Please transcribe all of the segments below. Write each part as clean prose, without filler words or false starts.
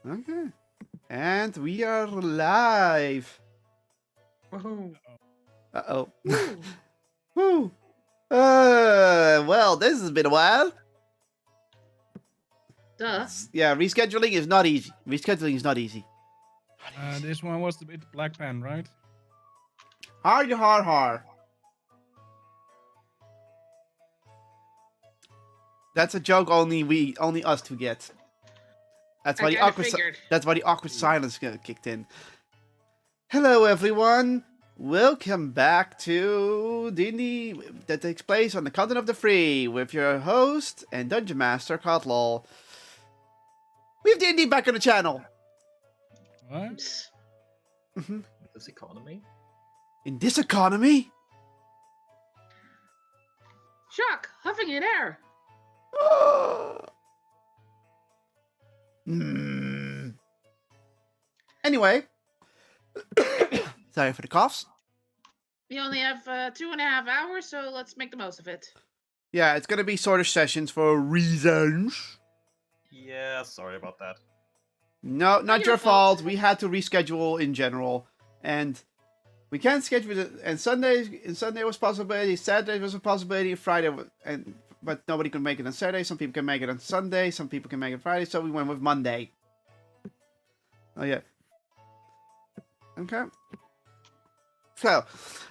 Okay. And we are live. Woohoo! Uh-oh. Woo! Woo. Well, this has been a while. Duh. Yeah, rescheduling is not easy. Rescheduling is not easy. This one was the bit black pen, right? Har. That's a joke only us two get. That's why I the kinda awkward figured. that's why the awkward silence kicked in. Hello everyone. Welcome back to D&D that takes place on the continent of the free with your host and dungeon master Kotlol. We have D&D back on the channel. What? Psst. This economy? In this economy? Shock! Huffing in air! Anyway, sorry for the coughs. We only have 2.5 hours, so let's make the most of it. Yeah, it's gonna be shorter sessions for reasons. Yeah, sorry about that. No, not your your fault. fault. We had to reschedule in general, and we can't schedule it. And Sunday was a possibility. Saturday was a possibility. Friday, but nobody could make it on Saturday. Some people can make it on Sunday. Some people can make it Friday. So we went with Monday. Oh yeah. Okay. So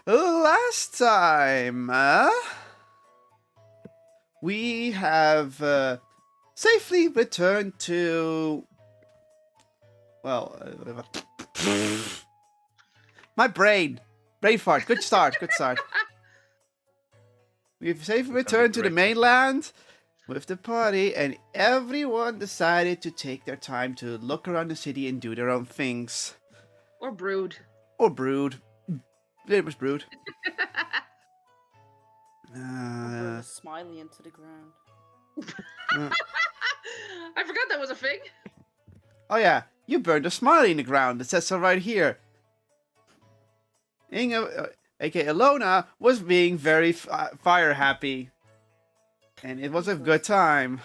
last time, we have safely returned to. Well, whatever. My brain fart. Good start. We've safely returned to the mainland with the party, and everyone decided to take their time to look around the city and do their own things. Or brood. Or brood. It was brood. Burn a smiley into the ground. I forgot that was a thing. Oh yeah, you burned a smiley in the ground. It says so right here. Inga, aka Alona, was being very fire happy. And it was a good time.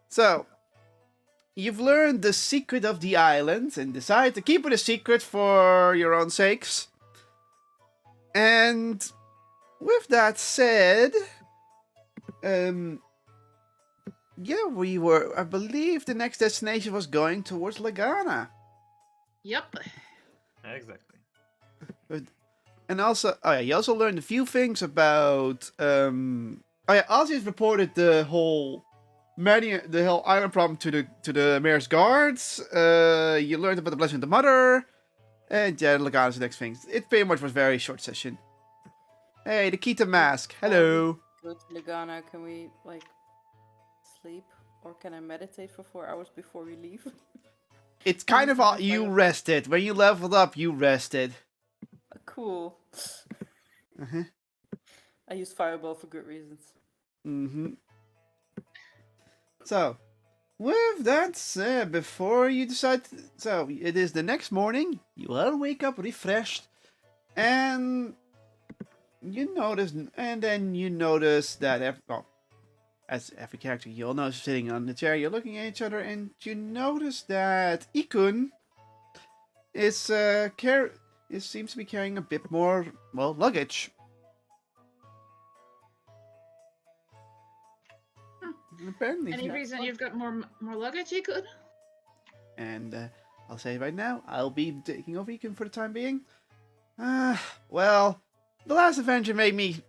So, you've learned the secret of the island and decided to keep it a secret for your own sakes. And with that said, yeah, I believe the next destination was going towards Lagana. Yep. Exactly. And also, oh yeah, you also learned a few things about, oh yeah, Ozzy's reported the whole island problem to the mayor's guards. You learned about the blessing of the mother, and yeah, Lagana's the next thing. It pretty much was a very short session. Hey, the Kita mask. Hello. Go to Lagana, can we, like, sleep? Or can I meditate for 4 hours before we leave? It's kind of all, you rested. When you leveled up, you rested. Cool. Uh-huh. I use Fireball for good reasons. Mm-hmm. So, with that said, before you decide... So, it is the next morning. You all wake up refreshed. And... You notice... And then you notice that... as every character, you all know is sitting on the chair. You're looking at each other. And you notice that Ikun is... It seems to be carrying a bit more, well, luggage. Apparently. Any reason you've got more luggage you could? And I'll say right now, I'll be taking over Ikun for the time being. Well, the last adventure made me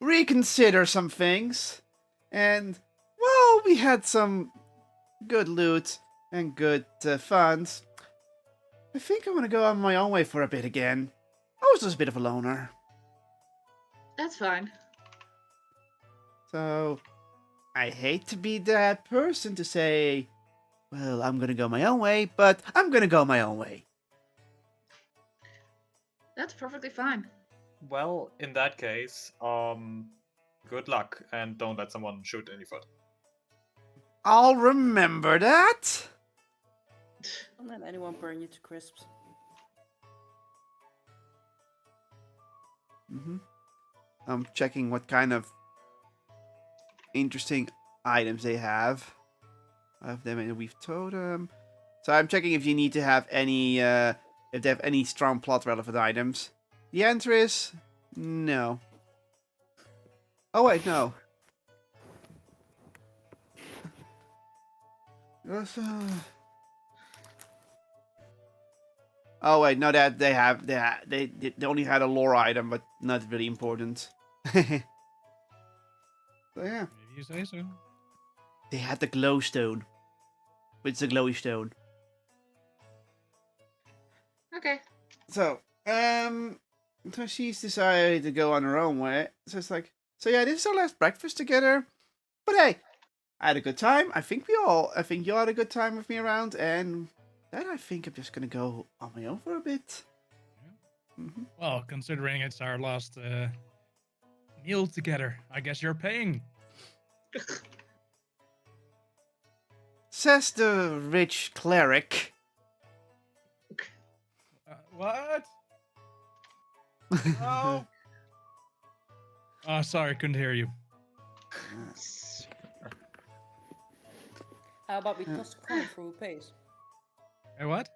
reconsider some things. And, well, we had some good loot and good funds. I think I'm gonna go on my own way for a bit again. I was just a bit of a loner. That's fine. So, I hate to be that person to say, well, I'm gonna go my own way, but I'm gonna go my own way. That's perfectly fine. Well, in that case, good luck and don't let someone shoot any foot. I'll remember that. Don't let anyone burn you to crisps. I'm checking what kind of interesting items they have. of them in a weave totem. So I'm checking if you need to have any, if they have any strong plot relevant items. The answer is no. Oh wait, no. Oh wait, no, that they only had a lore item, but not really important. So yeah, Maybe you say so. they had the glowstone, which is a glowy stone. Okay. So so she's decided to go on her own way. So it's like, so yeah, this is our last breakfast together. But hey, I had a good time. I think you all had a good time with me around, and then I think I'm just gonna go on my own for a bit. Mm-hmm. Well, considering it's our last meal together, I guess you're paying. Says the rich cleric. What? Oh. Oh, sorry, couldn't hear you. How about we toss a coin for who pays? Hey, what?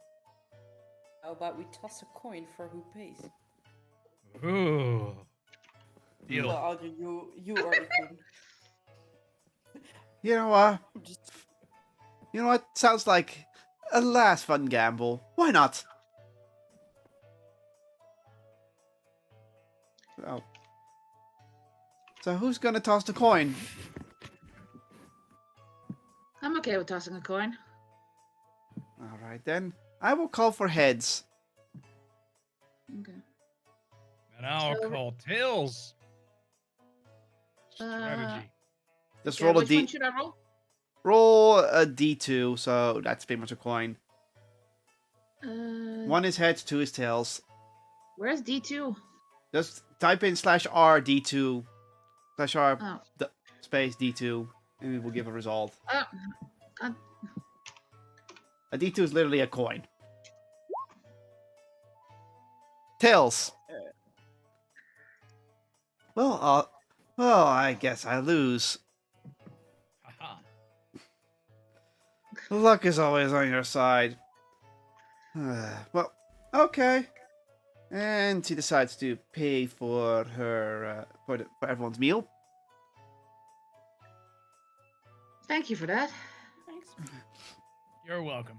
How about we toss a coin for who pays? Ooh. Deal. Well, either you or the queen. You know what? Just You know what? Sounds like a last fun gamble. Why not? Oh. So who's gonna toss the coin? I'm okay with tossing a coin. All right then. I will call for heads. Okay. And I'll So- call tails. Strategy. Just Yeah, roll a which one d. should I roll? Roll a d2. So that's pretty much a coin. Uh, One is heads, two is tails. Where's D2? Just type in /r d2 /r Oh. space d2, and it will give a result. Uh, A d2 is literally a coin. Tails. Well, I guess I lose. Haha. Luck is always on your side. Well, okay. And she decides to pay for her for everyone's meal. Thank you for that. thanks. You're welcome.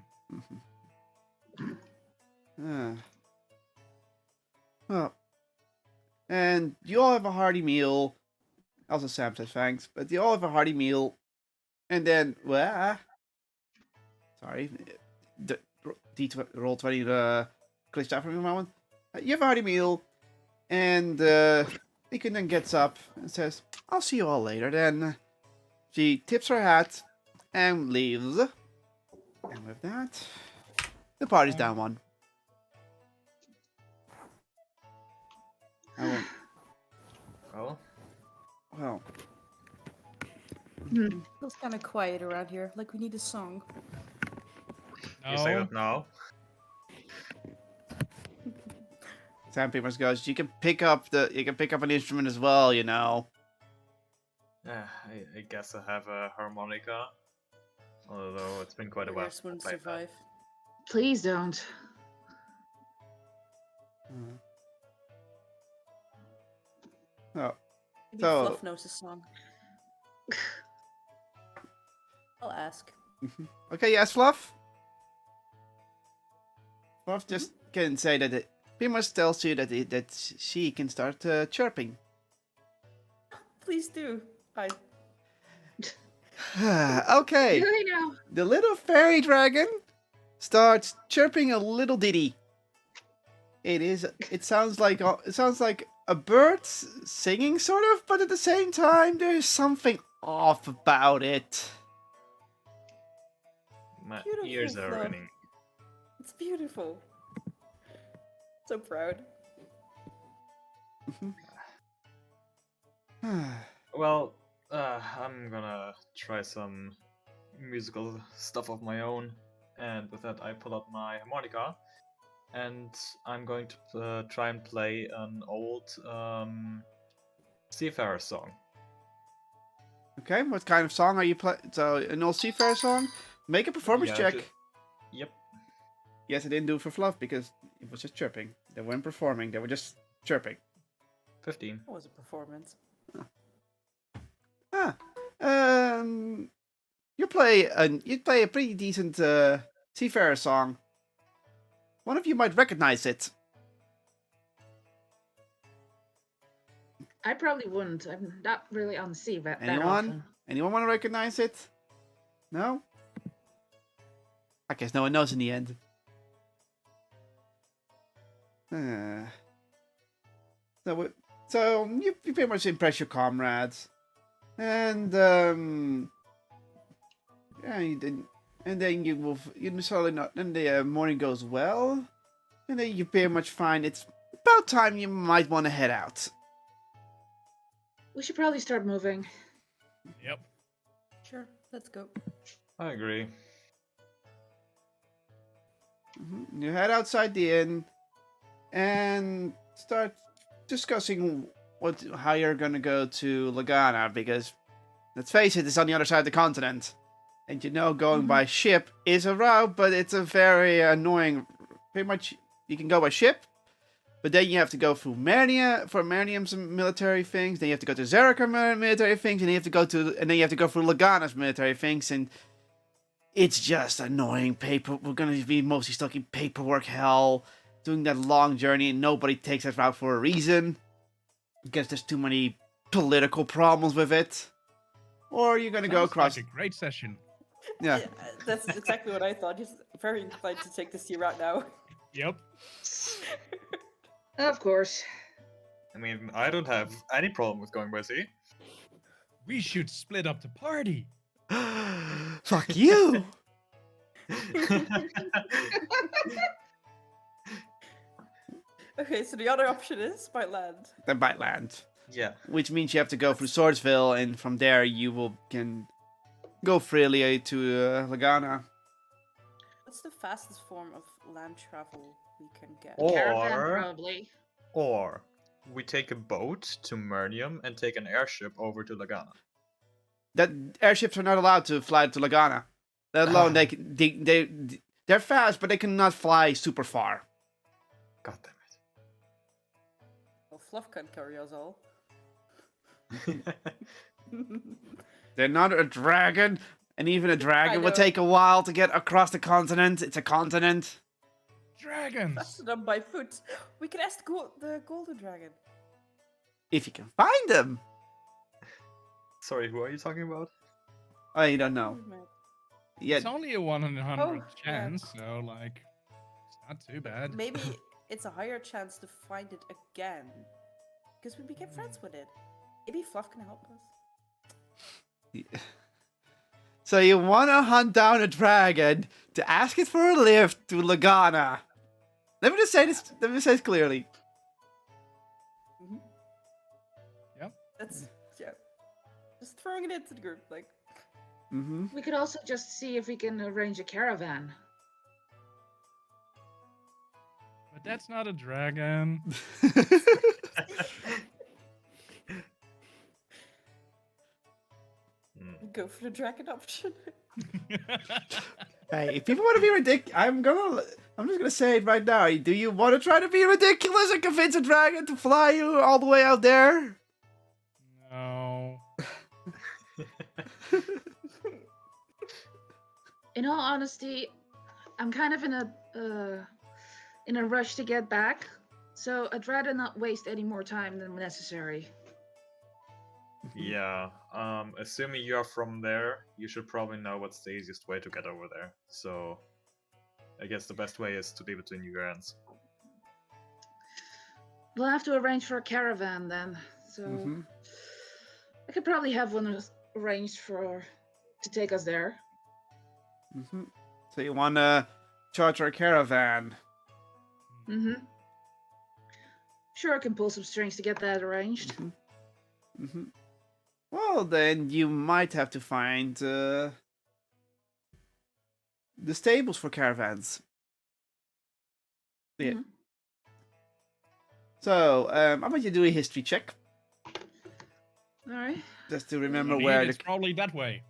Well, and you all have a hearty meal. Also, Sam says thanks, but you all have a hearty meal, and then sorry, roll 20 glitched out for me a moment. You have a hearty meal, and Deacon then gets up and says, "I'll see you all later." Then she tips her hat and leaves. And with that, the party's down one. I won't. Well, Well, Feels kind of quiet around here. Like we need a song. you say No. that now. Sam pretty much goes, you can pick up an instrument as well, you know. Yeah, I guess I have a harmonica. Although it's been quite a The while. rest wouldn't since I played survive. Please don't. Oh, Maybe So- Fluff knows a song. I'll ask. okay, yes, Fluff. Fluff just can say that it pretty much tells you that she can start chirping. Please do. I Okay, Really now? the little fairy dragon starts chirping a little ditty. It sounds like a bird singing, sort of, but at the same time, there's something off about it. My Beautiful ears are stuff. ringing. It's beautiful. So proud. Well, I'm gonna try some musical stuff of my own, and with that, I pull out my harmonica, and I'm going to try and play an old Seafarer song. Okay, what kind of song are you playing? So, an old Seafarer song? Make a performance Yeah, check. Yep. Yes, I didn't do it for fluff because it was just chirping. They weren't performing. They were just chirping. 15. That was a performance. Ah, you play a pretty decent Seafarer song. One of you might recognize it. I probably wouldn't. I'm not really on the sea that Anyone? often. Anyone want to recognize it? No? I guess no one knows in the end. So you pretty much impress your comrades, and yeah, and then you slowly not. Then the morning goes well, and then you pretty much find it's about time you might want to head out. We should probably start moving. Yep. Sure, let's go. I agree. You head outside the inn and start discussing how you're gonna go to Lagana, because let's face it, it's on the other side of the continent. And you know going by ship is a route, but it's a very annoying. Pretty much you can go by ship, but then you have to go through Mernia for Mernium's military things, then you have to go to Zerika military things, and then you have to go through Lagana's military things, and it's just annoying paper. We're gonna be mostly stuck in paperwork hell, doing that long journey, and nobody takes that route for a reason. Because there's too many political problems with it. Or you're gonna go Sounds across. like a great session. Yeah. That's exactly what I thought. Just very inclined to take the sea route now. Yep. Of course. I mean, I don't have any problem with going by sea. We should split up the party. Fuck you! Okay, so the other option is by land. Then by land. Yeah. Which means you have to go through Swordsville, and from there you can go freely to Lagana. What's the fastest form of land travel we can get? Caravan, Or, probably. or we take a boat to Mernium and take an airship over to Lagana. That airships are not allowed to fly to Lagana. Let alone they're fast, but they cannot fly super far. God damn Well, Fluff can carry us all. it. They're not a dragon, and even a dragon would know. take a while to get across the continent. It's a continent. Dragons. Faster than by foot. We can ask the golden dragon. If you can find them. Sorry, who are you talking about? Oh, you don't know. Yeah, It's only a 1 in 100 Oh, yeah. chance, so like, it's not too bad. Maybe it's a higher chance to find it again. Because we became friends with it. Maybe Fluff can help us. So you want to hunt down a dragon to ask it for a lift to Lagana. Let me just say this. Let me say this clearly. That's, yeah. Just throwing it into the group, like. We could also just see if we can arrange a caravan. But that's not a dragon. Go for the dragon option. Hey, if people want to be ridiculous, I'm just gonna say it right now. Do you want to try to be ridiculous and convince a dragon to fly you all the way out there? No. In all honesty, I'm kind of in a rush to get back, so I'd rather not waste any more time than necessary. Yeah, assuming you are from there, you should probably know what's the easiest way to get over there. So, I guess the best way is to leave it in your hands. We'll have to arrange for a caravan then, so I could probably have one arranged to take us there. So you want to charter a caravan? Sure, I can pull some strings to get that arranged. Well, then you might have to find the stables for caravans. Yeah. So, how about you do a history check? All right. Just to remember Indeed, where it's probably that way.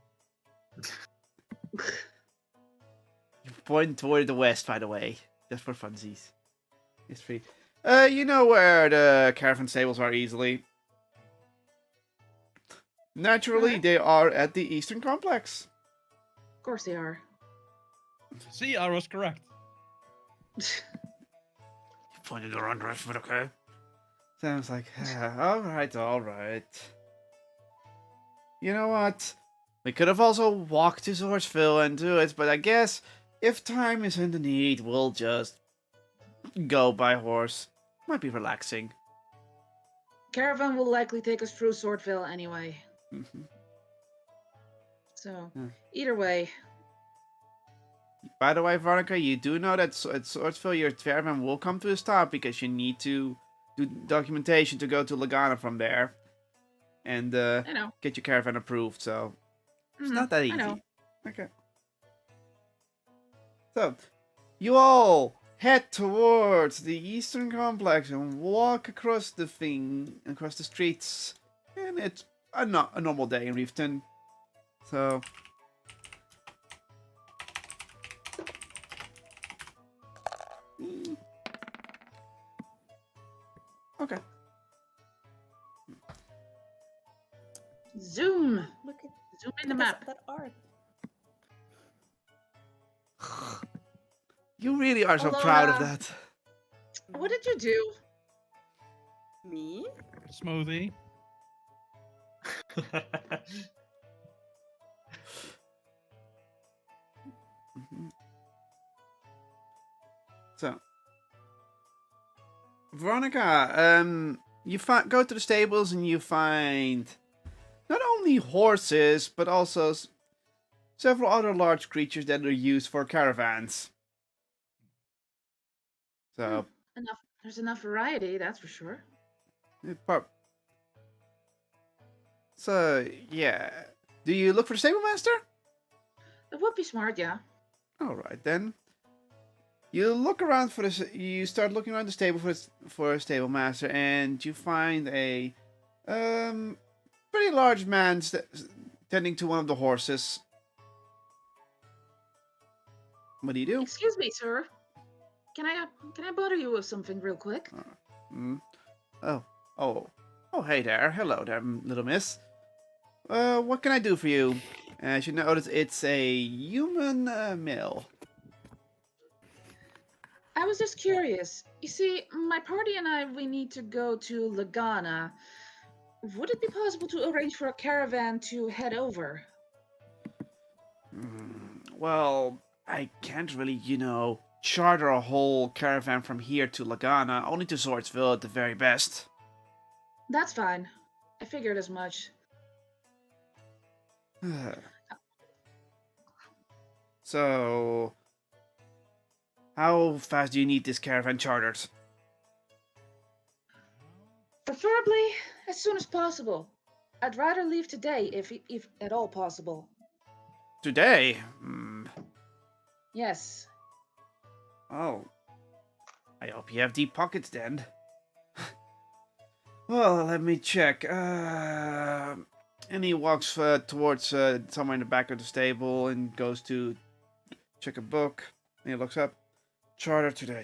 point toward the west, by the way. Just for funsies. It's free. You know where the caravan stables are easily. Naturally, Alright. they are at the Eastern Complex. Of course they are. See, I was correct. You pointed the wrong direction, but okay. Sam's like, alright. You know what? We could have also walked to Swordsville and do it, but I guess if time isn't the need, we'll just go by horse. Might be relaxing. Caravan will likely take us through Swordville anyway. Mhm. So, Yeah. either way. By the way, Veronica, you do know that at Swordsville your caravan will come to a stop because you need to do documentation to go to Lagana from there. And I know. get your caravan approved, so it's Mhm, not that I know. easy. Okay. So, you all head towards the Eastern Complex and walk across the streets. And it's a normal day in Reefton. So, okay. Zoom! Look at Zoom in the look at map. that art. You really are so Although, proud of that. What did you do? Me? Smoothie. Mhm. So, Veronica, you go to the stables and you find not only horses, but also several other large creatures that are used for caravans. So, There's enough variety, that's for sure. so yeah. Do you look for the stable master? It would be smart, yeah. All right then. You look around you start looking around the stable for a stable master, and you find a pretty large man tending to one of the horses. What do you do? Excuse me, sir. Can I bother you with something real quick? Mm. Oh, hey there. Hello there, little miss. What can I do for you? As you notice, it's a human male. I was just curious. You see, my party and I, we need to go to Lagana. Would it be possible to arrange for a caravan to head over? Well, I can't really, charter a whole caravan from here to Lagana, only to Swordsville at the very best. That's fine. I figured as much. So, how fast do you need this caravan chartered? Preferably as soon as possible. I'd rather leave today, if at all possible. Today? Yes. Oh. I hope you have deep pockets then. Well, let me check. And he walks towards somewhere in the back of the stable and goes to check a book. And he looks up. Charter today.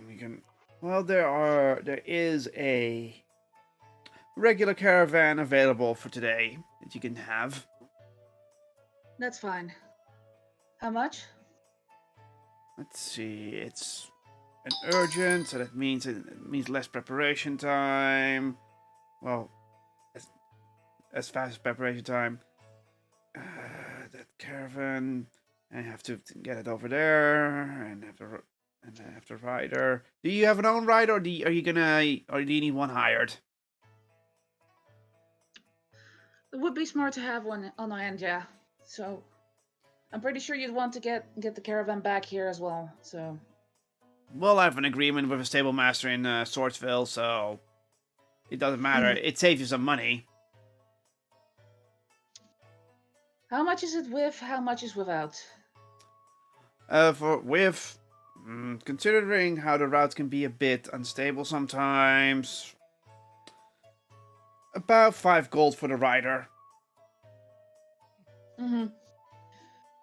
We can. Well, there is a regular caravan available for today that you can have. That's fine. How much? Let's see. It's an urgent, so that means it means less preparation time. Well, as fast as preparation time. That caravan, and I have to get it over there, and have the rider. Do you have an own rider, or do you need one hired? It would be smart to have one on hand, yeah. So, I'm pretty sure you'd want to get the caravan back here as well. So, Well, I have an agreement with a stable master in Swordsville, so it doesn't matter. It saves you some money. how much is it with? How much is without? Considering how the routes can be a bit unstable sometimes, about 5 gold for the rider. Mm-hmm.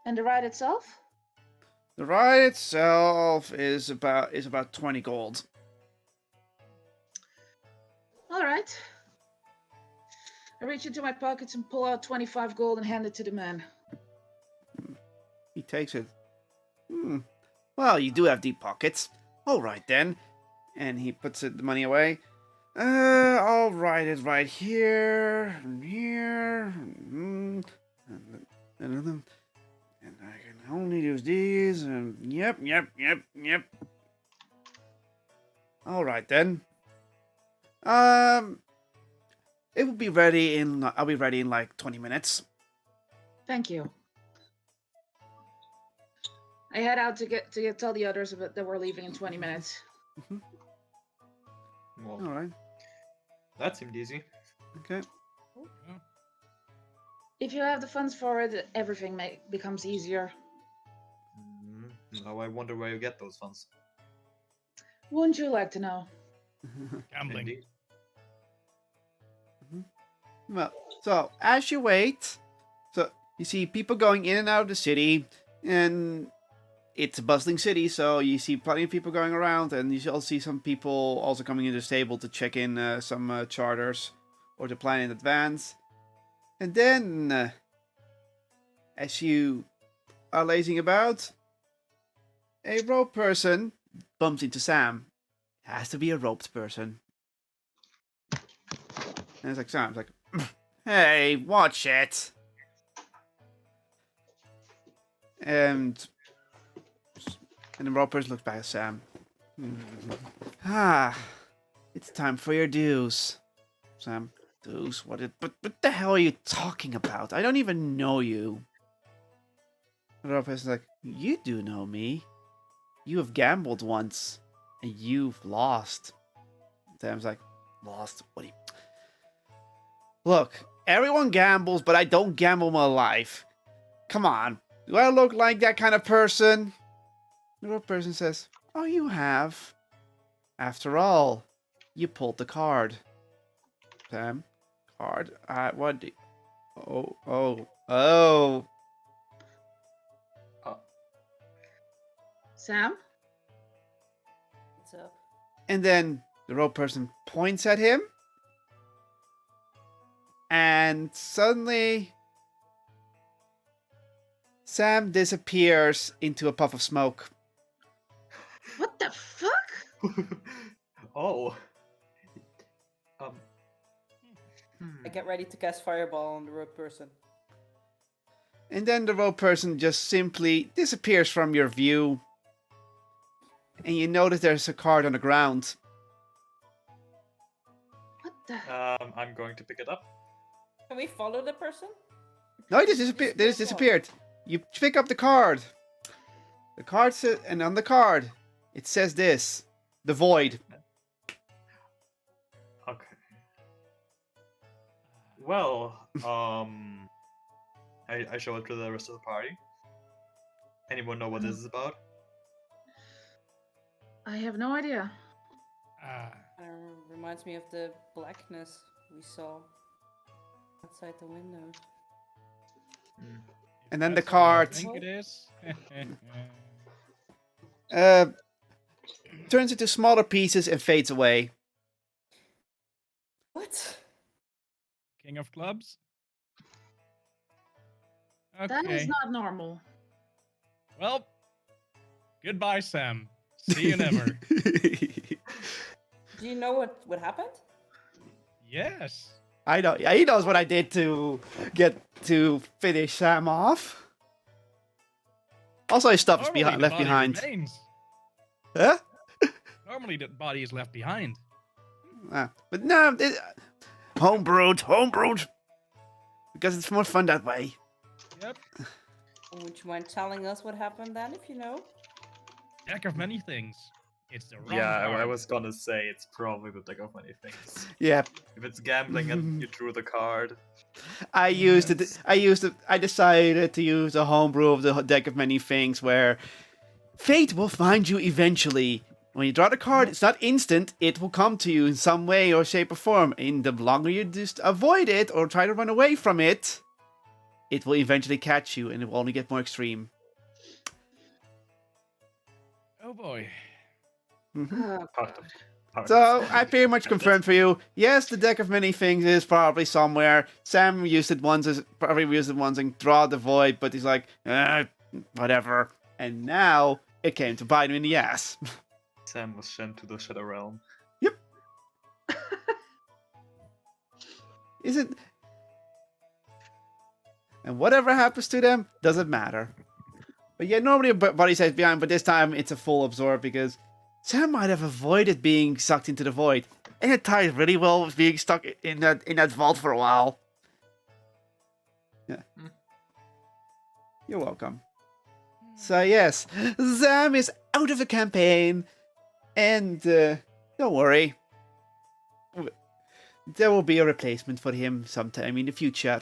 And the ride itself? The ride itself is about 20 gold. All right. I reach into my pockets and pull out 25 gold and hand it to the man. He takes it. Well, you do have deep pockets. All right then. And he puts the money away. I'll write it right here, and here, and I can only use these, and yep. All right then. It will be ready in. I'll be ready in like 20 minutes. Thank you. I head out to tell the others that we're leaving in 20 minutes. Well, All right. that seemed easy. Okay. Yeah. If you have the funds for it, everything becomes easier. Now I wonder where you get those funds. Wouldn't you like to know? Gambling. Indeed. Well, so as you wait, so you see people going in and out of the city, and it's a bustling city, so you see plenty of people going around, and you also see some people also coming into the stable to check in some charters or to plan in advance. And then, as you are lazing about, a rope person bumps into Sam. It has to be a roped person. And it's like, Sam's like, hey, watch it. And the rope person looks back at Sam. It's time for your dues. Sam, dues? But what the hell are you talking about? I don't even know you. The rope person's like, you do know me. You have gambled once, and you've lost. Sam's like, lost? What do you... Look, everyone gambles, but I don't gamble my life. Come on. Do I look like that kind of person? The rope person says, oh, you have. After all, you pulled the card. Sam? Card? What do... Oh. Sam? What's up? And then the rope person points at him. And suddenly, Sam disappears into a puff of smoke. What the fuck? Oh. I get ready to cast Fireball on the rope person. And then the rope person just simply disappears from your view. And you notice there's a card on the ground. What the? I'm going to pick it up. Can we follow the person? No, he just disappeared. They just disappeared. You pick up the card. The card says, and on the card, it says this: the void. Okay. Well, I show it to the rest of the party. Anyone know what this is about? I have no idea. Reminds me of the blackness we saw outside the window. And then the That's what I card think it is. turns into smaller pieces and fades away. What? King of clubs. That is Okay. not normal. Well, goodbye, Sam. See you never. Do you know what happened? Yes. I know. Yeah, he knows what I did to get to finish Sam off. Also, his stuff is Normally the left body behind. remains. Huh? Normally the body is left behind. But no, homebrewed. Because it's more fun that way. Yep. Would you mind telling us what happened then, if you know? Deck of many things. It's the wrong Yeah, I card. was gonna say it's probably the deck of many things. Yeah, If it's gambling and you drew the card. I decided to use the homebrew of the deck of many things, where fate will find you eventually. When you draw the card, it's not instant. It will come to you in some way or shape or form. And the longer you just avoid it or try to run away from it, it will eventually catch you, and it will only get more extreme. Oh boy. Mhm. Oh, Part God. of- part So of- I pretty much confirmed for you. Yes, the deck of many things is probably somewhere. Sam used it once, probably used it once and draw the void, but he's like, whatever. And now it came to bite him in the ass. Sam was sent to the Shadow Realm. Is it? And whatever happens to them doesn't matter. But yeah, normally a body size behind, but this time it's a full absorb because Sam might have avoided being sucked into the void, and it ties really well with being stuck in that vault for a while. Yeah, you're welcome. So yes, Sam is out of the campaign, and don't worry, there will be a replacement for him sometime in the future.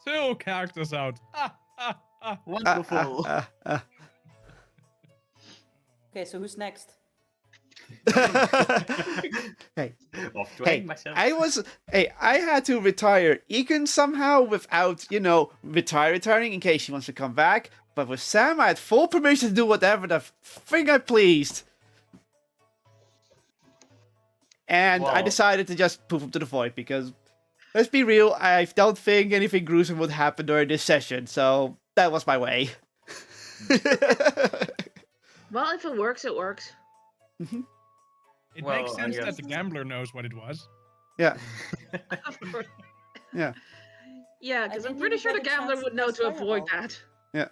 2 characters out. Ah, ah, ah. Wonderful. Okay, so who's next? Hey, Off to hey, hang myself. I had to retire Egan somehow without, retiring in case she wants to come back. But with Sam, I had full permission to do whatever the thing I pleased. And I Wow. decided to just poof up to the void because, let's be real, I don't think anything gruesome would happen during this session. So that was my way. Well, if it works, it works. It Well, makes I sense that guess- the gambler knows what it was. Yeah. Of course. Yeah. Yeah, because I I'm didn't pretty even sure the get a gambler chance would to know cast to avoid Fireball. that.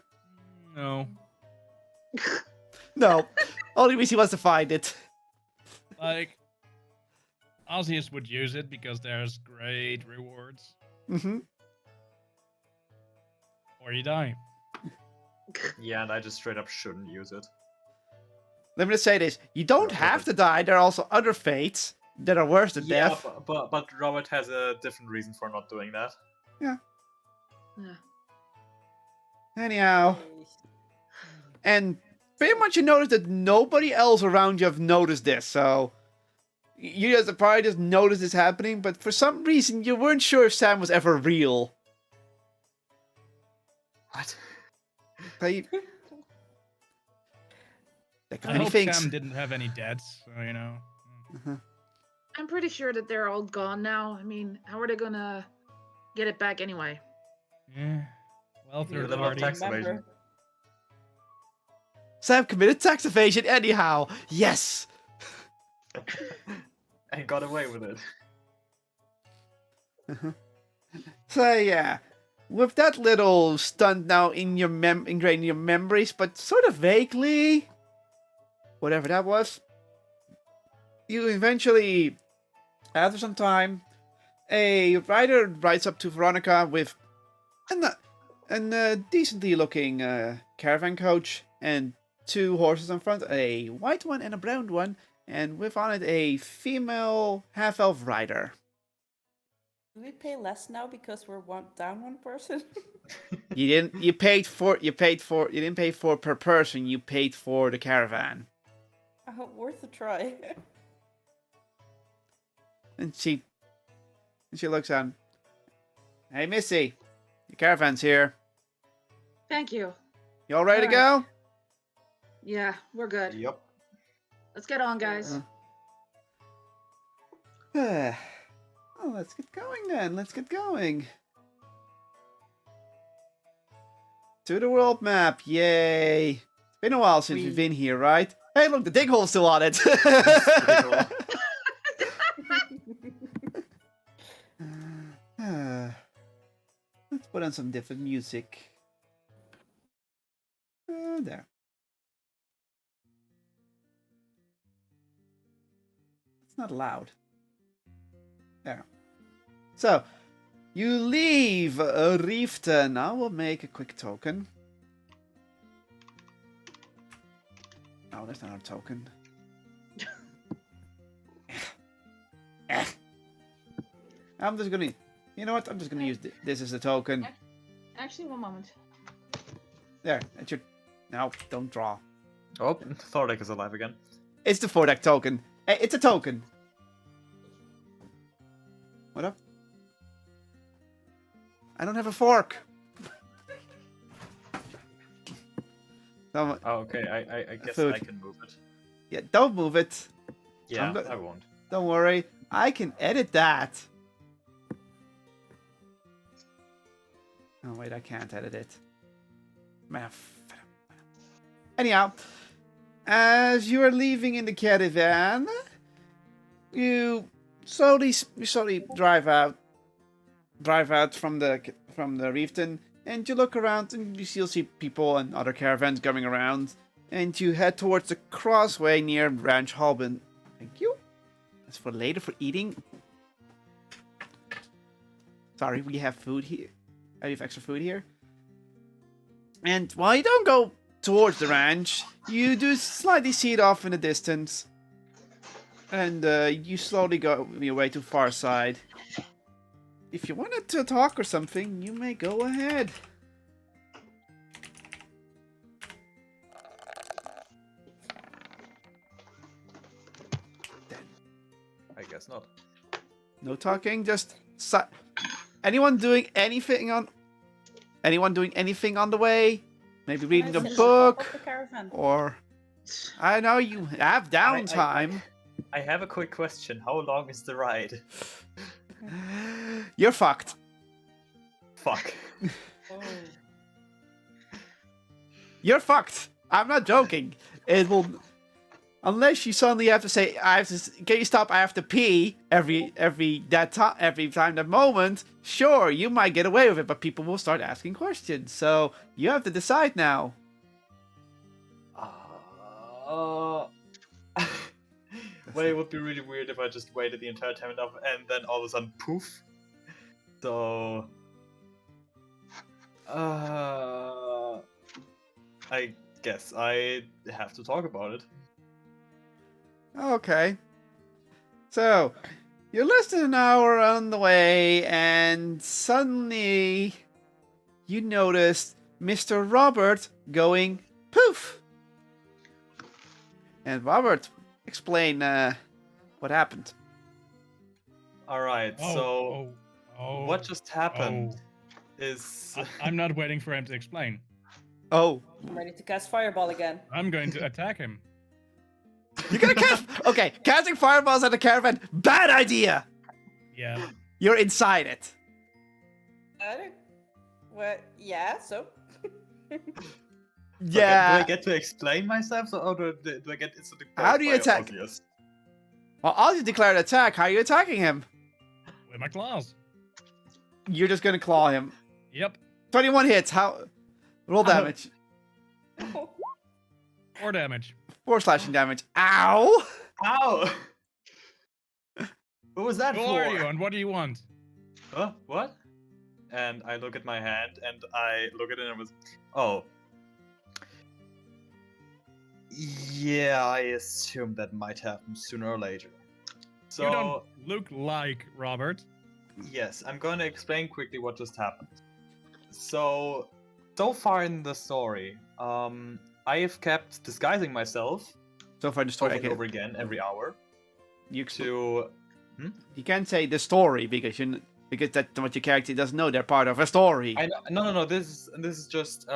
No. No. Only reason he wants to find it. Like, Arceus would use it because there's great rewards. Mm-hmm. Or you die. Yeah, and I just straight up shouldn't use it. Let me just say this. You don't No, have but- to die. There are also other fates that are worse than Yeah, death. but Robert has a different reason for not doing that. Yeah. Anyhow. Yay. And pretty much you notice that nobody else around you have noticed this, so you guys have probably just noticed this happening, but for some reason you weren't sure if Sam was ever real. What? They... Like I many hope things. Sam didn't have any deaths, so you know. I'm pretty sure that they're all gone now. I mean, how are they gonna get it back anyway? Yeah. Well, You third level party. tax evasion. remember. Sam committed tax evasion anyhow. Yes. And got away with it. So yeah, with that little stunt now in your ingrained in your memories, but sort of vaguely, whatever that was, you eventually, after some time, a rider rides up to Veronica with a decently looking caravan coach and 2 horses in front, a white one and a brown one, and with on it a female half-elf rider. Do we pay less now because we're down one person? You didn't pay for per person, you paid for the caravan. Oh, worth a try. And she looks at him. Hey Missy, your caravan's here. Thank you. You all ready to go? Yeah, we're good. Yep. Let's get on, guys. Well, let's get going then. Let's get going. To the world map, yay! It's been a while since we've been here, right? Hey, look, the dig hole's still on it. Let's put on some different music. There. It's not loud. There. So, you leave Reefton. I will make a quick token. Oh, that's not a token. I'm just gonna... You know what? I'm just gonna use this as a token. Actually, one moment. There. That's your... No, don't draw. Oh, Thordak is alive again. It's the 4-deck token. Hey, it's a token. What up? I don't have a fork. Some Oh, okay, I guess Food. I can move it. yeah, don't move it. Yeah, go- I won't. Don't worry. I can edit that. Oh wait, I can't edit it. Man, anyhow, as you are leaving in the caravan, you slowly drive out from the Reefton, and you look around and you still see people and other caravans going around, and you head towards the crossway near Ranch Halbin. Thank you. That's for later for eating. Sorry, we have food here. I have extra food here. And while you don't go towards the ranch, you do slightly see it off in the distance. And you slowly go your way to far side. If you wanted to talk or something, you may go ahead. I guess not. No talking, just anyone doing anything on the way? Maybe reading a Can I sit at the top book of the caravan? or I know you have downtime. I have a quick question. How long is the ride? You're fucked. Fuck. Oh. You're fucked. I'm not joking. It will, unless you suddenly have to say, "Can you stop? I have to pee." Every time that moment. Sure, you might get away with it, but people will start asking questions. So you have to decide now. Well, it would be really weird if I just waited the entire time enough and then all of a sudden poof. So, I guess I have to talk about it. Okay. So you're less than an hour on the way, and suddenly you notice Mr. Robert going poof. And Robert, explain what happened. Alright, so what just happened is. I'm not waiting for him to explain. Oh, I'm ready to cast Fireball again. I'm going to attack him. you're gonna cast. Okay, casting fireballs at the caravan. Bad idea. Yeah. You're inside it. I don't... What? Yeah, so? Yeah. Okay, do I get to explain myself, or do I get instantly? How do you by attack? obvious? Well, I'll just declare an attack. How are you attacking him? With my claws. You're just gonna claw him. Yep. 21 hits. How? Roll damage. 4 damage. 4 slashing damage. Ow! Ow! What was that Who for? are you and what do you want? Huh? What? And I look at my hand and I look at it and was, oh. Yeah, I assume that might happen sooner or later. So, You don't look like Robert. yes, I'm going to explain quickly what just happened. So far in the story, I have kept disguising myself So far, the story. over and over again every hour You to. you can't say the story because that's what your character doesn't know. They're part of a story. No. This is just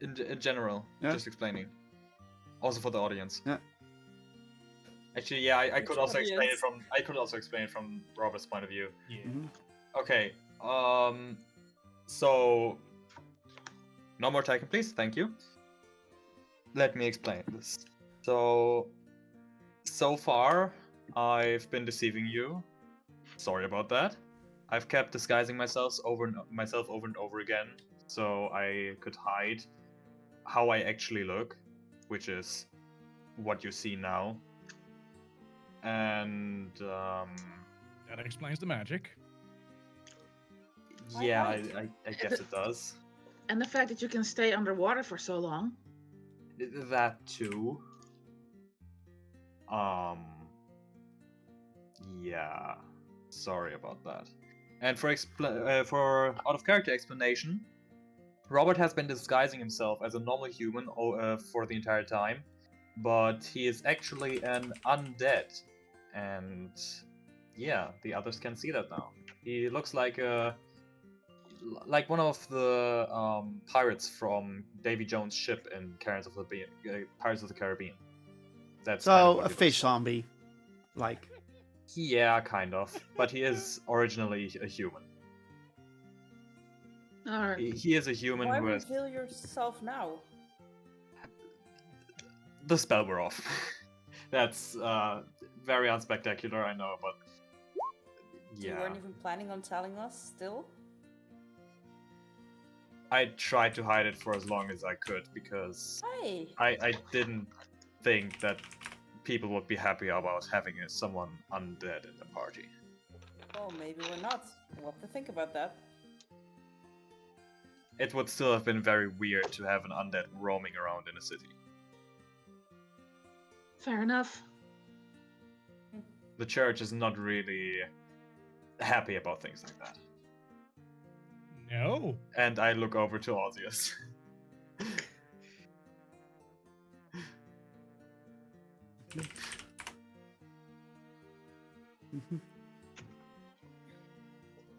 in general, Yeah. just explaining. Also for the audience. Yeah. Actually, yeah, I could Which also explain audience? it from Robert's point of view. Yeah. Mhm. Okay. So no more typing, please. Thank you. Let me explain this. So far, I've been deceiving you. Sorry about that. I've kept disguising myself over and over again, so I could hide how I actually look, which is what you see now. And That explains the magic. yeah, Alright. I guess it does. And the fact that you can stay underwater for so long. That too. Yeah. Sorry about that. And for out of character explanation, Robert has been disguising himself as a normal human for the entire time, but he is actually an undead, and yeah, the others can see that now. He looks like a like one of the pirates from Davy Jones' ship in Pirates of the Caribbean. That's kind of So what a he looks fish like. zombie, like. Yeah, kind of. But he is originally a human. Alright. He is a human Why with reveal yourself now? the spell we're off. That's very unspectacular, I know, but You yeah. weren't even planning on telling us still? I tried to hide it for as long as I could because Hey! I didn't think that people would be happy about having someone undead in the party. Well, maybe we're not. We'll have to think about that. It would still have been very weird to have an undead roaming around in a city. Fair enough. The church is not really happy about things like that. No. And I look over to Osius.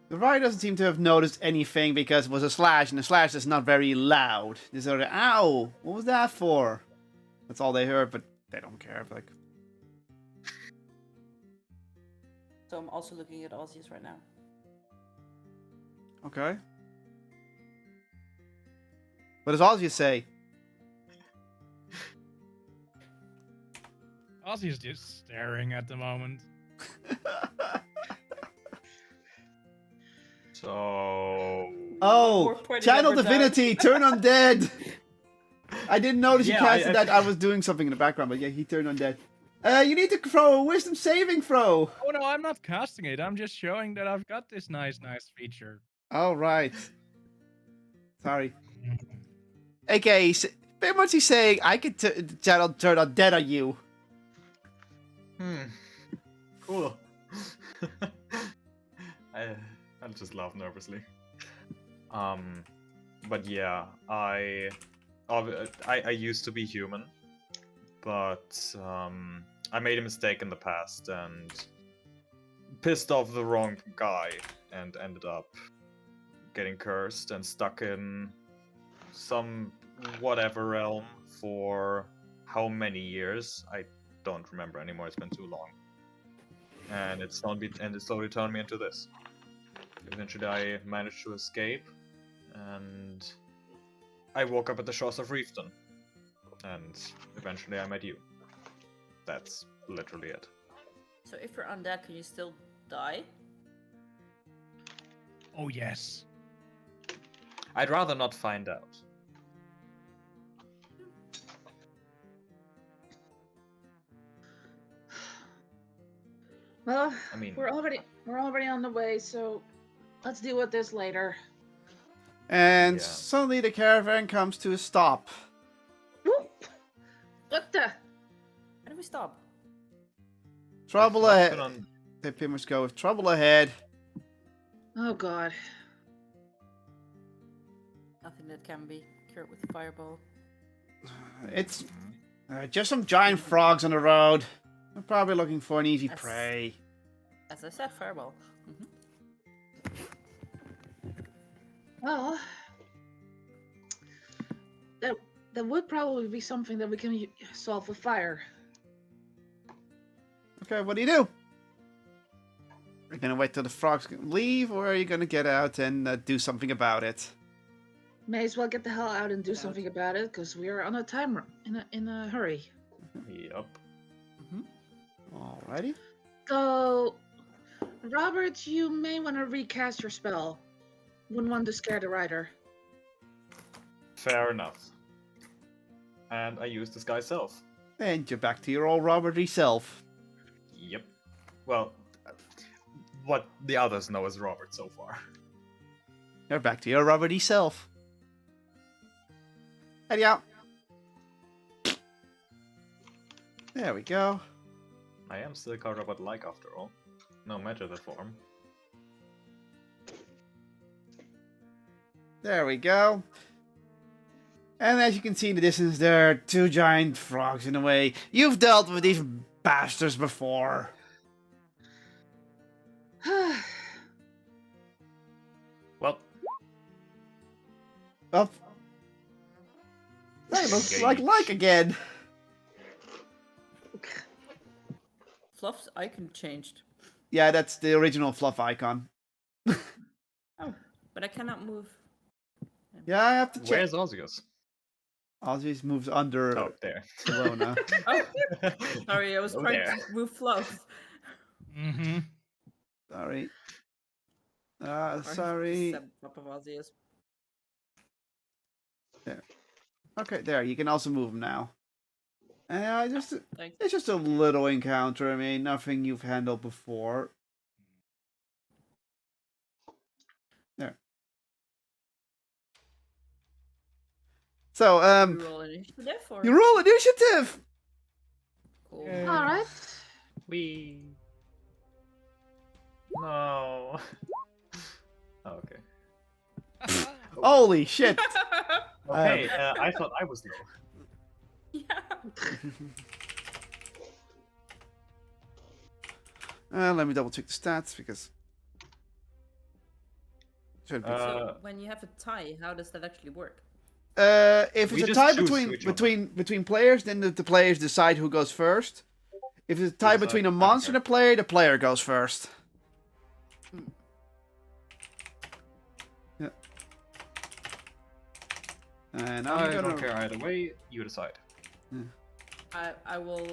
The rider doesn't seem to have noticed anything because it was a slash, and a slash is not very loud. They sort of, ow! What was that for? That's all they heard, but they don't care. Like, So I'm also looking at Aussies right now. okay. What does Ozzy say? Ozzy's just staring at the moment. So... Oh, We're pointing channel up or down. divinity, turn undead. I didn't notice Yeah, you casted I that. think- I was doing something in the background, but yeah, he turned undead. You need to throw a wisdom saving throw. Oh no, I'm not casting it. I'm just showing that I've got this nice feature. All right. Sorry. Okay, pretty much he's saying I could channel turn undead on you. Cool. I'll just laugh nervously. But yeah, I used to be human, but I made a mistake in the past and pissed off the wrong guy and ended up getting cursed and stuck in some whatever realm for how many years? I don't remember anymore. It's been too long. And it slowly turned me into this. Eventually, I managed to escape, and I woke up at the shores of Reefton, and eventually I met you. That's literally it. So if you're undead, can you still die? Oh yes. I'd rather not find out. Well, I mean, we're already on the way, so let's deal with this later. And Yeah. suddenly the caravan comes to a stop. Whoop! What the? How do we stop? Trouble I've ahead. been on- They pretty much go with trouble ahead. Oh god. Nothing that can be cured with fireball. It's just some giant frogs on the road. They're probably looking for an easy That's- prey. As I said, fireball. Well, that would probably be something that we can solve with fire. Okay, what do you do? Are you gonna wait till the frogs leave, or are you gonna get out and do something about it? May as well get the hell out and do something about it, because we are on a timer in a hurry. Yup. Alrighty. So, Robert, you may want to recast your spell. Wouldn't want to scare the rider. Fair enough. And I used this guy's self. And you're back to your old Roberty self. Yep. Well, what the others know as Robert so far. You're back to your Roberty self. Anyhow. There we go. I am still called Robot-like after all. No matter the form. There we go. And as you can see in the distance, there are two giant frogs in the way. You've dealt with these bastards before. Well, Up. That looks like again. Fluff's icon changed. Yeah, that's the original fluff icon. Oh, but I cannot move. Yeah, I have to check. Where's Ozius? Ozzy's moves under Oh, there. Lona. Oh, sorry, I was Hello trying there. to move Fluff. Mm-hmm. Sorry. Or Sorry. step up of Ozzy is. Okay, there. You can also move him now. And Thanks. it's just a little encounter. I mean, nothing you've handled before. There. So, You roll initiative or? you roll initiative. Cool. Yeah. All right. We. No. Oh, okay. Holy shit! Okay, I thought I was low. Yeah. Let me double check the stats because. Should be. So when you have a tie, how does that actually work? If We it's a just tie choose between which one. between players, then the players decide who goes first. If it's a tie decide. between a I don't monster and care. the player goes first. Yeah. And I I'm don't gonna. care either way, you decide. I will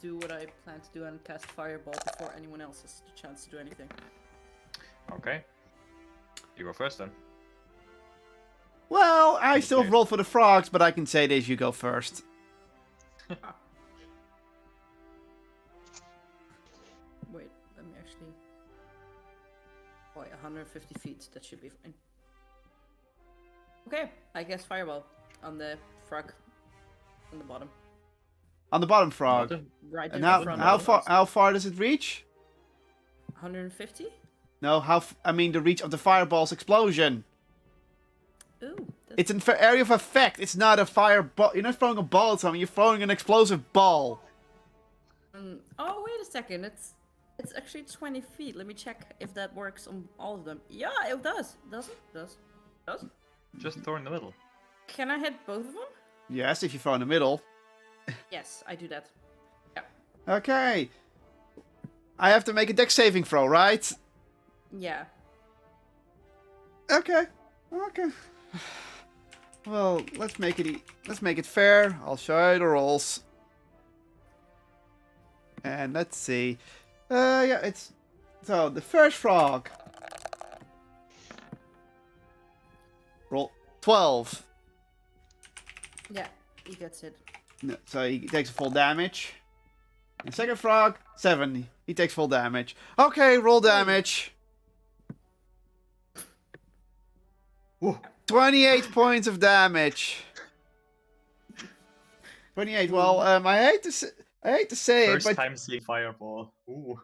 do what I plan to do and cast Fireball before anyone else has the chance to do anything. Okay. You go first then. Well, I still Okay. roll for the frogs, but I can say this: you go first. Wait, let me actually. Oh, yeah, 150 feet. That should be fine. Okay, I guess Fireball on the frog on the bottom. On the bottom frog. Nothing. Right in And how front how of far us. how far does it reach? 150? No, I mean the reach of the fireball's explosion. Ooh. That's... It's an area of effect. It's not a fireball. You're not throwing a ball at something. You're throwing an explosive ball. Oh, wait a second. It's actually 20 feet. Let me check if that works on all of them. Yeah, it does. Does it? Does? Just throw in the middle. Can I hit both of them? Yes, if you throw in the middle. Yes, I do that. Yeah. Okay. I have to make a dex saving throw, right? Yeah. Okay. Okay. Well, let's make it fair. I'll show you the rolls. And let's see. Yeah, it's so the first frog. Roll 12. Yeah, he gets it. No, so he takes full damage. The second frog, 7. He takes full damage. Okay, roll damage. Ooh. 28 points of damage. 28. Well, I hate to say First it, but time seeing Fireball. Ooh.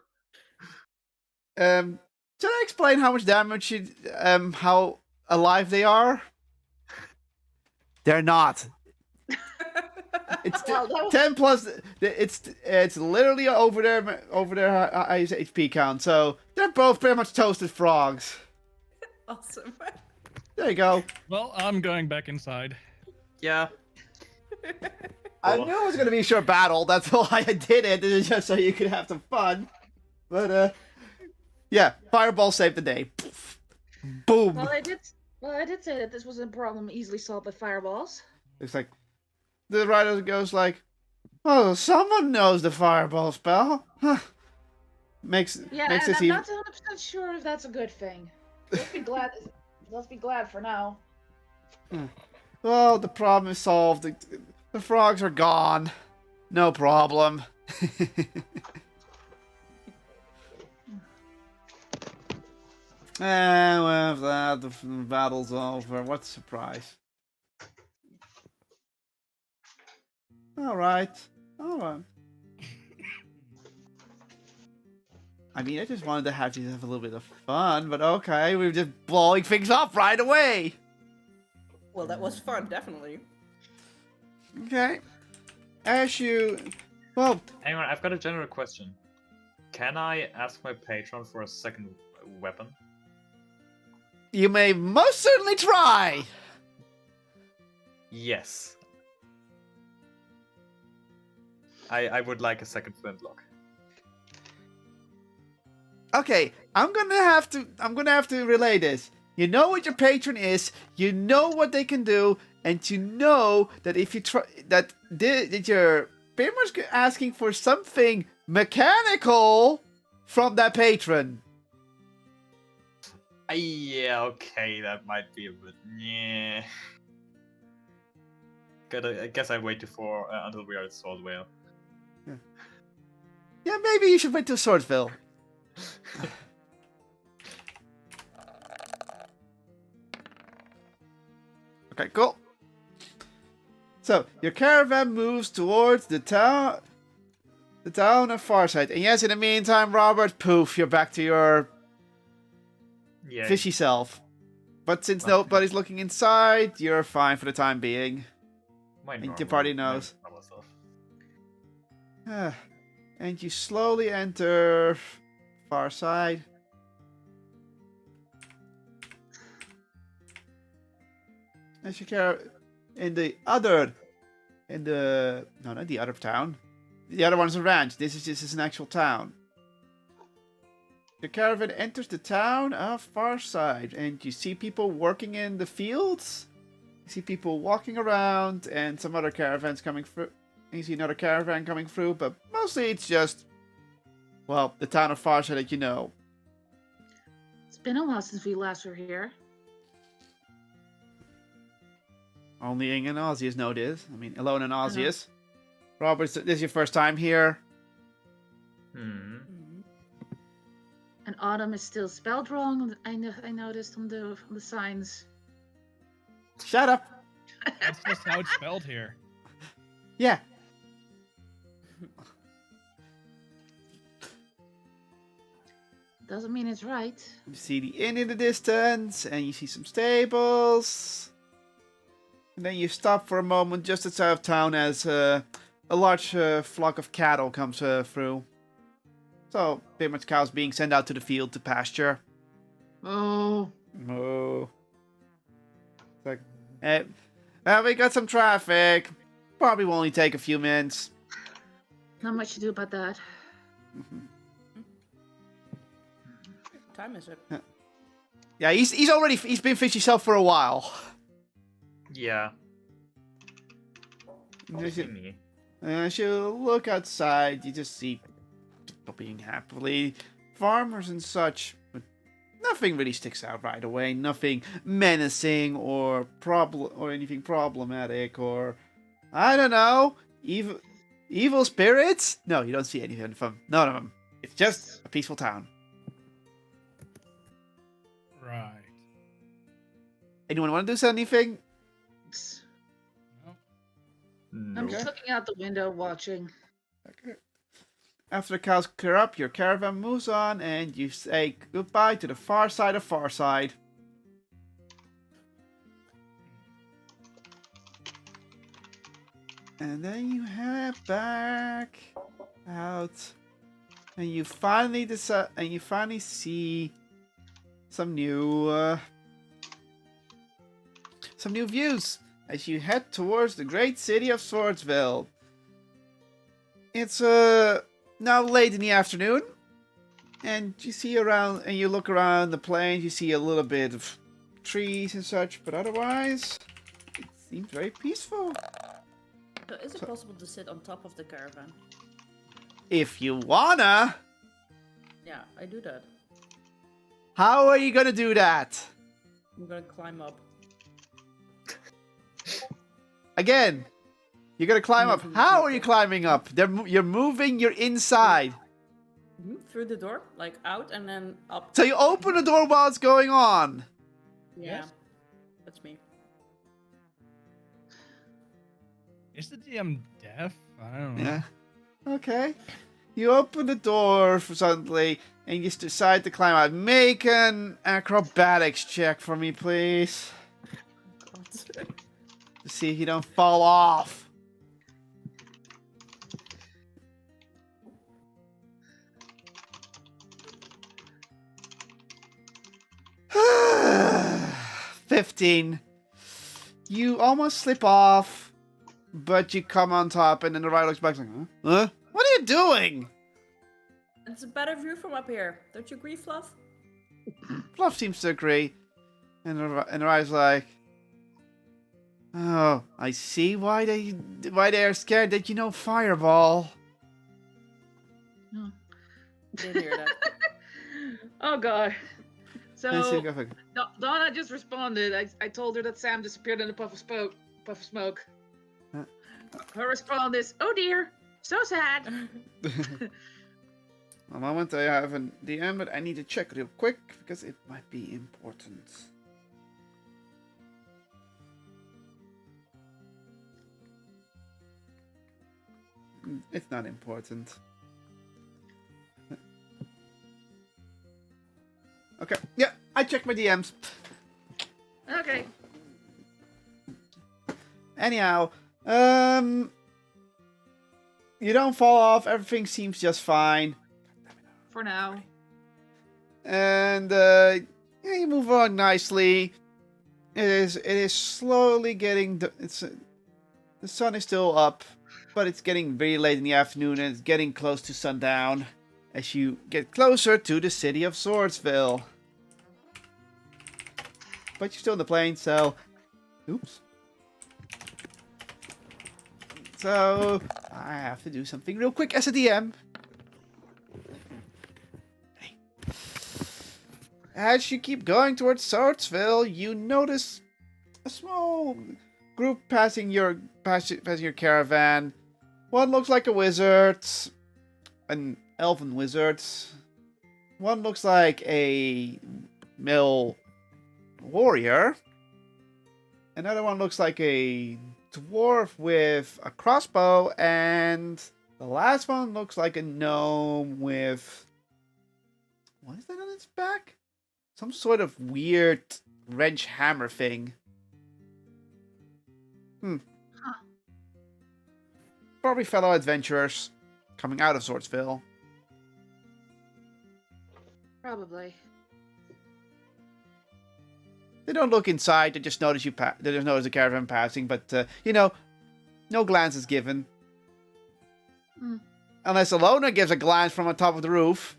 should I explain how much damage how alive they are? They're not. It's Well, that was- 10 plus. It's literally over their HP count. So they're both pretty much toasted frogs. Awesome. There you go. Well, I'm going back inside. Yeah. I knew it was gonna be a short battle. That's why I did it. It's just so you could have some fun. But yeah, Fireball saved the day. Boom. Well, I did say that this was a problem easily solved by fireballs. It's like the writer goes like, "Oh, someone knows the Fireball spell." Huh. Makes Yeah, makes and this I'm even. not 100% sure if that's a good thing. Let's be glad. Let's be glad for now. Well, the problem is solved. The frogs are gone. No problem. And with that, the battle's over. What a surprise. Alright. Alright. I mean, I just wanted to have you have a little bit of fun, but okay, we're just blowing things up right away. Well, that was fun, definitely. Okay. As you... Well, Hang on, I've got a general question. Can I ask my patron for a second weapon? you may most certainly try. Yes. I would like a second flintlock. Okay, I'm gonna have to relay this. You know what your patron is, you know what they can do, and you know that if you try that you're pretty much asking for something mechanical from that patron. Yeah, okay, that might be a bit. Yeah. I guess I wait for until we are at Sword Whale. Yeah, maybe you should wait till Swordsville. Okay, cool. So your caravan moves towards the town of Farside. And yes, in the meantime, Robert, poof, you're back to your Yeah. fishy self. But since Okay. nobody's looking inside, you're fine for the time being. My And your normal- party my knows. normal self. And you slowly enter Farside. As you care in the other no, not the other town. The other one's a ranch. This is an actual town. The caravan enters the town of Farside, and you see people working in the fields. You see people walking around, and some other caravans coming through. You see another caravan coming through, but mostly it's just, well, the town of Farside that you know. It's been a while since we last were here. Only Ing and Ozzius know this. I mean, Alone and Ozzius. Robert, this is your first time here. Hmm. And autumn is still spelled wrong. I noticed on the signs. Shut up. That's just how it's spelled here. Yeah. Doesn't mean it's right. You see the inn in the distance, and you see some stables. And then you stop for a moment just outside of town as a large flock of cattle comes through. So, pretty much cows being sent out to the field to pasture. Oh. Oh. It's like, well, we got some traffic. Probably will only take a few minutes. Not much to do about that. What time is it? Yeah, he's been fishy self for a while. Yeah. As Mostly me. you look outside, you just see people being happily farmers and such. But nothing really sticks out right away. Nothing menacing or anything problematic or I don't know. Evil spirits? No, you don't see anything from none of them. It's just a peaceful town. Right. Anyone want to do anything? Well, No. I'm just looking out the window, watching. Okay. After the cows clear up, your caravan moves on, and you say goodbye to the far side of Farside. And then you head back out, and you finally decide, and you finally see some new views as you head towards the great city of Swordsville. It's now late in the afternoon, and you see around, and you look around the plains. You see a little bit of trees and such, but otherwise, it seems very peaceful. So is it possible to sit on top of the caravan? If you wanna, Yeah, I do that. how are you gonna do that? I'm gonna climb up. Again, you're gonna climb up. How are you climbing up? You're moving. You're inside. Through the door, like out and then up. So you open the door while it's going on. Yeah, Yes. that's me. is the DM deaf? I don't know. Yeah. Okay. You open the door suddenly, and you decide to climb out. Make an acrobatics check for me, please, God. to see if you don't fall off. $15. You almost slip off, but you come on top, and then the rider looks back like, huh? Huh? What are you doing? It's a better view from up here. Don't you agree, Fluff? Fluff seems to agree, and the rider's like, oh, I see why they are scared that you know Fireball. Didn't hear that. Oh god. And so you So go like, Donna just responded. I told her that Sam disappeared in a puff of smoke. Huh? Her response is, "Oh dear, so sad." a moment, I have a DM, but I need to check real quick because it might be important. It's not important. Okay, yeah, I checked my DMs. Okay. Anyhow, you don't fall off. Everything seems just fine, For now. and yeah, you move on nicely. It is slowly getting. The sun is still up, but it's getting very late in the afternoon, and it's getting close to sundown as you get closer to the city of Swordsville. But you're still in the plane, so oops. So I have to do something real quick as a DM. As you keep going towards Swordsville, you notice a small group passing your caravan. One looks like a wizard, an elven wizard. One looks like a male warrior. Another one looks like a dwarf with a crossbow, and the last one looks like a gnome with, what is that on its back? Some sort of weird wrench hammer thing. Huh. Probably fellow adventurers coming out of Swordsville. Probably. They don't look inside. They just notice they just notice the caravan passing. But no glance is given, Hmm. unless Alona gives a glance from on top of the roof.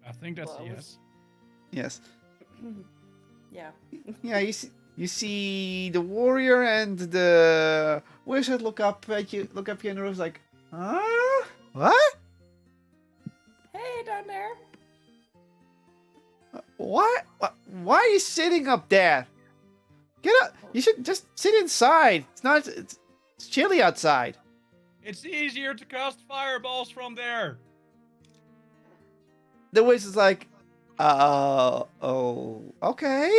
I think that's a Well, yes. Yes. Yeah. Yeah. You see the warrior and the wizard look up at you. Look up here in the roof, like, huh? What? Hey, down there. What? Why are you sitting up there? Get up! You should just sit inside. It's not. It's chilly outside. It's easier to cast fireballs from there. The wizard's like, oh, okay.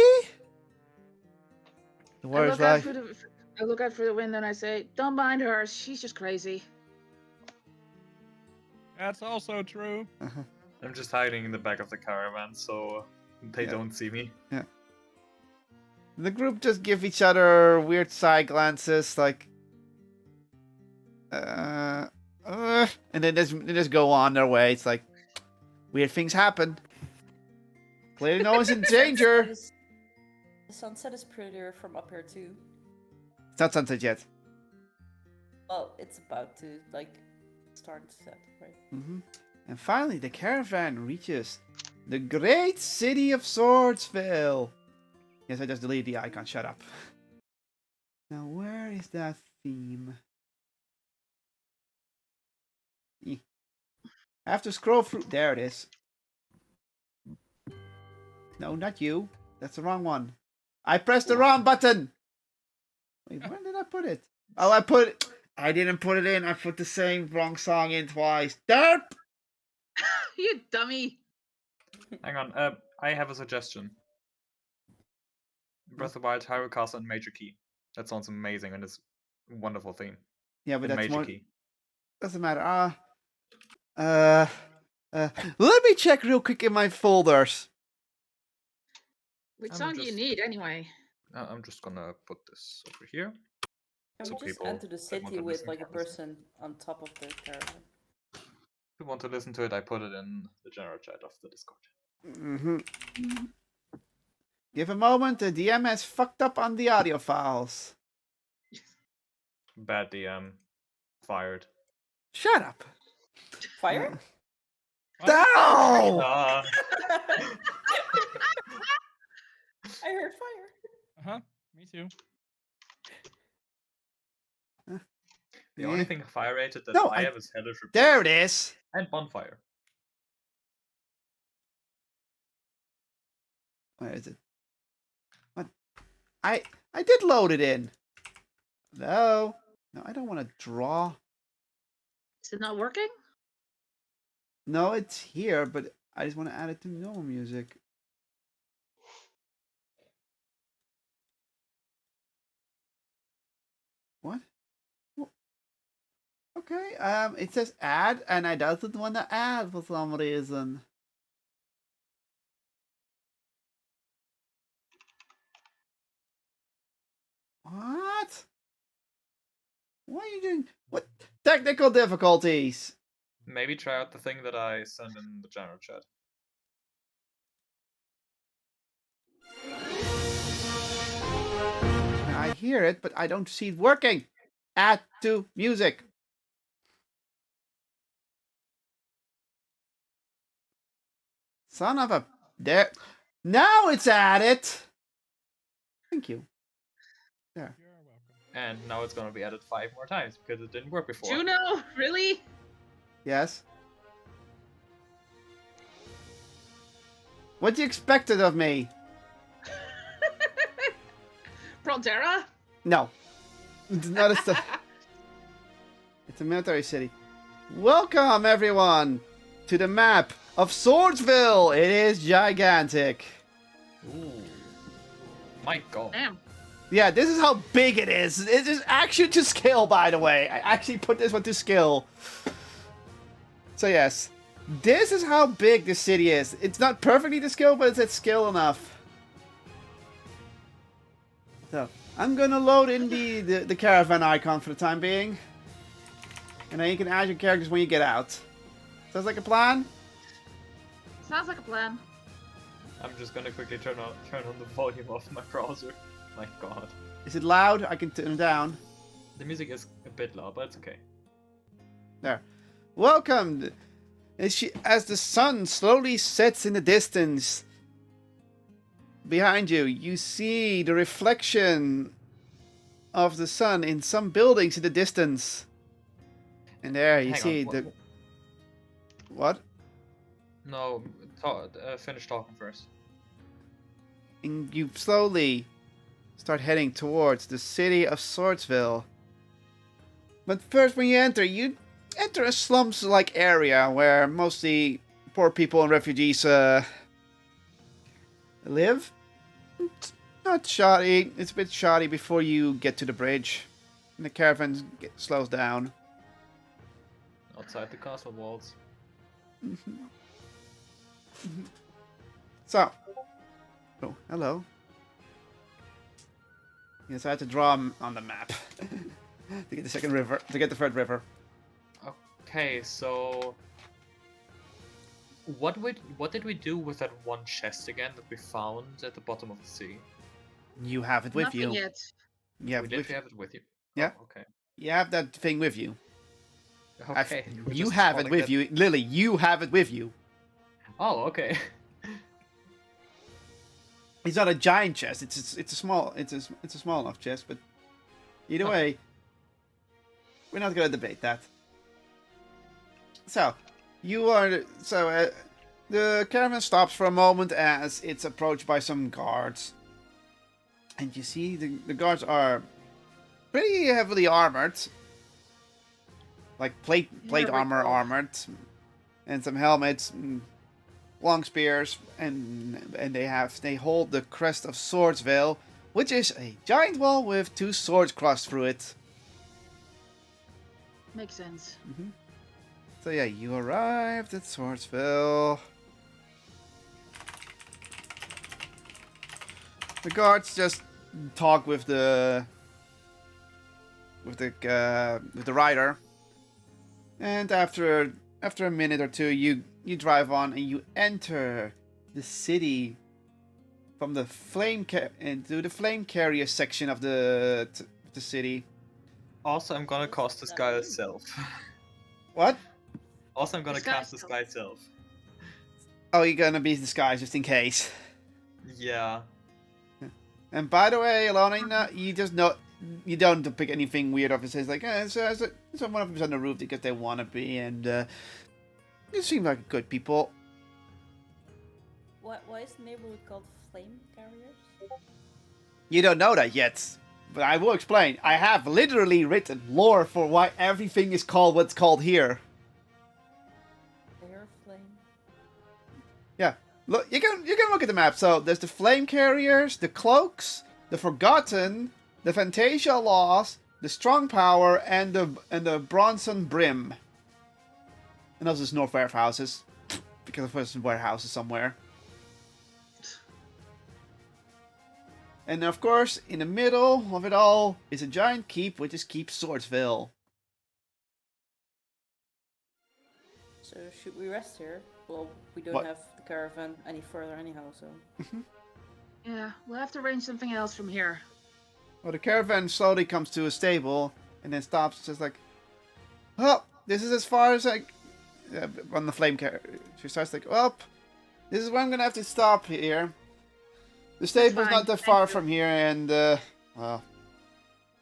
The I warrior's look, out like, through the, I look out through the window and I say, "Don't mind her. She's just crazy." That's also true. I'm just hiding in the back of the caravan so they Yeah. don't see me. the group just give each other weird side glances, like, and then they just go on their way. It's like, weird things happen. Clearly no one's in danger. The sunset is prettier from up here too. It's not sunset yet. Well, it's about to start to set, right? And finally, the caravan reaches the great city of Swordsville. Yes, I just deleted the icon. Shut up. Now, where is that theme? I have to scroll through. There it is. No, not you. That's the wrong one. I pressed the wrong button. Wait, where did I put it? Oh, I didn't put it in. I put the same wrong song in twice. Derp! You dummy. Hang on, I have a suggestion. Breath of the Wild, Hyrule Castle, and Major Key. That sounds amazing and it's a wonderful theme. Yeah, but And that's Major more. Key. Doesn't matter. Let me check real quick in my folders. Which I'm song do you just- need anyway? I'm just gonna put this over here. Can So we just people enter the that want city to with listen like a can listen. person on top of the caravan? If you want to listen to it, I put it in the general chat of the Discord. Mm-hmm. Give a moment. The DM has fucked up on the audio files. Bad DM. Fired. Shut up. Fire? What? No! Ah, I heard fire. Uh-huh. Me too. the only Eh. thing fire rated that No, I have is Hellish Rebuke. There it is. And Bonfire. Where is it? What? I did load it in. Hello? No, I don't want to draw. Is it not working? No, it's here, but I just want to add it to normal music. What? Okay, it says add, and I doesn't want to add for some reason. What? What are you doing? What? Technical difficulties! Maybe try out the thing that I sent in the general chat. I hear it, but I don't see it working. Add to music. Son of a... There. Now it's added! Thank you. There. You're welcome. And now it's gonna be added 5 more times because it didn't work before. Juno, really? Yes? What you expected of me? Frontera? No. It's not a stuff. It's a military city. Welcome, everyone, to the map of Swordsville. It is gigantic. Ooh. My god. Damn. Yeah, this is how big it is. It is actually to scale, by the way. I actually put this one to scale. So yes, this is how big this city is. It's not perfectly to scale, but it's at scale enough. So, I'm gonna load in the caravan icon for the time being. And then you can add your characters when you get out. Sounds like a plan? Sounds like a plan. I'm just gonna quickly turn on the volume of my browser. My god. Is it loud? I can turn it down. The music is a bit loud, but it's okay. There. Welcome! As the sun slowly sets in the distance, behind you, you see the reflection of the sun in some buildings in the distance. And there you Hang see on, the... What? No, finish talking first. And you slowly start heading towards the city of Swordsville. But first, when you enter a slums-like area where mostly poor people and refugees live. It's not shoddy. It's a bit shoddy before you get to the bridge. And the caravan slows down. Outside the castle walls. So. Oh, hello. Yes, I had to draw on the map to get the second river, to get the third river. Okay, so what did we do with that one chest again that we found at the bottom of the sea? You have it with Nothing you. yet. You have, We it with, have it with you. Yeah. Oh, okay. you have that thing with you. Okay. we're You just have it calling with that- you. Lily, you have it with you. Oh, okay. It's not a giant chest. It's a small enough chest. But either Huh. way, we're not gonna debate that. So the caravan stops for a moment as it's approached by some guards, and you see the guards are pretty heavily armored, like plate Here we armor go. armored, and some helmets. Long spears, and they hold the crest of Swordsvale, which is a giant wall with 2 swords crossed through it. Makes sense. So yeah, you arrived at Swordsville. The guards just talk with the rider, and after a minute or two, you drive on and you enter the city from the into the flame carrier section of the city. Also, I'm gonna cast the sky itself. What? Also, I'm gonna Disguise cast the self. sky itself. Oh, you're gonna be disguised just in case. Yeah. And by the way, Alana, you just know you don't pick anything weird off. It says like, so one of them's on the roof because they want to be, and you seem like good people. Why is the neighborhood called Flame Carriers? You don't know that yet, but I will explain. I have literally written lore for why everything is called what's called here. Air Flame. Yeah, look, you can look at the map. So there's the flame carriers, the cloaks, the forgotten, the Fantasia laws, the strong power, and the Bronson brim. And those is North warehouses, because there's warehouses somewhere. And of course, in the middle of it all is a giant keep, which is Keep Swordsville. So should we rest here? Well, we don't What? have the caravan any further anyhow, so... Yeah, we'll have to arrange something else from here. Well, the caravan slowly comes to a stable and then stops, just like, well, this is as far as I... on the flame carrier. She starts like, well, this is where I'm gonna have to stop here. The stable's fine, not that thank far you. from here, and, well,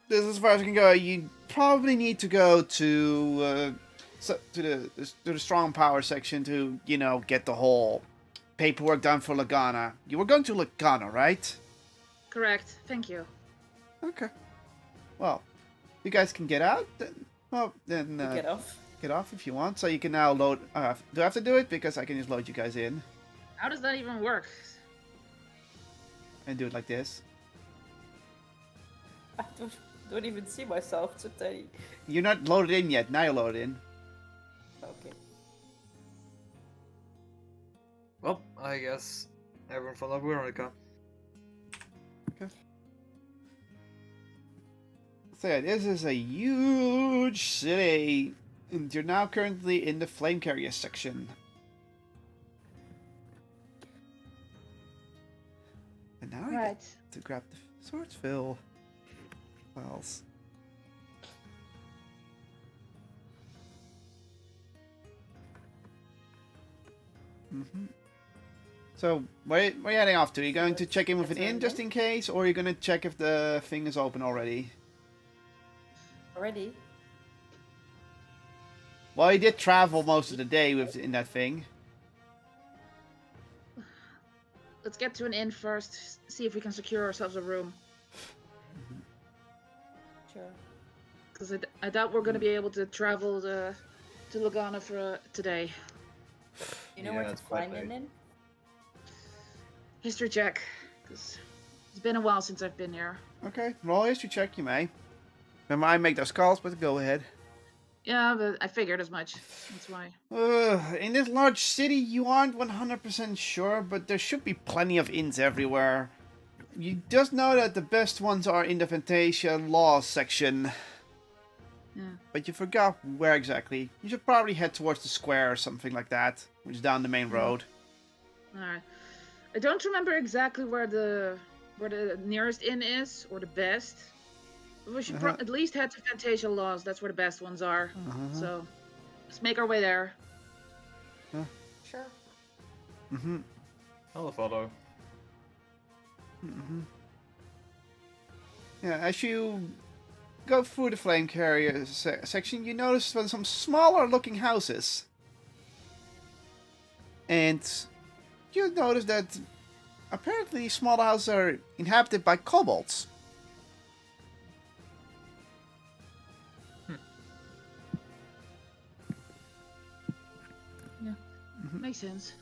this is as far as I can go. You probably need to go to the strong power section to, you know, get the whole paperwork done for Lagana. You were going to Lagana, right? Correct. Thank you. Okay. Well, you guys can get out. Well, then Get off. get off if you want. So you can now load. Do I have to do it? Because I can just load you guys in How does that even work? and do it like this. I don't even see myself, it's so tiny. You're not loaded in yet. Now you're loaded in. Okay. Well, I guess everyone follow Veronica. So yeah, this is a huge city, and you're now currently in the flame carrier section. And now I Right. get to grab the Swordsville files. So, where are you heading off to? Are you going to check in with an inn just in case, or are you going to check if the thing is open already? Already? Well, you did travel most of the day in that thing. Let's get to an inn first. See if we can secure ourselves a room. Sure. Because I doubt we're going to be able to travel to Lagana for today. You know Yeah, where to it's quite find an late. inn? History check. Because it's been a while since I've been here. Okay, roll a history check, you may. Remember, I make those calls, but go ahead. Yeah, but I figured as much. That's why. In this large city, you aren't 100% sure, but there should be plenty of inns everywhere. You just know that the best ones are in the Fantasia Law section. Yeah. But you forgot where exactly. You should probably head towards the square or something like that, which is down the main road. Alright. I don't remember exactly where the nearest inn is, or the best. But we should at least head to Fantasia Laws. That's where the best ones are. So, let's make our way there. Sure. I'll follow. Yeah, as you go through the flame carrier section, you notice some smaller looking houses. And you notice that apparently smaller houses are inhabited by kobolds. Makes sense.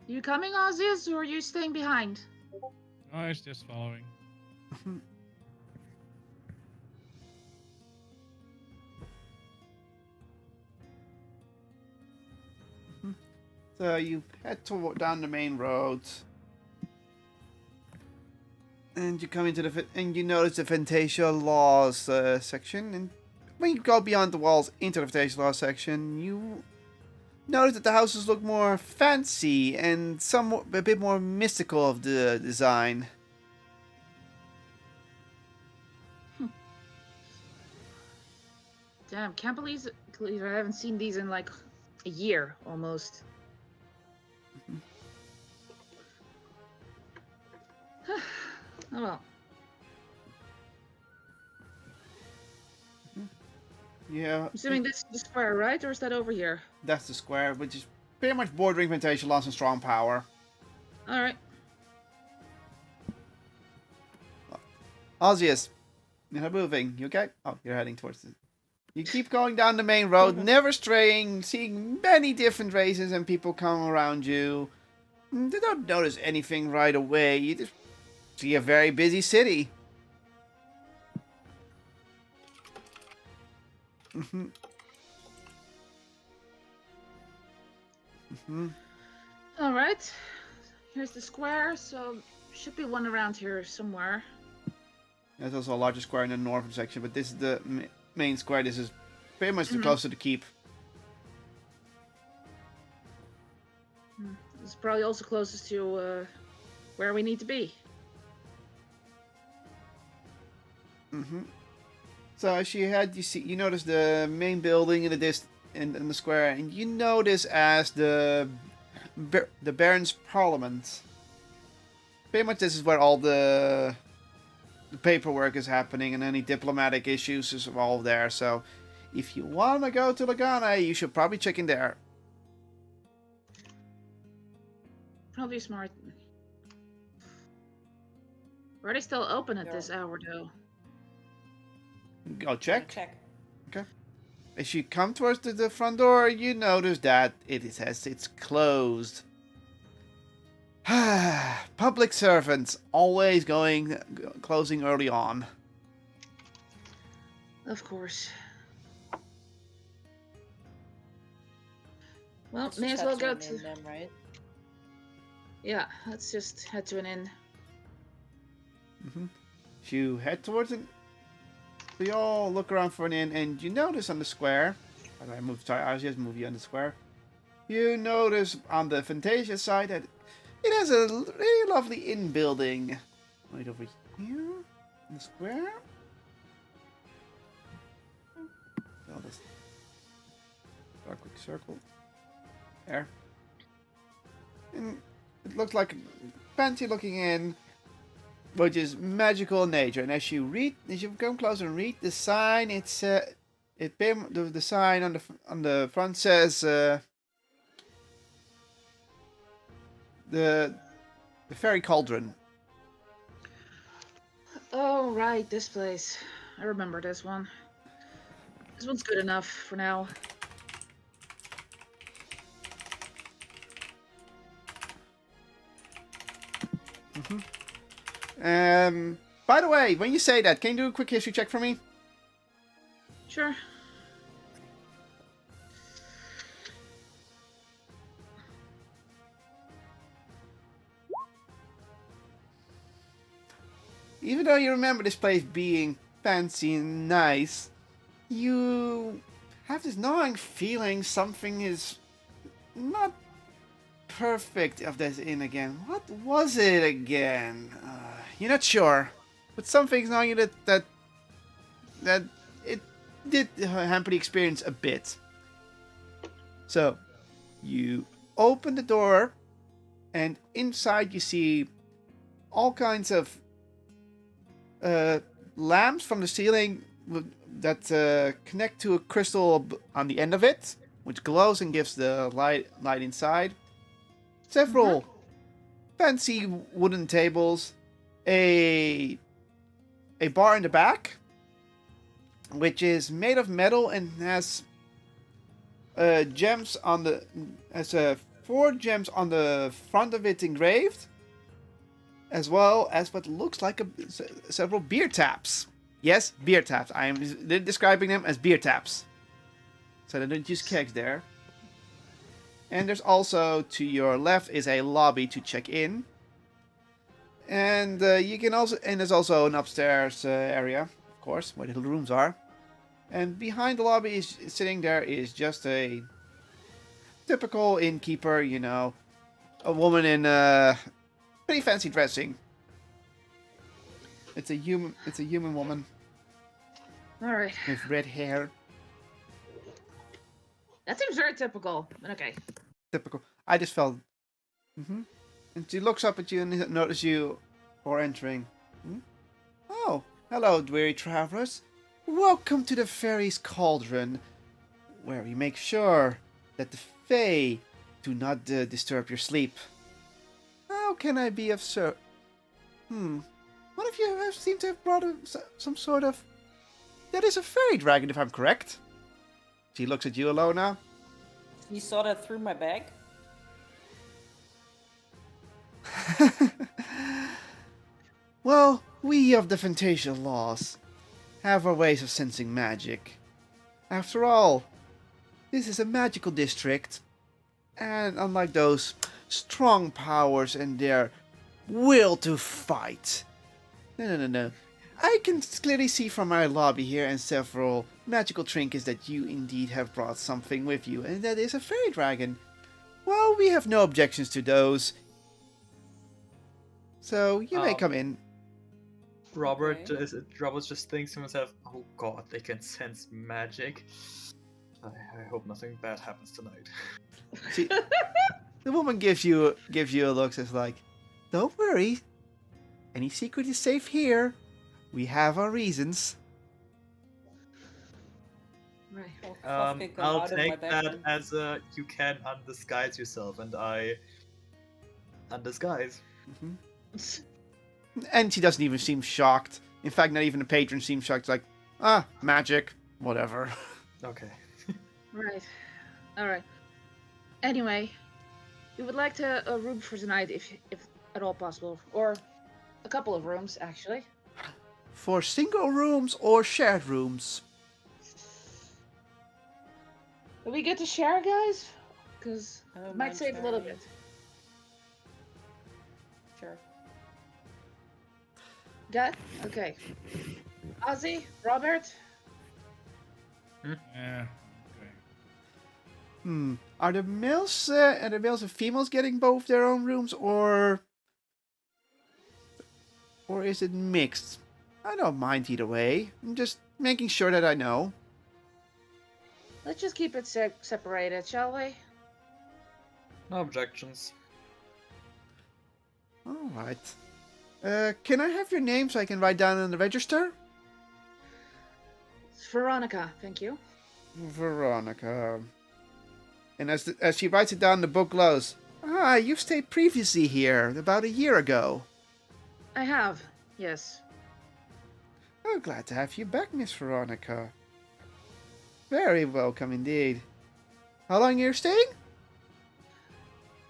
You coming, Ozius, or are you staying behind? Oh, it's just following. So you head down the main road, and you come into and you notice the Fantasia Laws section, and when you go beyond the walls into the Fantasia Law section, you notice that the houses look more fancy and a bit more mystical of the design. Damn, can't believe I haven't seen these in like a year almost. Oh well. Yeah. I'm assuming this is the square, right? Or is that over here? That's the square, which is pretty much bordering Fantasia Lost and Strong Power. Alright. Osseous, you're moving. You okay? Oh, you're heading towards it. You keep going down the main road, never straying, seeing many different races and people come around you. You don't notice anything right away. You just see a very busy city. Alright. Here's the square, so should be one around here somewhere. There's also a larger square in the northern section, but this is the main square. This is pretty much the close to the keep. It's probably also closest to where we need to be. So as you head, you notice the main building in the square, and you notice as the Baron's Parliament. Pretty much this is where all the paperwork is happening, and any diplomatic issues is all there. So if you want to go to Lagana, you should probably check in there. Probably smart. Are they still open at this hour, though? Go check. Check. Okay. As you come towards the front door, you notice that it's closed. Public servants always closing early on. Of course. Well, Let's may just as well head go an to. inn then, right? Yeah, let's just head to an inn. You head towards it. We all look around for an inn, and you notice on the square. I just move you on the square. You notice on the Fantasia side that it has a really lovely inn building. Right over here in the square. Oh, this. Draw a quick circle. There. And it looks like a fancy looking inn, which is magical in nature. And as you come closer and read the sign, the sign on the front says the Fairy Cauldron. Oh, right, this place. I remember this one. This one's good enough for now. By the way, when you say that, can you do a quick history check for me? Sure. Even though you remember this place being fancy and nice, you have this gnawing feeling something is not perfect of this inn again. What was it again? You're not sure, but something's gnawing you that it did hamper the experience a bit. So, you open the door, and inside you see all kinds of lamps from the ceiling that connect to a crystal on the end of it, which glows and gives the light inside. Several fancy wooden tables, a bar in the back, which is made of metal and has gems on the 4 gems on the front of it engraved, as well as what looks like several beer taps. Yes, beer taps. I am describing them as beer taps, so they don't use kegs there. And there's also, to your left, is a lobby to check in. And there's also an upstairs area, of course, where the little rooms are. And behind the lobby is sitting there is just a typical innkeeper, you know, a woman in pretty fancy dressing. It's a human. It's a human woman All right. with red hair. That seems very typical. But okay. Typical. I just felt. And she looks up at you and notices you are entering. Oh, hello, weary travelers. Welcome to the Fairies' Cauldron, where we make sure that the Fae do not disturb your sleep. How can I be of service? One of you seem to have brought some sort of... That is a fairy dragon, if I'm correct. She looks at you, Alona. You saw that through my bag? Well, we of the Fantasia laws have our ways of sensing magic. After all, this is a magical district, and unlike those strong powers and their will to fight. No. I can clearly see from our lobby here and several magical trinkets that you indeed have brought something with you, and that is a fairy dragon. Well, we have no objections to those. So, you may come in. Robert just thinks to himself, "Oh God, they can sense magic. I hope nothing bad happens tonight." She, the woman gives you a look, says like, "Don't worry. Any secret is safe here. We have our reasons." Right. I'll take that as you can undisguise yourself, and I undisguise. And she doesn't even seem shocked. In fact, not even the patron seems shocked. It's like, magic, whatever. Okay. Right. All right. Anyway, we would like to a room for tonight, if at all possible, or a couple of rooms actually. For single rooms or shared rooms? Do we get to share, guys? Because I don't it might mind save a little sharing. bit. Sure. Got? Okay. Ozzy, Robert. Yeah. Okay. Are the males and females getting both their own rooms, or is it mixed? I don't mind either way. I'm just making sure that I know. Let's just keep it separated, shall we? No objections. All right. Can I have your name so I can write down on the register? It's Veronica, thank you. Veronica. And as she writes it down, the book glows. You've stayed previously here, about a year ago. I have, yes. Oh, glad to have you back, Miss Veronica. Very welcome indeed. How long are you staying?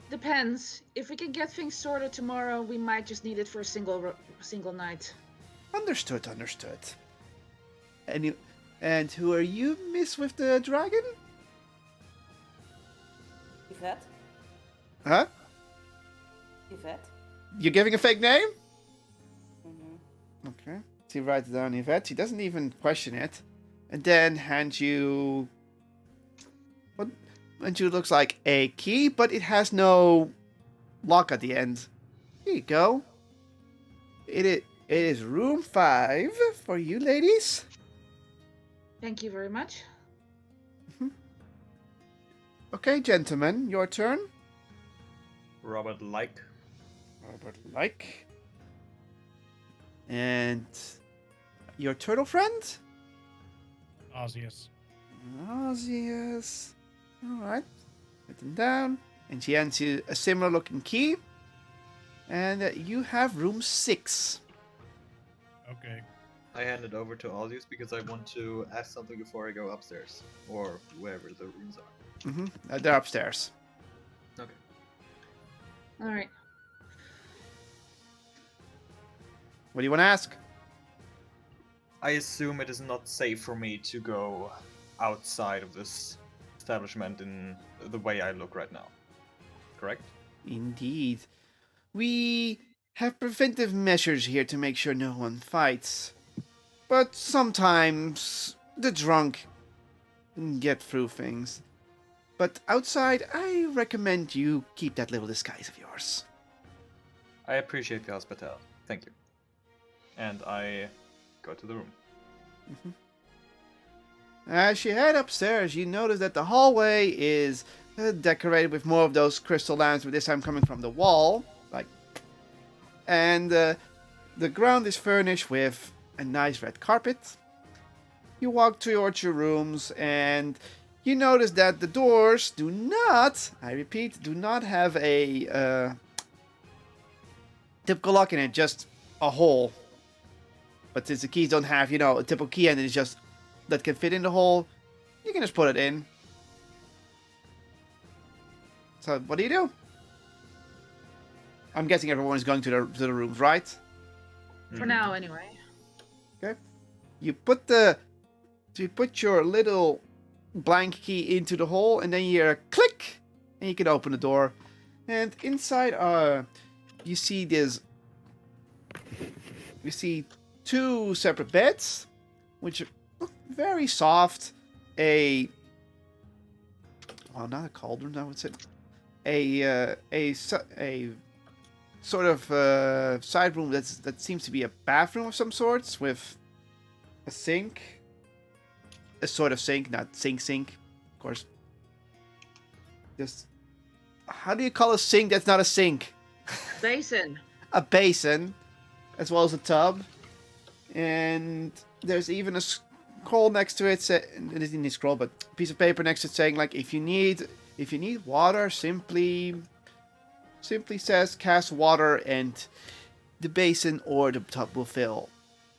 Depends. If we can get things sorted tomorrow, we might just need it for a single night. Understood. And who are you, Miss with the dragon? Yvette? Huh? Yvette? You're giving a fake name? Mm-hmm. Okay. She writes it down, Yvette. She doesn't even question it. And then hands you... What? And you looks like a key, but it has no lock at the end. Here you go. It is room 5 for you ladies. Thank you very much. Okay, gentlemen, your turn. Robert like. And your turtle friend? Osseous. Yes. Alright. Put them down. And she hands you a similar looking key. And you have room 6. Okay. I hand it over to Audius because I want to ask something before I go upstairs, or wherever the rooms are. They're upstairs. Okay. All right. What do you want to ask? I assume it is not safe for me to go outside of this establishment in the way I look right now. Correct? Indeed. We have preventive measures here to make sure no one fights. But sometimes the drunk get through things. But outside, I recommend you keep that little disguise of yours. I appreciate the hospitality. Thank you. And I go to the room. As you head upstairs, you notice that the hallway is decorated with more of those crystal lamps, but this time coming from the wall. And the ground is furnished with a nice red carpet. You walk towards your rooms, and you notice that the doors do not, I repeat, do not have a typical lock in it, just a hole. But since the keys don't have, a typical key and it's just that can fit in the hole, you can just put it in. So, what do? I'm guessing everyone is going to the rooms, right? For now, anyway. Okay. You put your little blank key into the hole, and then you hear a click, and you can open the door. And inside, you see two separate beds, which look very soft. Not a cauldron, I would say. A sort of side room that seems to be a bathroom of some sorts with a sink. A sort of sink, not sink, of course. Just, how do you call a sink that's not a sink? Basin. A basin, as well as a tub. And there's even a scroll next to it. It isn't a scroll, but a piece of paper next to it saying, like, if you need water, simply says cast water and the basin or the tub will fill,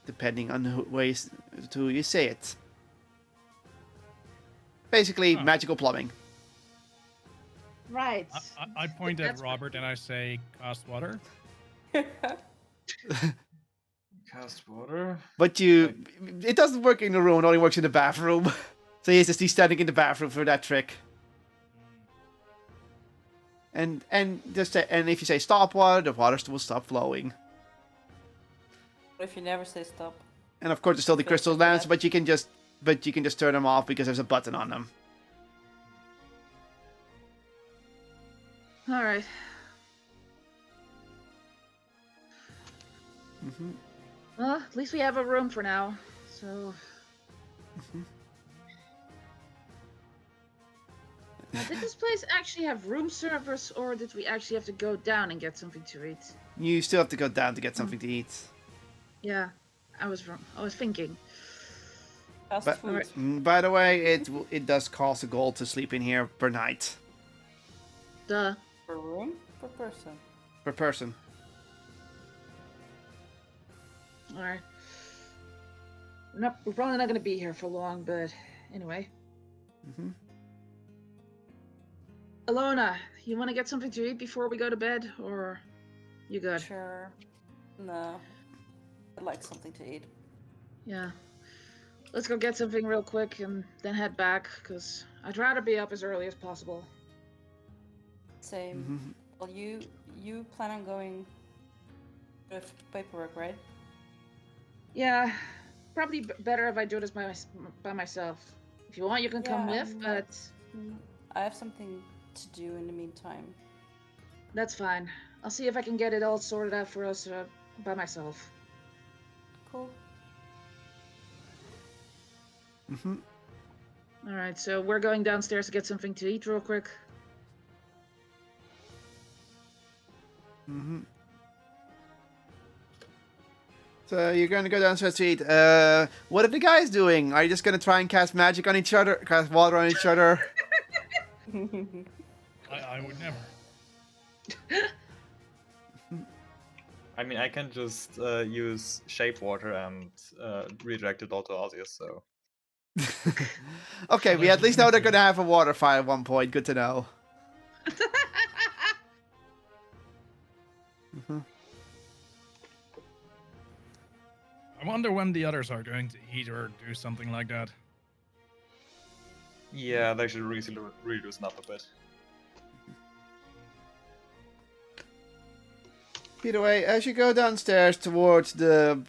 depending on who you say it. Basically, magical plumbing. Right. I point at Robert and I say, cast water. Cast water? But it doesn't work in the room, it only works in the bathroom. So he's just standing in the bathroom for that trick. And if you say stop water, the water will stop flowing. What if you never say stop? And of course there's still the crystal lamps, but you can just turn them off because there's a button on them. All right. Well, at least we have a room for now. So. Now, did this place actually have room service, or did we actually have to go down and get something to eat? You still have to go down to get something to eat. Yeah, I was wrong. I was thinking. Fast food. By the way, it does cost a gold to sleep in here per night. Duh. Per room? Per person? Per person. Alright. We're probably not going to be here for long, but anyway. Alona, you want to get something to eat before we go to bed, or you good? Sure. No. I'd like something to eat. Yeah. Let's go get something real quick and then head back, because I'd rather be up as early as possible. Same. Well, you plan on going with paperwork, right? Yeah. Probably better if I do this by myself. If you want, you can come with, but... I have something to do in the meantime. That's fine. I'll see if I can get it all sorted out for us by myself. Cool. Alright, so we're going downstairs to get something to eat real quick. So you're going to go downstairs to eat. What are the guys doing? Are you just going to try and cast magic on each other? Cast water on each other? I would never. I mean, I can just use shape water and redirect it all to Arceus, so... Okay, we at least know they're going to have a water fight at one point. Good to know. I wonder when the others are going to eat or do something like that. Yeah, they should really loosen up a bit. Either way, as you go downstairs towards the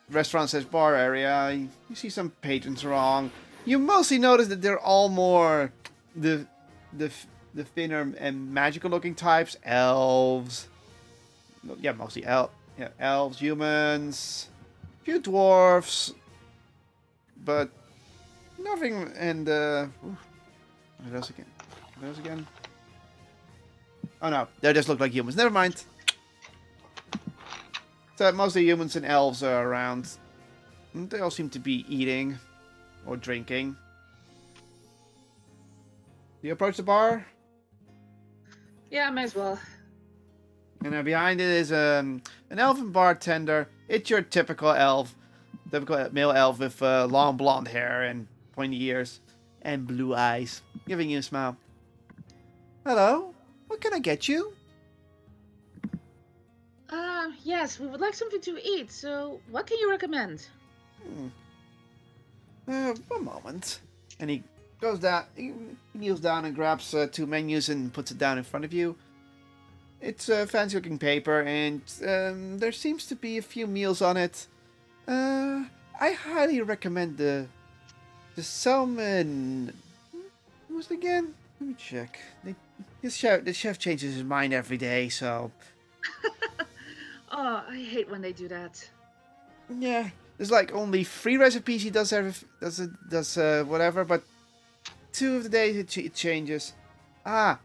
restaurant/bar area, you see some patrons wrong. You mostly notice that they're all more the the thinner and magical-looking types, elves. Yeah, mostly elves, humans, few dwarfs, but nothing. And what are those again? Those again? Oh no, they just look like humans. Never mind. So mostly humans and elves are around. They all seem to be eating or drinking. Do you approach the bar? Yeah, may as well. And behind it is an elven bartender. It's your typical elf. Typical male elf with long blonde hair and pointy ears and blue eyes. Giving you a smile. Hello? What can I get you? Yes, we would like something to eat, so what can you recommend? One moment. And he goes down, he kneels down and grabs 2 menus and puts it down in front of you. It's a fancy looking paper and there seems to be a few meals on it. I highly recommend the salmon. What was it again? Let me check. The chef changes his mind every day, so Oh, I hate when they do that. yeah. There's like only 3 recipes he does whatever, but 2 of the days it changes. Ah,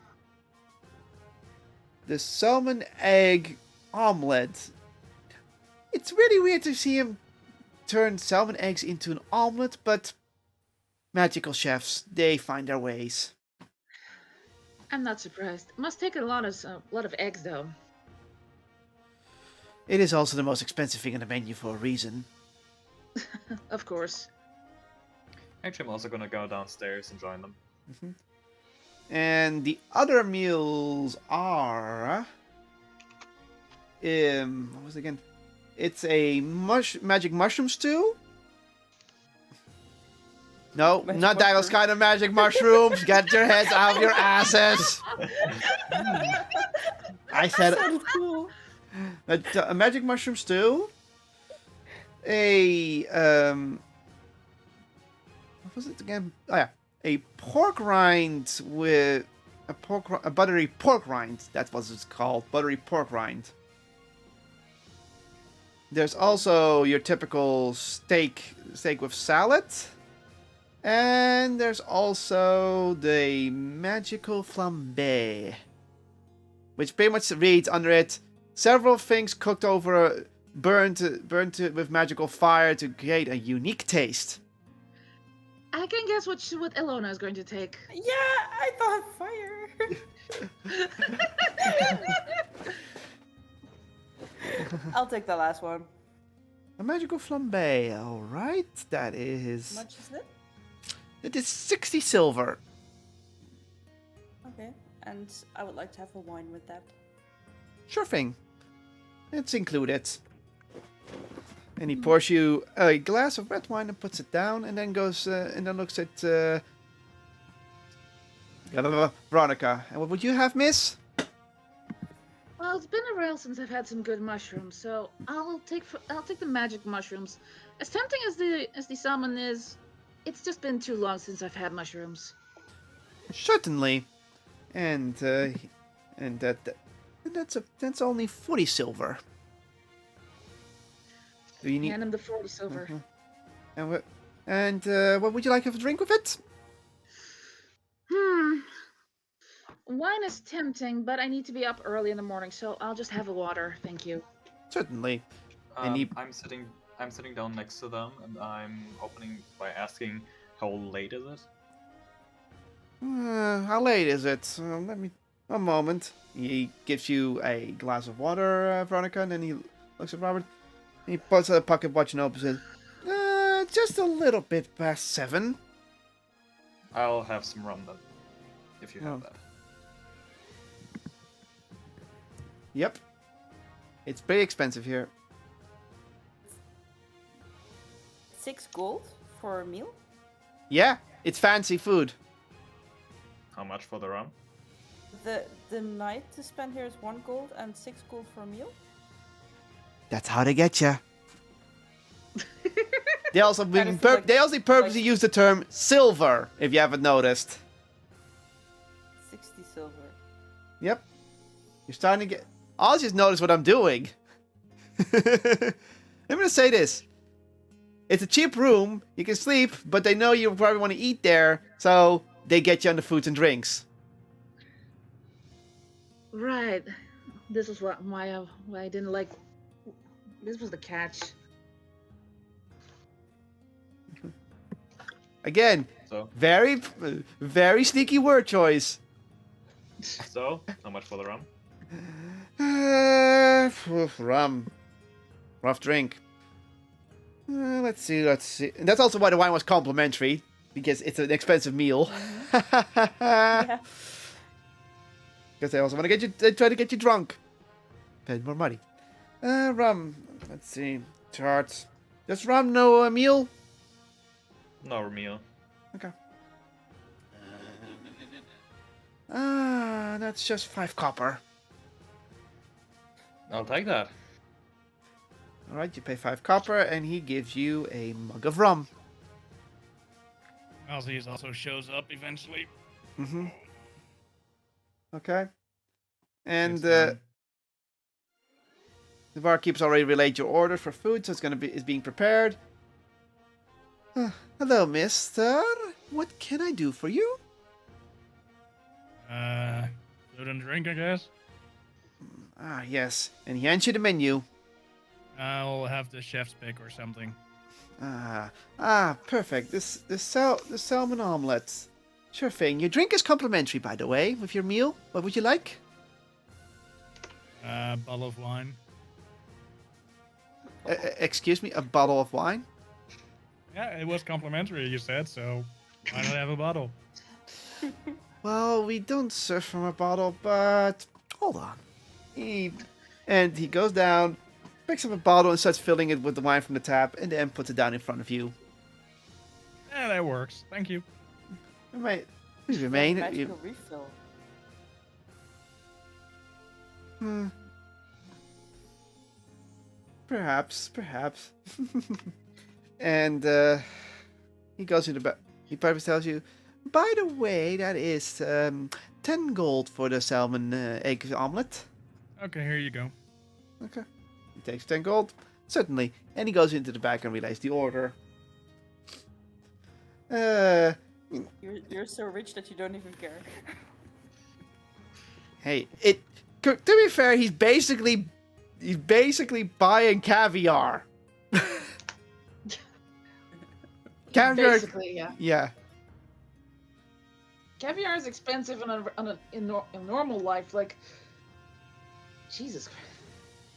the salmon egg omelet. It's really weird to see him turn salmon eggs into an omelet, but magical chefs, they find their ways. I'm not surprised. Must take a lot of eggs, though. It is also the most expensive thing on the menu for a reason. Of course. Actually, I'm also gonna go downstairs and join them. Mm-hmm. And the other meals are... what was it again? It's a magic mushroom stew. No, Magic not those mushroom. kind of magic mushrooms. Get your heads out of your asses. I said Sounded cool. a magic mushroom stew. What was it again? Oh yeah, a pork rind with a buttery pork rind. That's what it's called, buttery pork rind. There's also your typical steak with salad. And there's also the magical flambe, which pretty much reads under it, several things cooked over, burnt with magical fire to create a unique taste. I can guess what Ilona is going to take. Yeah, I thought fire. I'll take the last one. A magical flambe, alright. That is... How much is it? It is 60 silver. Okay, and I would like to have a wine with that. Sure thing. It's included. And he pours you a glass of red wine and puts it down, and then goes and then looks at Veronica. And what would you have, miss? Well, it's been a while since I've had some good mushrooms, so I'll take the magic mushrooms. As tempting as the salmon is, it's just been too long since I've had mushrooms. Certainly. And that's only 40 silver. Do you need? Hand him the 40 silver. And what would you like to have a drink with it? Wine is tempting, but I need to be up early in the morning, so I'll just have a water, thank you. Certainly. And I'm sitting down next to them, and I'm opening by asking, how late is it? How late is it? Let me... A moment. He gives you a glass of water, Veronica, and then he looks at Robert. He puts a pocket watch and opens it. Just a little bit past 7. I'll have some rum then, if you have that. Yep. It's pretty expensive here. 6 gold for a meal? Yeah, it's fancy food. How much for the rum? The night to spend here is 1 gold and 6 gold for a meal? That's how they get you. They also feel like- they also purposely use the term silver, if you haven't noticed. 60 silver. Yep. You're starting to get... I'll just notice what I'm doing. I'm gonna say this. It's a cheap room, you can sleep, but they know you probably want to eat there, so they get you on the foods and drinks. Right. This is why I didn't like. This was the catch. Again, So, very, very sneaky word choice. how much for the rum? Rum. Rough drink. Let's see. And that's also why the wine was complimentary, because it's an expensive meal. Yeah. Because they also want to get you, they try to get you drunk. Pay more money. Rum. Let's see. Charts. Does rum know a meal? No meal. Okay. That's just 5 copper. I'll take that. Alright, you pay 5 copper, and he gives you a mug of rum. Ozzy also shows up eventually. Mm-hmm. Okay. And It's the barkeep's already relayed your order for food, so it's being prepared. Hello, mister. What can I do for you? Food and drink, I guess. Ah, yes. And he hands you the menu. I'll have the chef's pick or something. Perfect. The salmon omelet. Sure thing. Your drink is complimentary, by the way, with your meal. What would you like? Bottle of wine. Excuse me, a bottle of wine? Yeah, it was complimentary, you said, so why not have a bottle? Well, we don't serve from a bottle, but hold on. He goes down, picks up a bottle and starts filling it with the wine from the tap, and then puts it down in front of you. Yeah, that works. Thank you. Please remain. Magical refill. Perhaps. And he goes into bed. He probably tells you, by the way, that is 10 gold for the salmon egg omelet. Okay, here you go. Okay. He takes 10 gold. Certainly. And he goes into the back and relays the order. You're so rich that you don't even care. Hey, to be fair, he's basically buying caviar. Caviar. Basically, yeah. Yeah. Caviar is expensive in normal life. Like, Jesus Christ.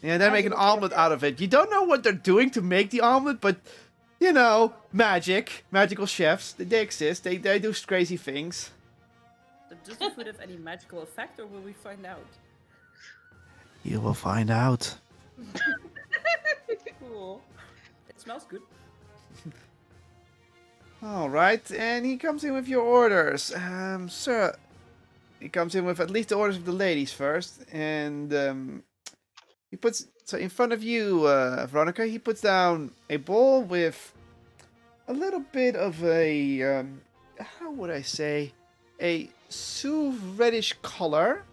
Yeah, they make an omelet out of it. You don't know what they're doing to make the omelet, but you know, magical chefs, they exist. They do crazy things. Does the food have any magical effect, or will we find out? You will find out. Cool. It smells good. All right, and he comes in with your orders, sir. He comes in with at least the orders of the ladies first, and he puts in front of you, Veronica. He puts down a bowl with a little bit of a how would I say, a soup reddish color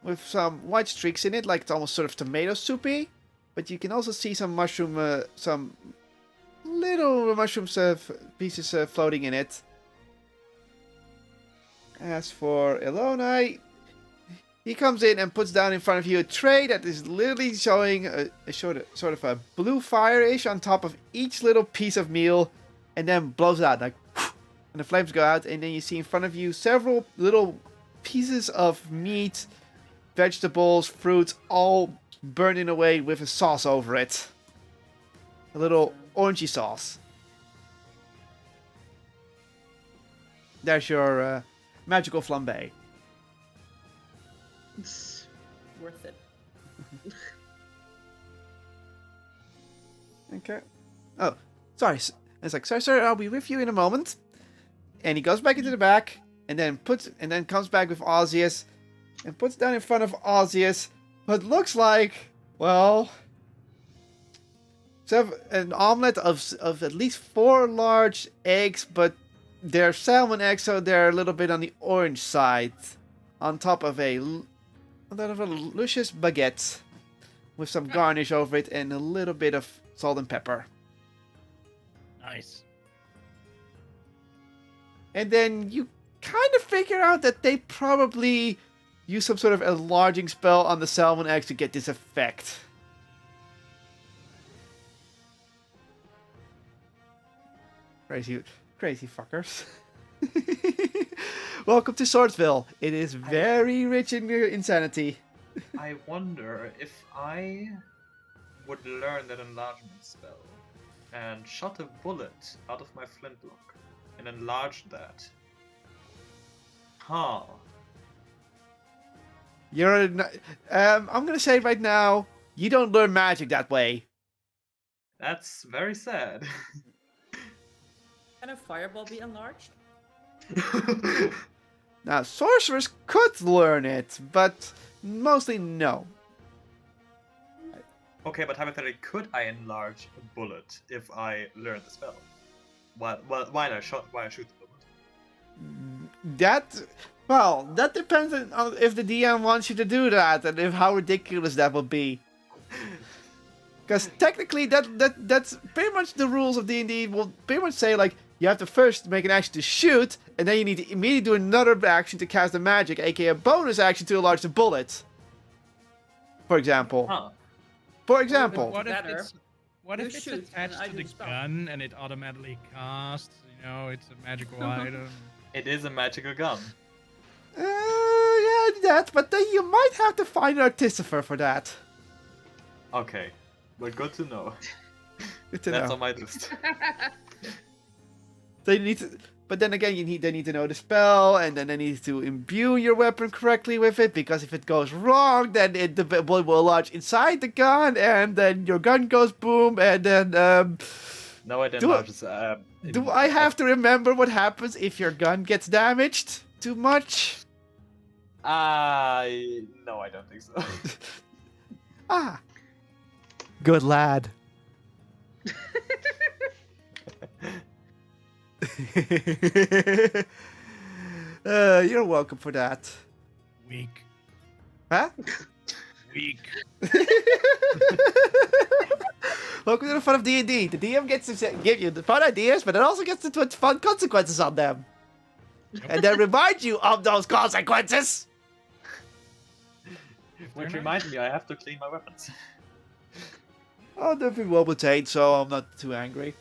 with some white streaks in it, like it's almost sort of tomato soupy. But you can also see some mushroom, some little mushroom pieces floating in it. As for Ilona, he comes in and puts down in front of you a tray that is literally showing a sort of a blue fire-ish on top of each little piece of meal, and then blows it out, like, and the flames go out, and then you see in front of you several little pieces of meat, vegetables, fruits, all burning away with a sauce over it. A little orangey sauce. There's your magical flambe. It's Worth it. Okay. Oh, sorry. It's like, sorry, sir, I'll be with you in a moment. And he goes back into the back, and then comes back with Osseous, and puts down in front of Osseous what looks like, well, So have an omelet of at least 4 large eggs, but they're salmon eggs, so they're a little bit on the orange side. On top of a luscious baguette with some garnish over it and a little bit of salt and pepper. Nice. And then you kind of figure out that they probably use some sort of enlarging spell on the salmon eggs to get this effect. Crazy fuckers. Welcome to Swordsville. It is very rich in insanity. I wonder if I would learn that enlargement spell and shot a bullet out of my flintlock and enlarge that. Huh. I'm gonna say right now, you don't learn magic that way. That's very sad. Can a fireball be enlarged? Now, sorcerers could learn it, but mostly no. Okay, but hypothetically, could I enlarge a bullet if I learn the spell? While I shoot the bullet? That depends on if the DM wants you to do that, and how ridiculous that would be. Because technically, that's pretty much the rules of D&D. Will pretty much say like you have to first make an action to shoot, and then you need to immediately do another action to cast the magic, aka a bonus action to enlarge the bullet. For example. Huh. For example. What if Better. it's shoot, and attached I to do the the spell. gun and it automatically casts? You know, it's a magical item. It is a magical gun. Yeah, that, but then you might have to find an artificer for that. Okay, but good to know. Good to That's know. on my list. They need to, but then again, they need to know the spell, and then they need to imbue your weapon correctly with it. Because if it goes wrong, then the bullet will lodge inside the gun, and then your gun goes boom, and then No, it Do- enlarges. do I have to remember what happens if your gun gets damaged too much? No, I don't think so. Good lad. You're welcome for that. Weak. Huh? Weak. Welcome to the fun of D&D. The DM gets to give you the fun ideas, but it also gets to put fun consequences on them. And then remind you of those consequences. Which reminds me, I have to clean my weapons. Oh, they've been well maintained, so I'm not too angry.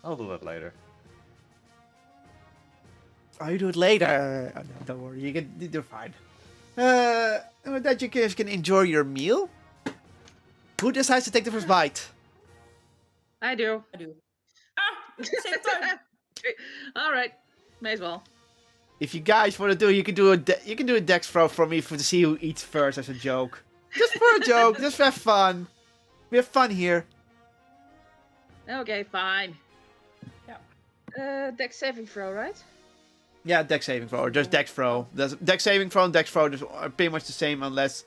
I'll do that later. Oh, you do it later. Oh, no, don't worry, you're fine. With that, you guys can enjoy your meal. Who decides to take the first bite? I do. I do. Same time. All right, may as well. If you guys want to do, you can do a dex throw for me to see who eats first as a joke. Just for a joke, just have fun. We have fun here. Okay, fine. Yeah. Dex saving throw, right? Yeah, dex saving throw, or just dex throw. Dex saving throw and dex throw are pretty much the same unless...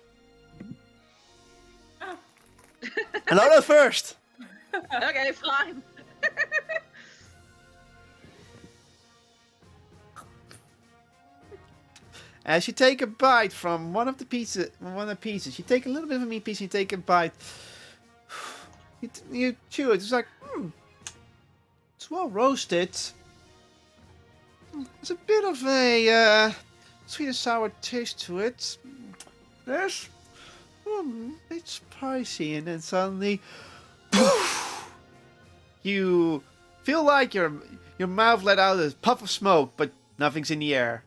Hello first! Okay, fine. As you take a bite from one of the pieces, you take a little bit of a meat piece, you take a bite. You chew it. It's like, it's well roasted. There's a bit of a sweet and sour taste to it. There's it's spicy, and then suddenly, you feel like your mouth let out a puff of smoke, but nothing's in the air.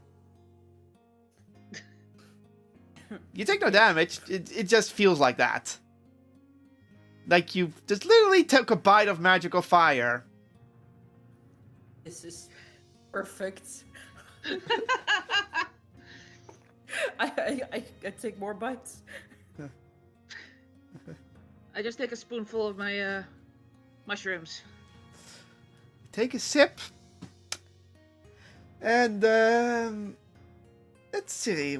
You take no damage. It just feels like that. Like you just literally took a bite of magical fire. This is perfect. I take more bites. I just take a spoonful of my mushrooms. Take a sip. And let's see.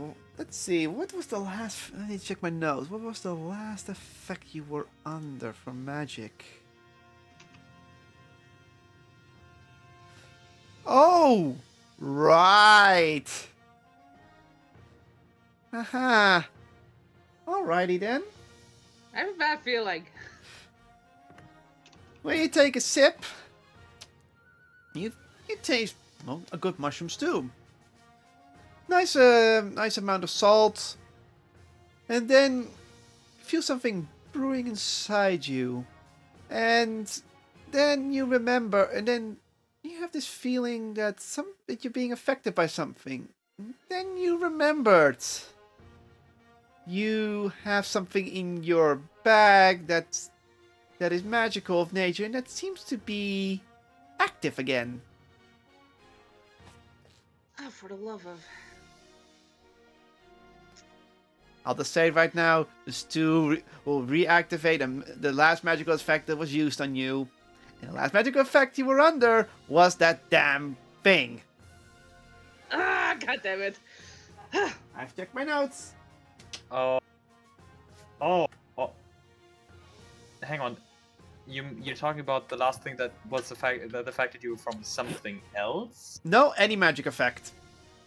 What was the last? I need to check my notes. What was the last effect you were under from magic? Oh, right. Haha. Alrighty then. I have a bad feeling. When you take a sip, you taste a good mushroom stew. Nice amount of salt, and then you feel something brewing inside you, and then you remember, and then you have this feeling that that you're being affected by something. Then you remembered. You have something in your bag that is magical of nature and that seems to be active again. Oh, for the love of... I'll just say it right now, the stew will reactivate the last magical effect that was used on you. And the last magical effect you were under was that damn thing. Ah, goddammit. I've checked my notes. Oh. Hang on. You're talking about the last thing that was that affected you from something else? No, any magic effect.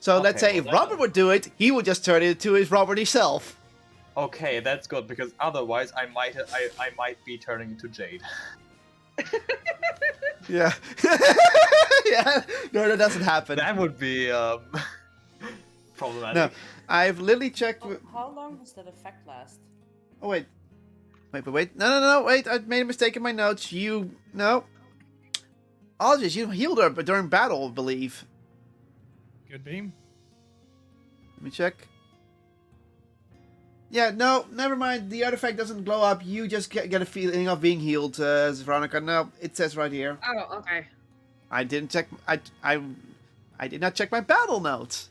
So let's Okay, say if well, Robert would do it, he would just turn it into his Roberty self. Okay, that's good because otherwise I might be turning into Jade. Yeah. Yeah. No, that doesn't happen. That would be problematic. No, I've literally checked. How long does that effect last? Oh wait. Wait. No. Wait, I made a mistake in my notes. No. Algius, you healed her, but during battle, I believe. Could be. Let me check. Yeah, no, never mind. The artifact doesn't glow up. You just get a feeling of being healed, Veronica. No, it says right here. Oh, okay. I didn't check. I did not check my battle notes.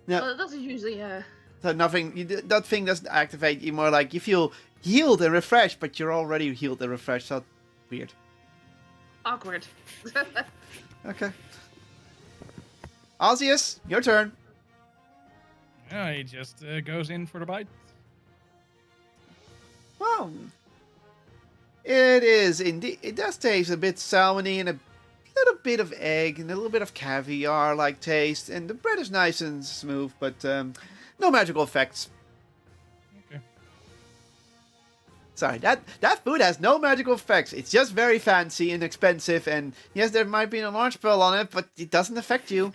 No, Well, it doesn't usually, so nothing. That thing doesn't activate. You more like you feel healed and refreshed, but you're already healed and refreshed. So weird. awkward. Okay. Algius, your turn. Yeah, he just goes in for the bite. Well, it is indeed. It does taste a bit salmony and a little bit of egg and a little bit of caviar-like taste, and the bread is nice and smooth, but no magical effects. Okay. Sorry, that food has no magical effects. It's just very fancy and expensive, and yes, there might be an orange pearl on it, but it doesn't affect you.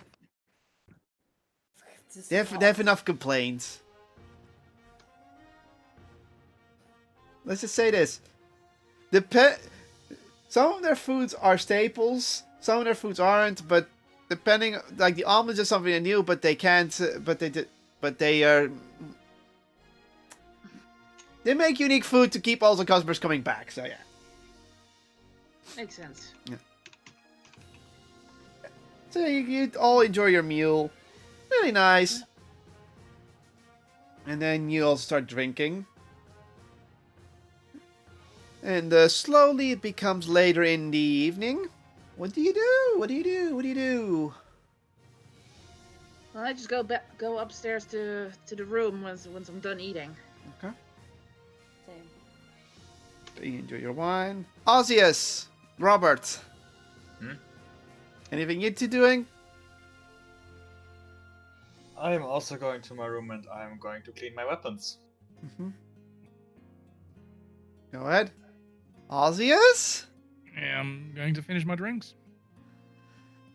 They have enough complaints. Let's just say this. Some of their foods are staples, some of their foods aren't, but depending, like the almonds is something new, but they can't, they make unique food to keep all the customers coming back, so yeah. Makes sense. So you all enjoy your meal. Really nice. And then you all start drinking. And slowly it becomes later in the evening. What do you do? Well, I just go upstairs to the room once I'm done eating. Okay. Same. So you enjoy your wine. Osius! Robert! Anything you two doing? I am also going to my room and I am going to clean my weapons. Go ahead. Osius? Yeah, I'm going to finish my drinks.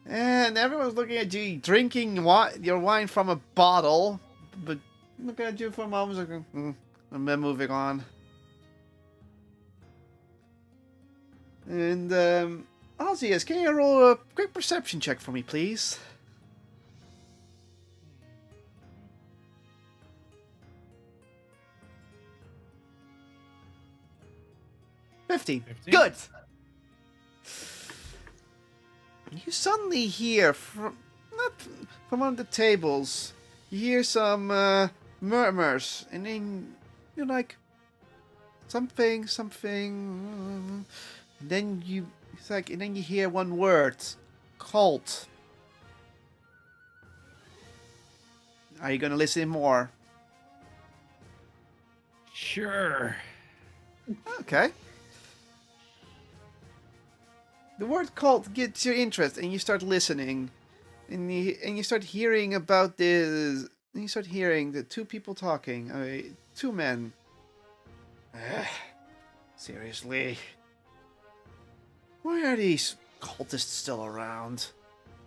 And everyone's looking at you drinking your wine from a bottle, but looking at you for a moment, and then moving on. And Osius, can you roll a quick perception check for me, please? $15. 15. Good. You suddenly hear from one of the tables. You hear some murmurs, and then you're like, something, and then you hear one word, cult. Are you gonna listen more? Sure. Okay. the word cult gets your interest, and you start listening, and you start hearing about this. And you start hearing the two people talking. Two men. Seriously, why are these cultists still around?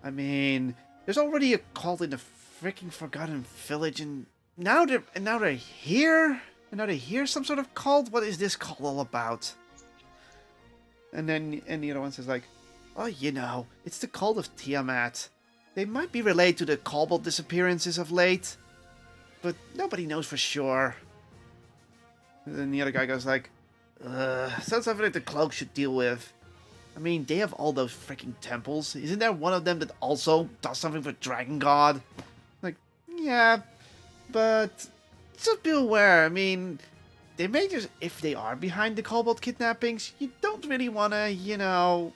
I mean, there's already a cult in the freaking Forgotten Village, and now they're here. And now they hear some sort of cult. What is this cult all about? And the other one says like, oh, it's the cult of Tiamat. They might be related to the kobold disappearances of late, but nobody knows for sure. And then the other guy goes like, sounds something like the cloak should deal with. I mean, they have all those freaking temples. Isn't there one of them that also does something for Dragon God? Like, yeah, but just be aware. I mean, they may just, if they are behind the kobold kidnappings, you don't really want to,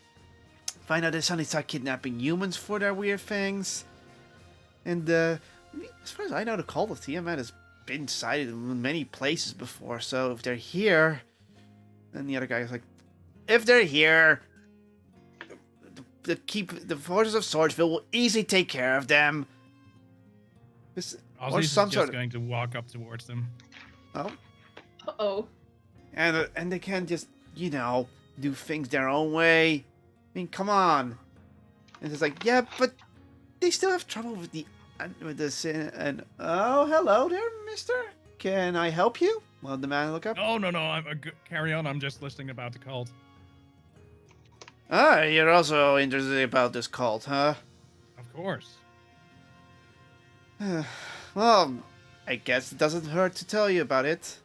find out they suddenly start kidnapping humans for their weird things. And as far as I know, the cult of Tiamat has been sighted in many places before. So if they're here, and the other guy is like, if they're here, the forces of Swordsville will easily take care of them. Ozzy is just going to walk up towards them. Oh. Uh-oh. And they can't just, do things their own way. I mean, come on. And it's like, yeah, but they still have trouble with the sin. And oh, hello there, mister. Can I help you? Well, the man look up. No. Carry on. I'm just listening about the cult. Ah, you're also interested about this cult, huh? Of course. Well, I guess it doesn't hurt to tell you about it.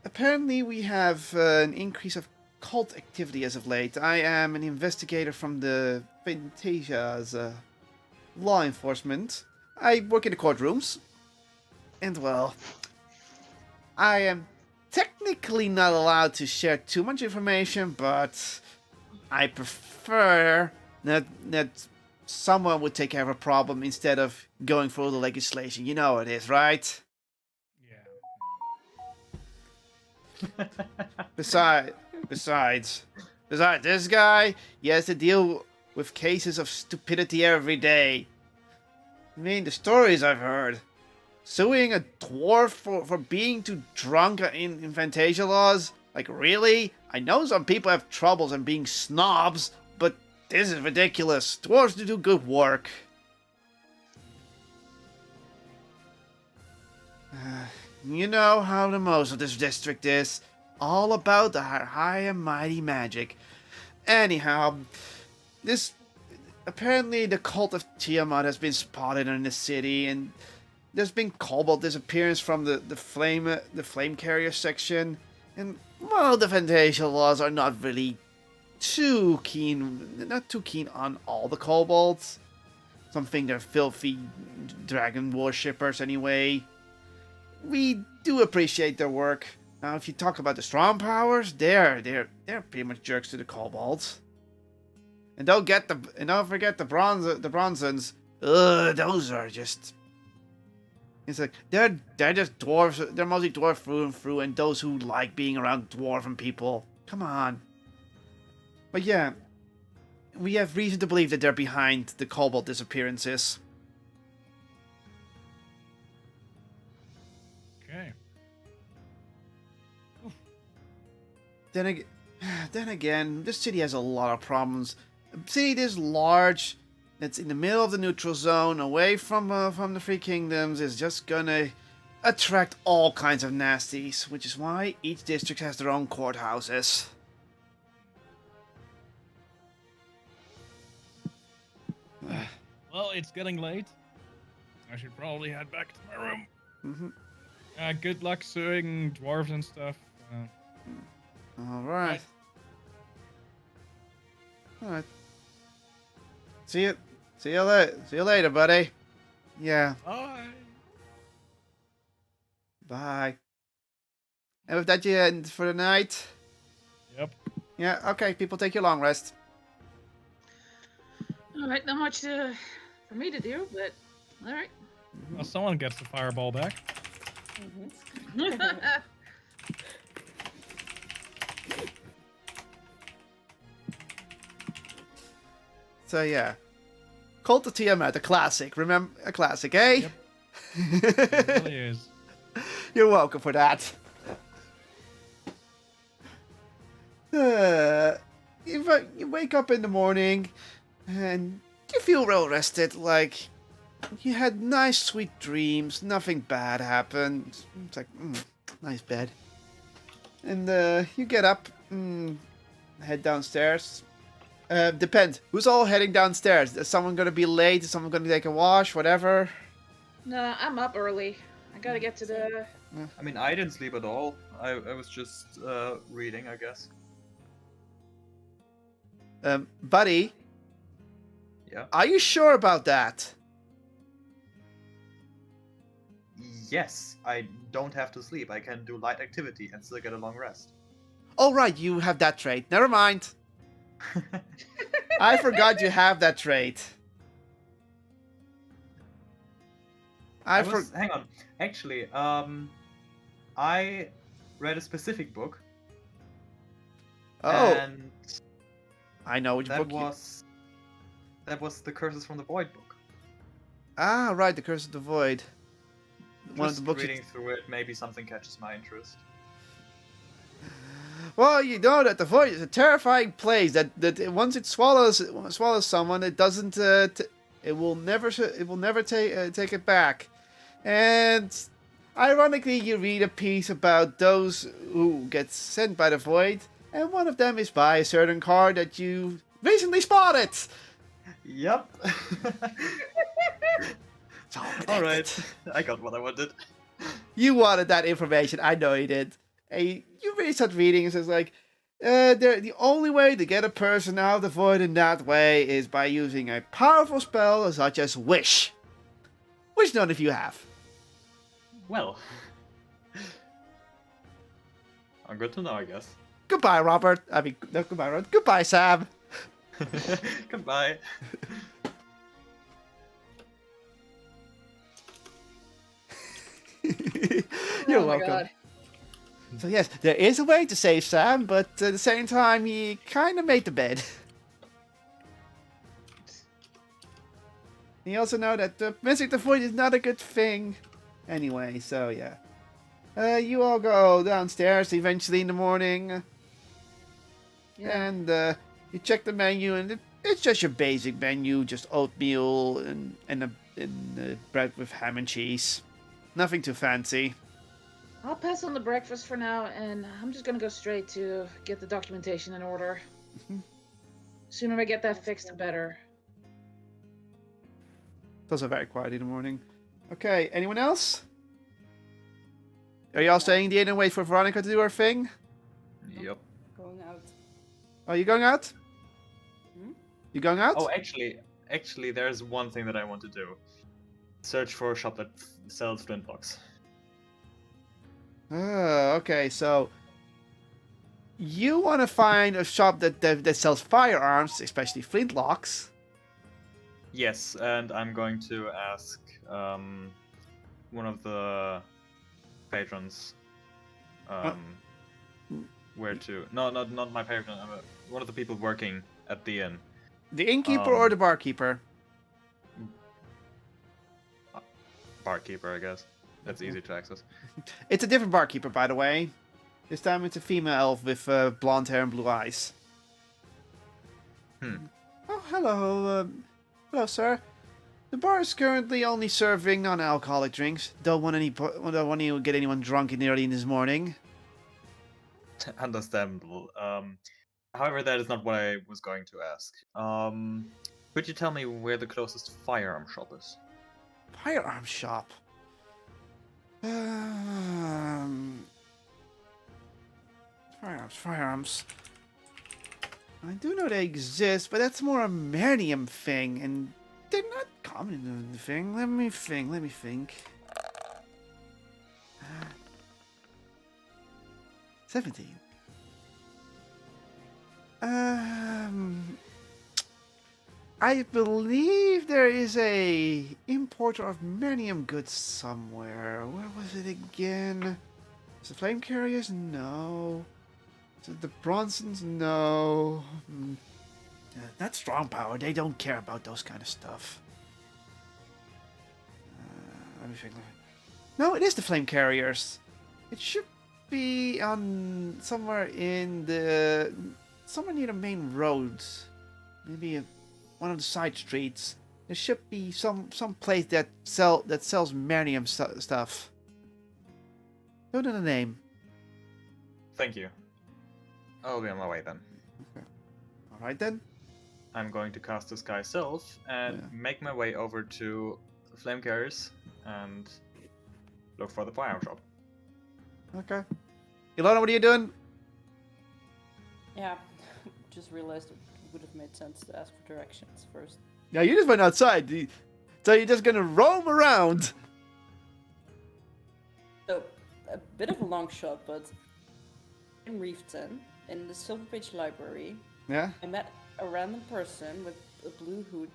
Apparently we have an increase of cult activity as of late. I am an investigator from the Fantasia's law enforcement. I work in the courtrooms. And well, I am technically not allowed to share too much information, but I prefer that someone would take care of a problem instead of going through the legislation. You know it is, right? Yeah. Besides, this guy, he has to deal with cases of stupidity every day. I mean, the stories I've heard. Suing a dwarf for being too drunk in Fantasia laws? Like, really? I know some people have troubles and being snobs, but this is ridiculous. Dwarves do good work. You know how the most of this district is. All about the high and mighty magic. Anyhow, apparently the cult of Tiamat has been spotted in the city, and there's been kobold disappearance from the flame carrier section, and well, the Fantasia laws are not really too keen on all the kobolds. Some think they're filthy dragon worshippers anyway. We do appreciate their work. Now, if you talk about the strong powers, they're pretty much jerks to the kobolds. And don't forget the Bronzons. Those are just. It's like they're just dwarves. They're mostly dwarf through and through, and those who like being around dwarven people. Come on. But yeah, we have reason to believe that they're behind the kobold disappearances. Okay. Then again, this city has a lot of problems. A city this large, that's in the middle of the neutral zone, away from the Three Kingdoms, is just gonna attract all kinds of nasties, which is why each district has their own courthouses. Well, it's getting late. I should probably head back to my room. Mm-hmm. Good luck suing dwarves and stuff. All right. All right. See you later, buddy. Yeah. Bye. Bye. And with that, you end for the night. Yep. Yeah. Okay. People, take your long rest. All right, not much for me to do, but all right. Well, someone gets the fireball back. So yeah, Cult of Tiamat, a classic. Remember, a classic, eh? Yep. It really is. You're welcome for that. You wake up in the morning and you feel well rested, like you had nice sweet dreams, nothing bad happened. It's like, nice bed. And you get up, head downstairs. Depends. Who's all heading downstairs? Is someone gonna be late? Is someone gonna take a wash? Whatever. No, I'm up early. I gotta get to the. I mean, I didn't sleep at all. I was just reading, I guess. Buddy, Yeah. are you sure about that? Yes, I don't have to sleep. I can do light activity and still get a long rest. Oh, right, you have that trait. Never mind. I forgot you have that trait. Hang on. Actually, I read a specific book. Oh, And I know which book. That was the Curses from the Void book. Ah, right, The Curse of the Void. One of Just the books. reading through it, maybe something catches my interest. Well, you know that the Void is a terrifying place. That once it swallows someone, it doesn't. It will never take it back. And ironically, you read a piece about those who get sent by the Void, and one of them is by a certain car that you recently spotted. Yep. It's all connected. Alright, I got what I wanted. You wanted that information. I know you did. And you really start reading, and it's like, the only way to get a person out of the Void in that way is by using a powerful spell such as Wish. Which none of you have. Well. Good to know, I guess. Goodbye, Robert. I mean, no, goodbye, Robert. Goodbye, Sam. Goodbye. You're Oh my welcome. God. So yes, there is a way to save Sam, but at the same time, he kind of made the bed. You also know that missing the Void is not a good thing. Anyway, so yeah. You all go downstairs eventually in the morning. Yeah. And you check the menu, and it's just your basic menu, just oatmeal and bread with ham and cheese. Nothing too fancy. I'll pass on the breakfast for now, and I'm just gonna go straight to get the documentation in order. Sooner I get that fixed, the better. It's also very quiet in the morning. Okay, anyone else? Are y'all staying in the inn and wait for Veronica to do her thing? Yep. Going out. Are you going out? You going out? Oh, actually, there's one thing that I want to do. Search for a shop that sells flintlocks. Okay, so you want to find a shop that sells firearms, especially flintlocks. Yes, and I'm going to ask one of the patrons where to. No, not my patron. One of the people working at the inn. The innkeeper or the barkeeper? Barkeeper, I guess. That's easy to access. It's a different barkeeper, by the way. This time it's a female elf with blonde hair and blue eyes. Oh, hello. Hello, sir. The bar is currently only serving non-alcoholic drinks. Don't want to get anyone drunk early in this morning. Understandable. However, that is not what I was going to ask. Could you tell me where the closest firearm shop is? Firearm shop. Firearms. I do know they exist, but that's more a Mernium thing, and they're not common in the thing. Let me think. 17. I believe there is a importer of Mernium goods somewhere. Where was it again? Is it Flame Carriers? No. Is it the Bronsons? No. Not strong power. They don't care about those kind of stuff. Let me think. No, it is the flame carriers. It should be on somewhere in the somewhere near the main roads. Maybe one of the side streets. There should be some place that sells Marium stuff. Don't know the name. Thank you. I'll be on my way then. Okay. All right then. I'm going to cast the Sky Self and make my way over to the Flame Carriers and look for the fire shop. Okay. Ilona, what are you doing? Yeah, just realized it would have made sense to ask for directions first. Yeah, you just went outside. So you're just gonna roam around. So, a bit of a long shot, but in Reefton, in the Silverpage Library, Yeah. I met a random person with a blue hood,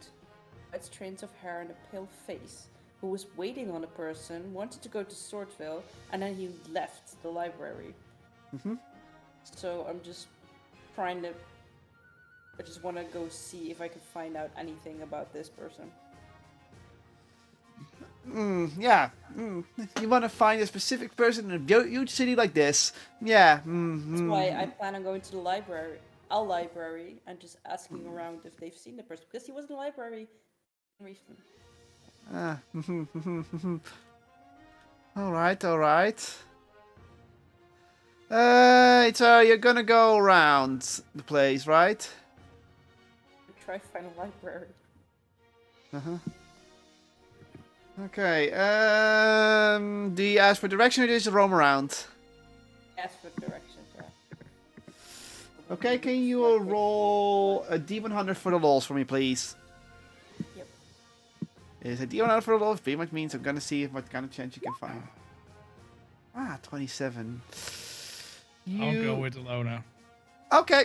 white strands of hair, and a pale face, who was waiting on a person, wanted to go to Swordville, and then he left the library. Mm-hmm. So I'm just trying to... I just want to go see if I can find out anything about this person. Yeah. You want to find a specific person in a huge city like this? Yeah. That's why I plan on going to the library, and just asking around if they've seen the person, because he was in the library in Reefton. All right. So you're gonna go around the place, right? Try to find a library. Okay. Do you ask for direction or do you just roam around? Ask for directions, yeah. Okay, can you roll a D100 for the lulls for me, please? Yep. It's a D100 for the lulls, pretty much means I'm gonna see what kind of chance you can find. 27. I'll go with Ilona. Okay.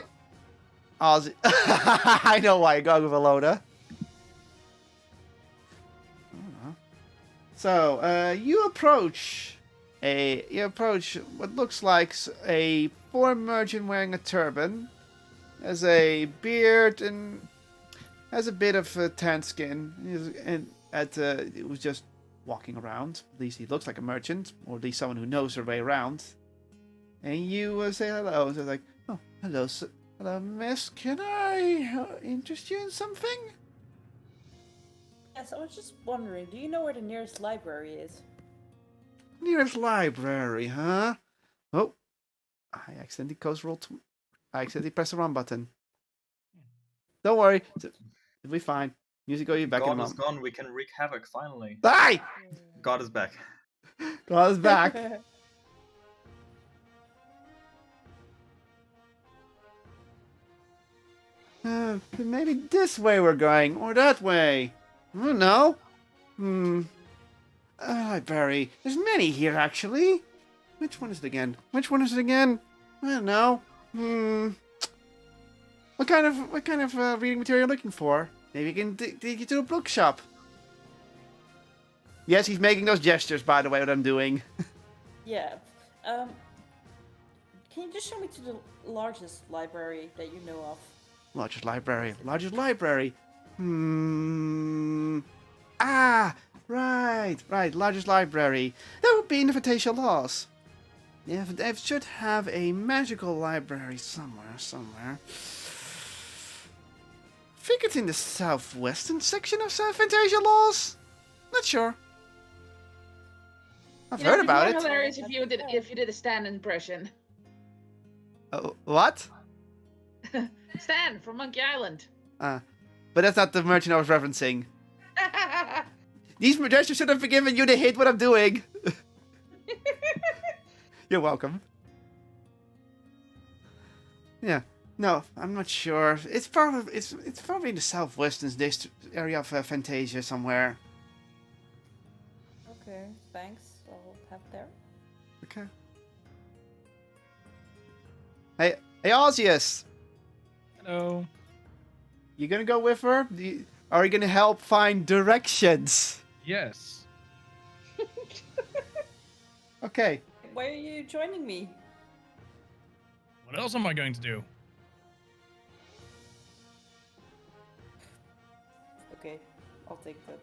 Ozzy. I know why you're going with Alona. So, you approach what looks like a poor merchant wearing a turban, has a beard and has a bit of tan skin, he was just walking around. At least he looks like a merchant, or at least someone who knows their way around. And you say hello, and they're like, "Oh, hello, hello, miss. Can I interest you in something?" Yes, I was just wondering, do you know where the nearest library is? Nearest library, huh? Oh, I accidentally I accidentally pressed the wrong button. Don't worry, it'll be fine. Music will be back in a God is moment. gone, we can wreak havoc finally. Die! God is back. God is back. Maybe this way we're going, or that way. I don't know. Library. There's many here, actually. Which one is it again? I don't know. What kind of reading material are you looking for? Maybe you can take you to a bookshop. Yes, he's making those gestures, by the way, what I'm doing. Yeah. Can you just show me to the largest library that you know of? Largest library. Right. Largest library. That would be in the Fantasia Laws. Yeah, they should have a magical library somewhere. Think it's in the southwestern section of Fantasia Laws. Not sure. I've heard about it. Hilarious if you did a Stan impression. What? Stan from Monkey Island. But that's not the merchant I was referencing. These gestures should have forgiven you to hate what I'm doing. You're welcome. Yeah. No, I'm not sure. It's probably in the southwestern area of Fantasia somewhere. Okay, thanks. I'll have there. Okay. Hey, Arceus! Hello. You gonna go with her? Are you gonna help find directions? Yes. Okay. Why are you joining me? What else am I going to do? I'll take that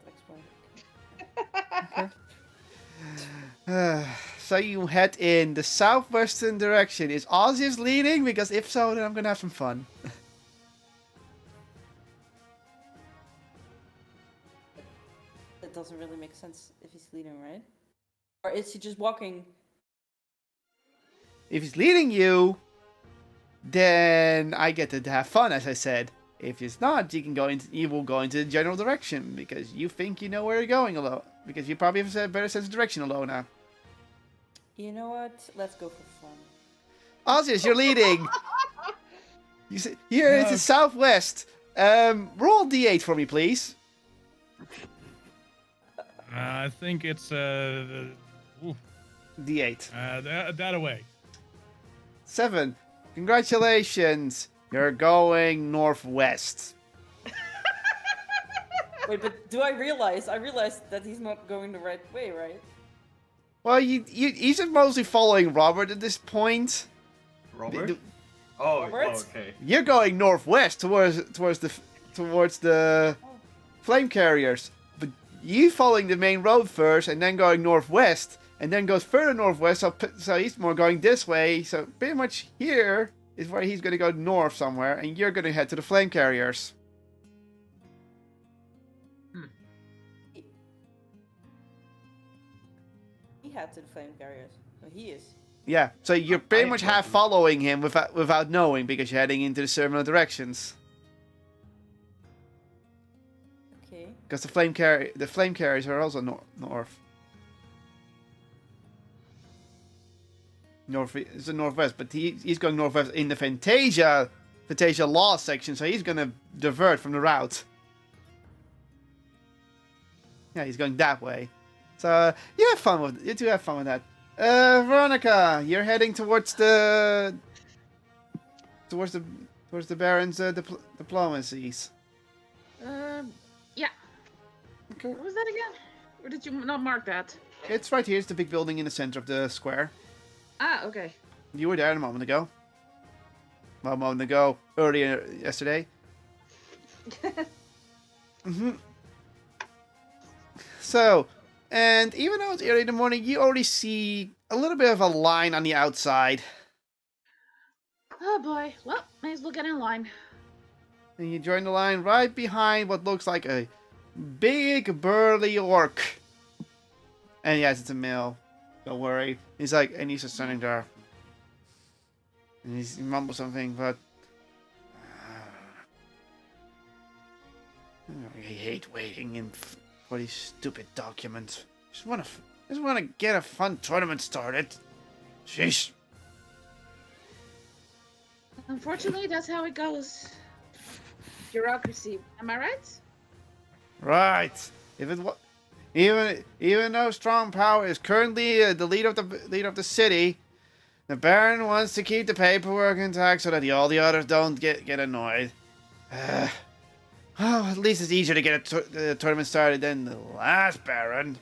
explanation. So you head in the southwestern direction. Is Ozzy's leading? Because if so, then I'm gonna have some fun. It doesn't really make sense if he's leading, right? Or is he just walking? If he's leading you, then I get to have fun, as I said. If it's not, you will go into the general direction because you think you know where you're going alone. Because you probably have a better sense of direction alone now. You know what? Let's go for fun. Ozzy, you're leading. You see, here is the southwest. Roll D8 for me, please. I think it's D8. that away. 7. Congratulations. You're going northwest. Wait, but do I realize? I realized that he's not going the right way, right? Well, he's just mostly following Robert at this point. Robert? Oh, Robert? okay. You're going northwest towards the flame carriers. But you following the main road first and then going northwest and then goes further northwest. So he's more going this way. So pretty much here is where he's going to go north somewhere, and you're going to head to the flame carriers. He had to the flame carriers. So he is. Yeah, so you're pretty much half following him without knowing because you're heading into the similar directions. Okay. Because the flame carriers are also north. It's the northwest, but he's going northwest in the Fantasia Law section, so he's gonna divert from the route. Yeah, he's going that way. So you have fun with you two have fun with that. Veronica, you're heading towards the Baron's diplomacies. Yeah. Okay. What was that again? Or did you not mark that? It's right here. It's the big building in the center of the square. Ah, okay. You were there a moment ago. Well, a moment ago, earlier yesterday. So, and even though it's early in the morning, you already see a little bit of a line on the outside. Oh boy. Well, may as well get in line. And you join the line right behind what looks like a big burly orc. And yes, it's a male. Don't worry. He's like, and he's just standing there. And he mumbles something, but I hate waiting for these stupid documents. Just wanna get a fun tournament started. Sheesh. Unfortunately, that's how it goes. Bureaucracy. Am I right? Right. If it was, even though strong power is currently the leader of the city, the Baron wants to keep the paperwork intact so that all the others don't get annoyed. Oh, at least it's easier to get a tournament started than the last Baron.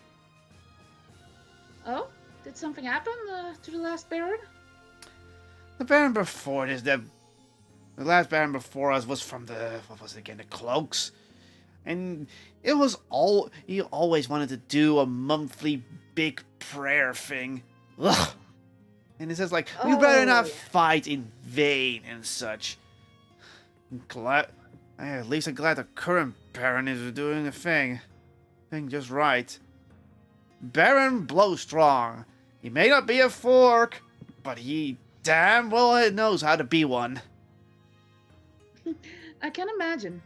Oh, did something happen to the last Baron? The Baron before this, the last Baron before us was from what was it again, the Cloaks. And it was he always wanted to do a monthly big prayer thing. Ugh. And it says like, we'd rather not fight in vain and such. At least I'm glad the current Baron is doing the thing just right. Baron Blowstrong. He may not be a fork, but he damn well knows how to be one. I can imagine.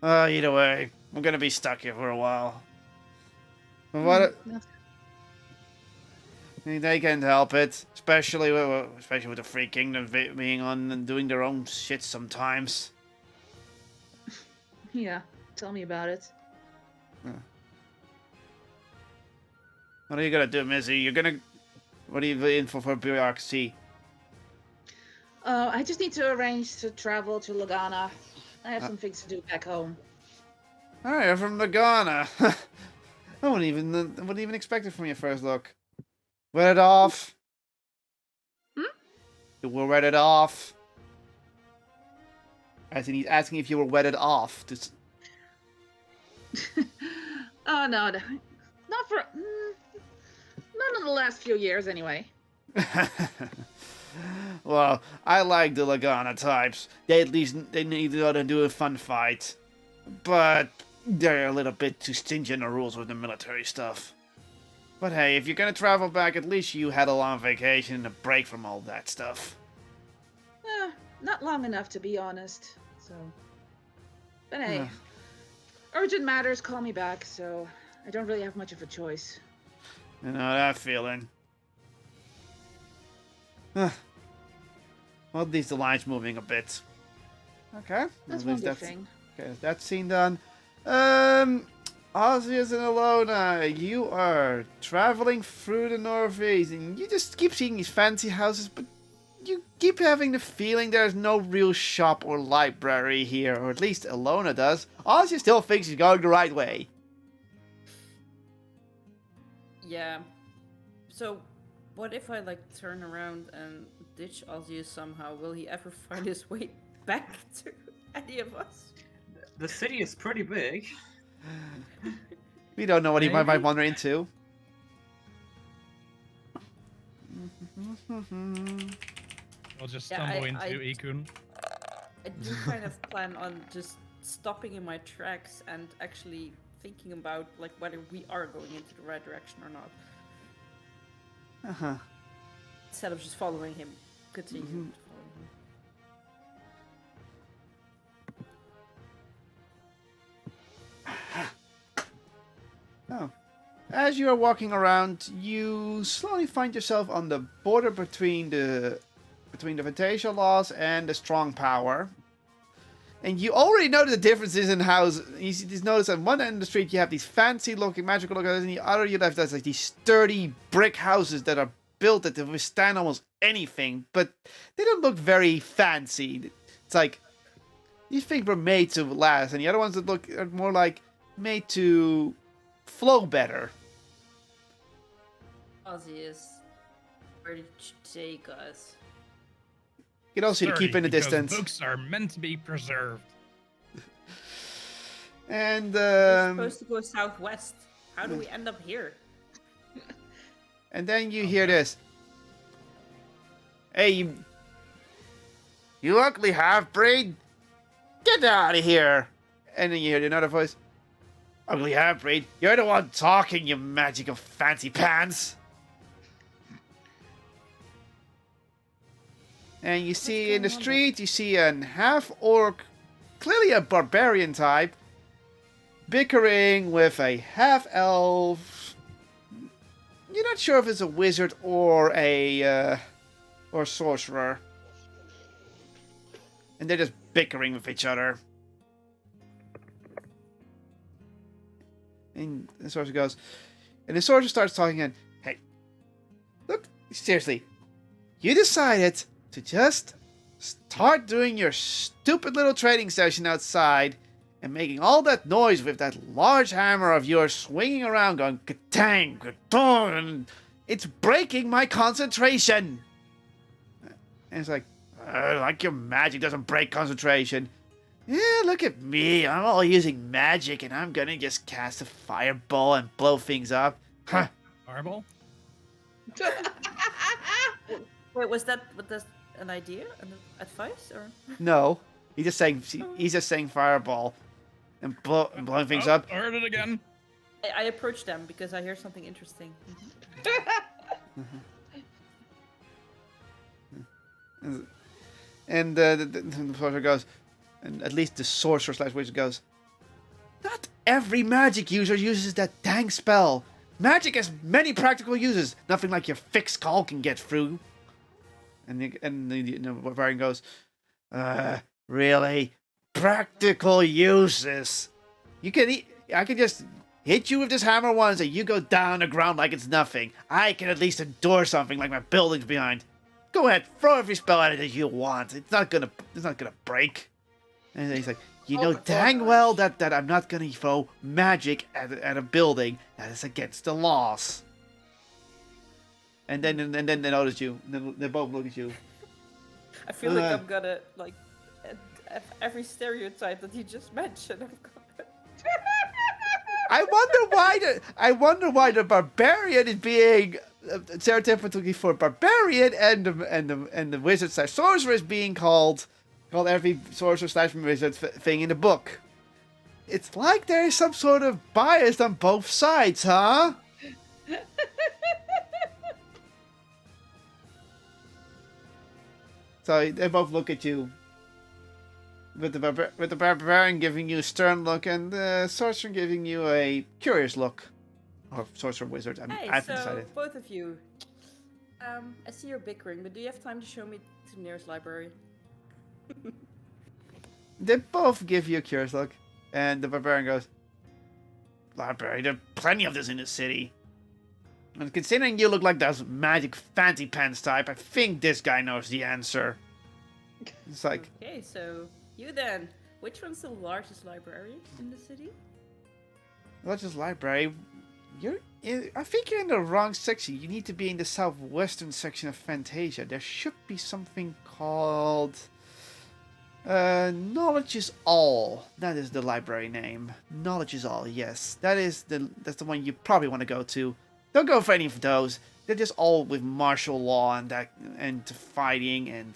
Either way, I'm gonna be stuck here for a while. But they can't help it, especially with the Free Kingdom being on and doing their own shit sometimes. Yeah, tell me about it. What are you gonna do, Missy? What are you in for bureaucracy? I just need to arrange to travel to Lagana. I have some things to do back home. Alright, you're from Lagana. I wouldn't even expect it from your first look. Read it off. You will read it off. As in, he's asking if you were wedded off. Oh no, not for not in the last few years anyway. Well, I like the Lagana types. They need to do a fun fight. But they're a little bit too stingy on the rules with the military stuff. But hey, if you're gonna travel back, at least you had a long vacation and a break from all that stuff. Not long enough to be honest. So, but hey, urgent matters call me back, so I don't really have much of a choice. You know that feeling. Well, at least the line's moving a bit. Okay. That's at one least good thing. Okay, that's scene done. Ozzius and Alona, you are traveling through the Northeast, and you just keep seeing these fancy houses, but you keep having the feeling there's no real shop or library here, or at least Alona does. Ozzy still thinks she's going the right way. Yeah. So, what if I like turn around and ditch Ozzy somehow? Will he ever find his way back to any of us? The city is pretty big. We don't know what he might Maybe. wander into. We'll just Yeah, stumble I- into I- Ikun. I do kind of plan on just stopping in my tracks and actually thinking about like whether we are going into the right direction or not, Uh-huh. instead of just following him. Continue Mhm. to follow him. Oh. As you are walking around, you slowly find yourself on the border between the Fantasia laws and the strong power. And you already notice the differences in houses. You just notice on one end of the street you have these fancy looking, magical looking houses, and the other you have like these sturdy brick houses that are built that withstand almost anything, but they don't look very fancy. It's like these things were made to last, and the other ones that look are more like made to flow better. Ozzy is where did you take us? You can also see to keep in the Because distance. Books are meant to be preserved. And We're supposed to go southwest. How do we end up here? and then you hear this. Hey, you ugly half-breed! Get out of here! And then you hear another voice. Ugly half-breed, you're the one talking, you magical fancy pants! And you see in the going on street, you see an half-orc, clearly a barbarian type, bickering with a half-elf. You're not sure if it's a wizard or a sorcerer. And they're just bickering with each other. And the sorcerer goes, and the sorcerer starts talking again. Hey, look, seriously, you decided to just start doing your stupid little trading session outside and making all that noise with that large hammer of yours swinging around going ka-tang, ka-tong, and it's breaking my concentration. And it's like your magic doesn't break concentration. Yeah, look at me. I'm all using magic and I'm gonna just cast a fireball and blow things up. Huh. Fireball? Wait, was that an idea, an advice, or? No. He's just saying fireball and blowing things up. I heard it again. I approached them because I hear something interesting. And the sorcerer goes, and at least the sorcerer / wizard goes, not every magic user uses that dang spell. Magic has many practical uses. Nothing like your thick skull can get through. And the barbarian goes, really? Practical uses? I can just hit you with this hammer once and you go down the ground like it's nothing. I can at least endure something like my buildings behind. Go ahead, throw every spell at it that you want. It's not gonna break. And then he's like, you know dang well that I'm not gonna throw magic at a building that is against the laws. And then they notice you. And then they both look at you. I feel like I'm gonna like every stereotype that you just mentioned. I wonder why the barbarian is being stereotypically for barbarian, and the wizard / sorcerer is being called every sorcerer / wizard thing in the book. It's like there is some sort of bias on both sides, huh? So they both look at you, with the barbarian giving you a stern look, and the sorcerer giving you a curious look. Or sorcerer wizard. Hey, I haven't so decided. both of you. I see you're bickering, but do you have time to show me to the nearest library? They both give you a curious look, and the barbarian goes, "Library, there are plenty of this in the city. And considering you look like those magic fancy pants type, I think this guy knows the answer." It's like, Okay, so you then. Which one's the largest library in the city? largest library. I think you're in the wrong section. You need to be in the southwestern section of Fantasia. There should be something called Knowledge is All. That is the library name. Knowledge is All. Yes, that's the one you probably want to go to. Don't go for any of those. They're just all with martial law and fighting and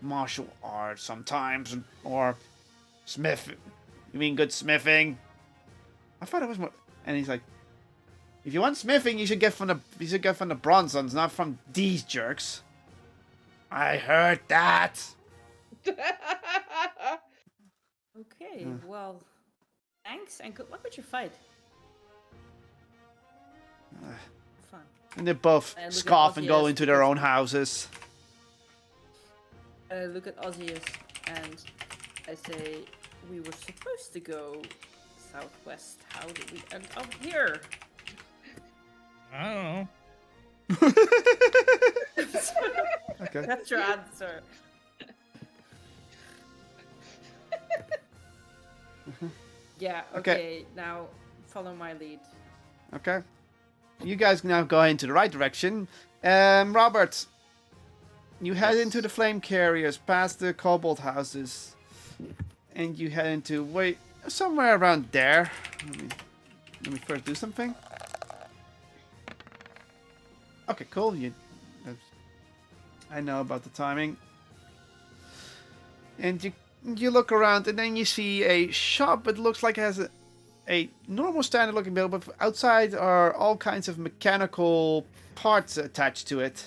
martial arts sometimes, or smith. You mean good smithing? I thought it was more. And he's like, if you want smithing, you should get from the bronze ones, not from these jerks. I heard that. Okay, well, thanks and good luck with your fight. Fun. And they both And look at scoff and go Ozzy into their as- own houses. Look at Ozzy and I say, we were supposed to go southwest. How did we end up here? I don't know. Okay. That's your answer. Yeah, okay, now follow my lead. Okay. You guys now go into the right direction. Robert, you head into the flame carriers, past the kobold houses, and you head into somewhere around there. Let me first do something. Okay, cool. I know about the timing. And you look around, and then you see a shop. It looks like it has a normal standard looking building, but outside are all kinds of mechanical parts attached to it.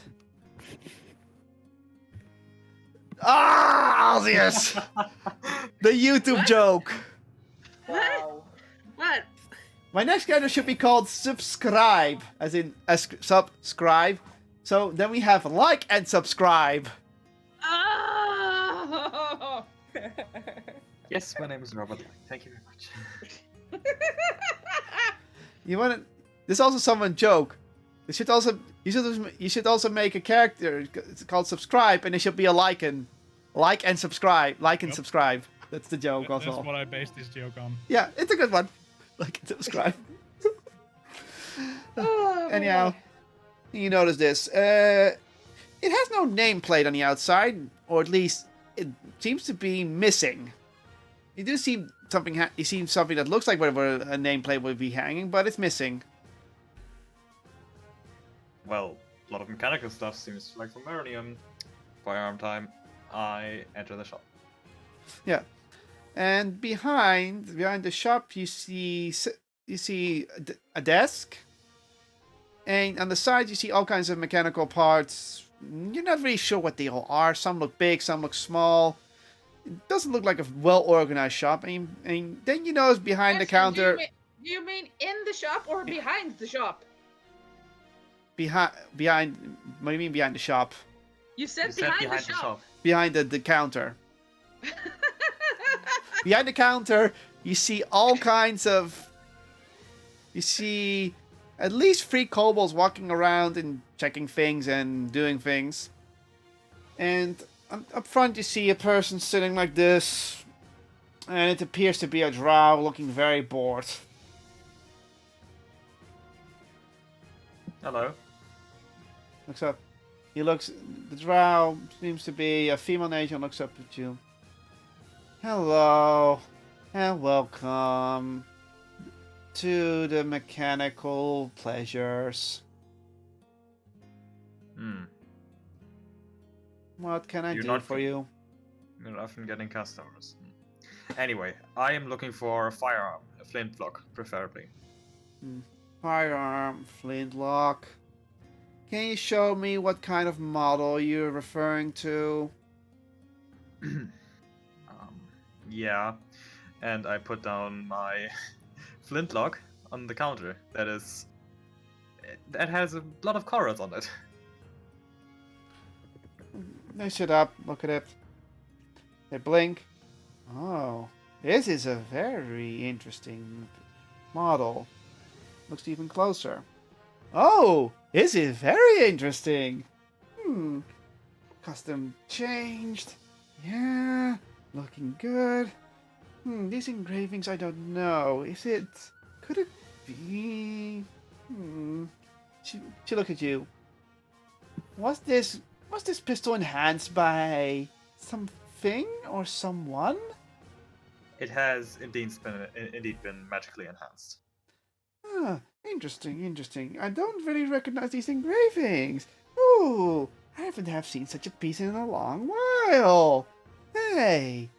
Ah, Alzius! The YouTube joke. Wow. What? My next character should be called Subscribe, as in subscribe. So then we have like and subscribe. Oh! Yes, my name is Robert. Thank you very much. You want to? There's also someone joke. You should also make a character called Subscribe, and it should be a like and subscribe. Like and Yep. subscribe. That's the joke. That's Also. what I based this joke on. Yeah, it's a good one. Like and subscribe. Oh, Anyhow, you notice this. It has no nameplate on the outside, or at least it seems to be missing. You do see something. You see something that looks like whatever a nameplate would be hanging, but it's missing. Well, a lot of mechanical stuff seems like Vermilion. Firearm time. I enter the shop. Yeah, and behind the shop, you see a desk, and on the side you see all kinds of mechanical parts. You're not really sure what they all are. Some look big, some look small. It doesn't look like a well-organized shop. And then you notice behind the counter. Do you mean in the shop or behind the shop? Behind. What do you mean behind the shop? You said You said behind the shop. Behind the counter. Behind the counter, you see all kinds of. You see at least 3 kobolds walking around and checking things and doing things. And up front, you see a person sitting like this, and it appears to be a drow looking very bored. Hello. Looks up. The drow seems to be a female nature and looks up at you. Hello, and welcome to the mechanical pleasures. Hmm. What can I You're do not for g- you? You're often getting customers. Anyway, I am looking for a firearm, a flintlock, preferably. Firearm, flintlock. Can you show me what kind of model you're referring to? um, yeah, and I put down my flintlock on the counter. That has a lot of colors on it. They sit up, look at it. They blink. Oh, this is a very interesting model. Looks even closer. Oh, this is very interesting. Custom changed. Yeah, looking good. These engravings, I don't know. Is it? Could it be? She look at you. Was this pistol enhanced by something or someone? It has indeed been magically enhanced. Ah, interesting. I don't really recognize these engravings. Ooh, I haven't have seen such a piece in a long while. Hey,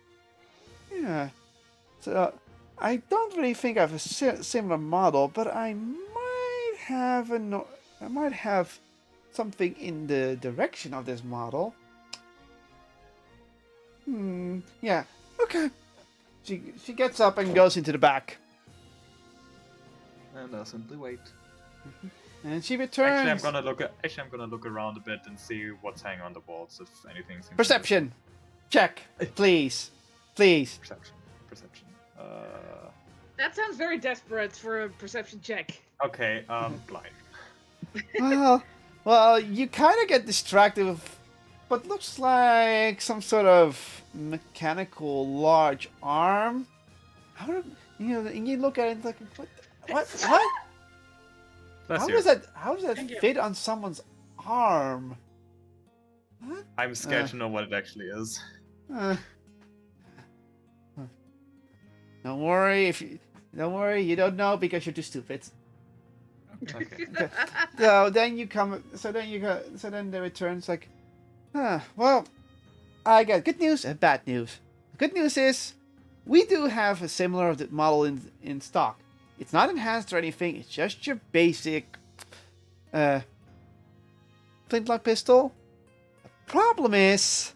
yeah. So I don't really think I have a similar model, but I might have I might have something in the direction of this model. Yeah. Okay. She gets up and goes into the back, And I'll simply wait. and she returns. Actually, I'm gonna look around a bit and see what's hanging on the walls. If anything seems Perception. Check, please. Please. Perception. That sounds very desperate for a perception check. Okay. Blind. Well, you kind of get distracted with what looks like some sort of mechanical large arm. How do and you look at it and like, what? Bless How you. does that? How does that Thank you. fit on someone's arm? What? I'm scared to know what it actually is. Uh, don't worry you don't know because you're too stupid. Okay. So then the return's like, well, I got good news and bad news. Good news is we do have a similar model in stock. It's not enhanced or anything, it's just your basic flintlock pistol. The problem is,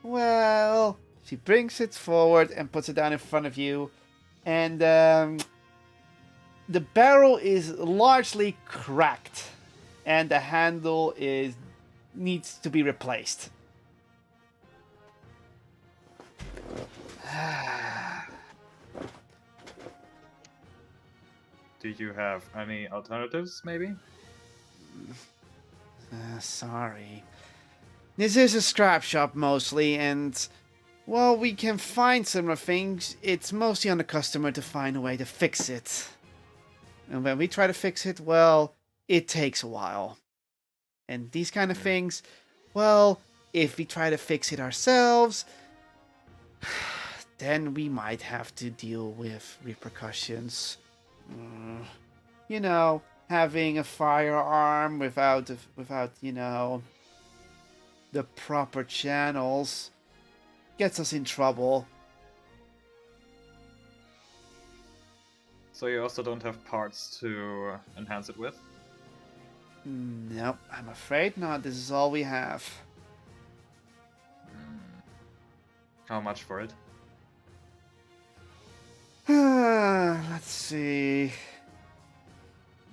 well, she brings it forward and puts it down in front of you, and the barrel is largely cracked, and the handle needs to be replaced. Do you have any alternatives, maybe? Sorry. This is a scrap shop mostly, and while we can find similar things, it's mostly on the customer to find a way to fix it. And when we try to fix it, well, it takes a while. And these kind of things, well, if we try to fix it ourselves, then we might have to deal with repercussions. You know, having a firearm without the proper channels gets us in trouble. So you also don't have parts to enhance it with? Nope, I'm afraid not. This is all we have. How much for it? Let's see.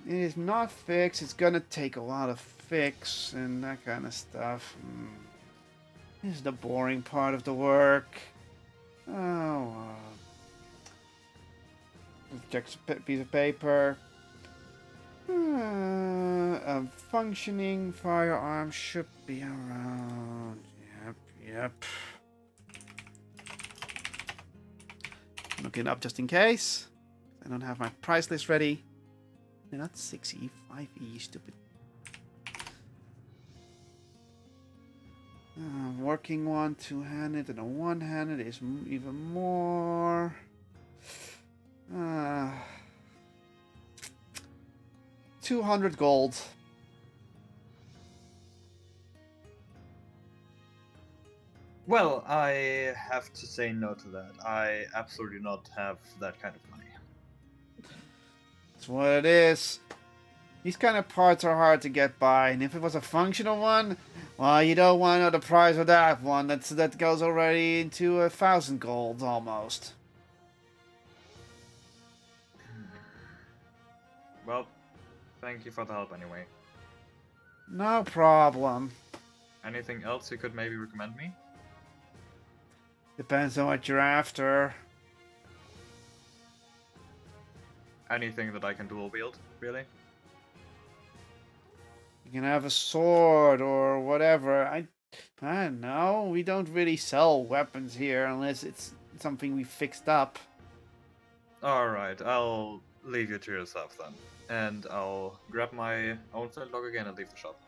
It is not fixed. It's gonna take a lot of fix and that kind of stuff. This is the boring part of the work. Oh, check a piece of paper. A functioning firearm should be around. Yep. Looking up just in case. I don't have my price list ready. They're not 6E, 5E, stupid. Working one, two-handed, and a one-handed is even more. 200 gold. Well, I have to say no to that. I absolutely do not have that kind of money. That's what it is. These kind of parts are hard to get by, and if it was a functional one, well, you don't want to know the price of that one. That goes already into 1,000 gold almost. Well, thank you for the help anyway. No problem. Anything else you could maybe recommend me? Depends on what you're after. Anything that I can dual wield, really? You can have a sword or whatever. I don't know. We don't really sell weapons here unless it's something we fixed up. Alright, I'll leave you to yourself then. And I'll grab my own flintlock again and leave the shop.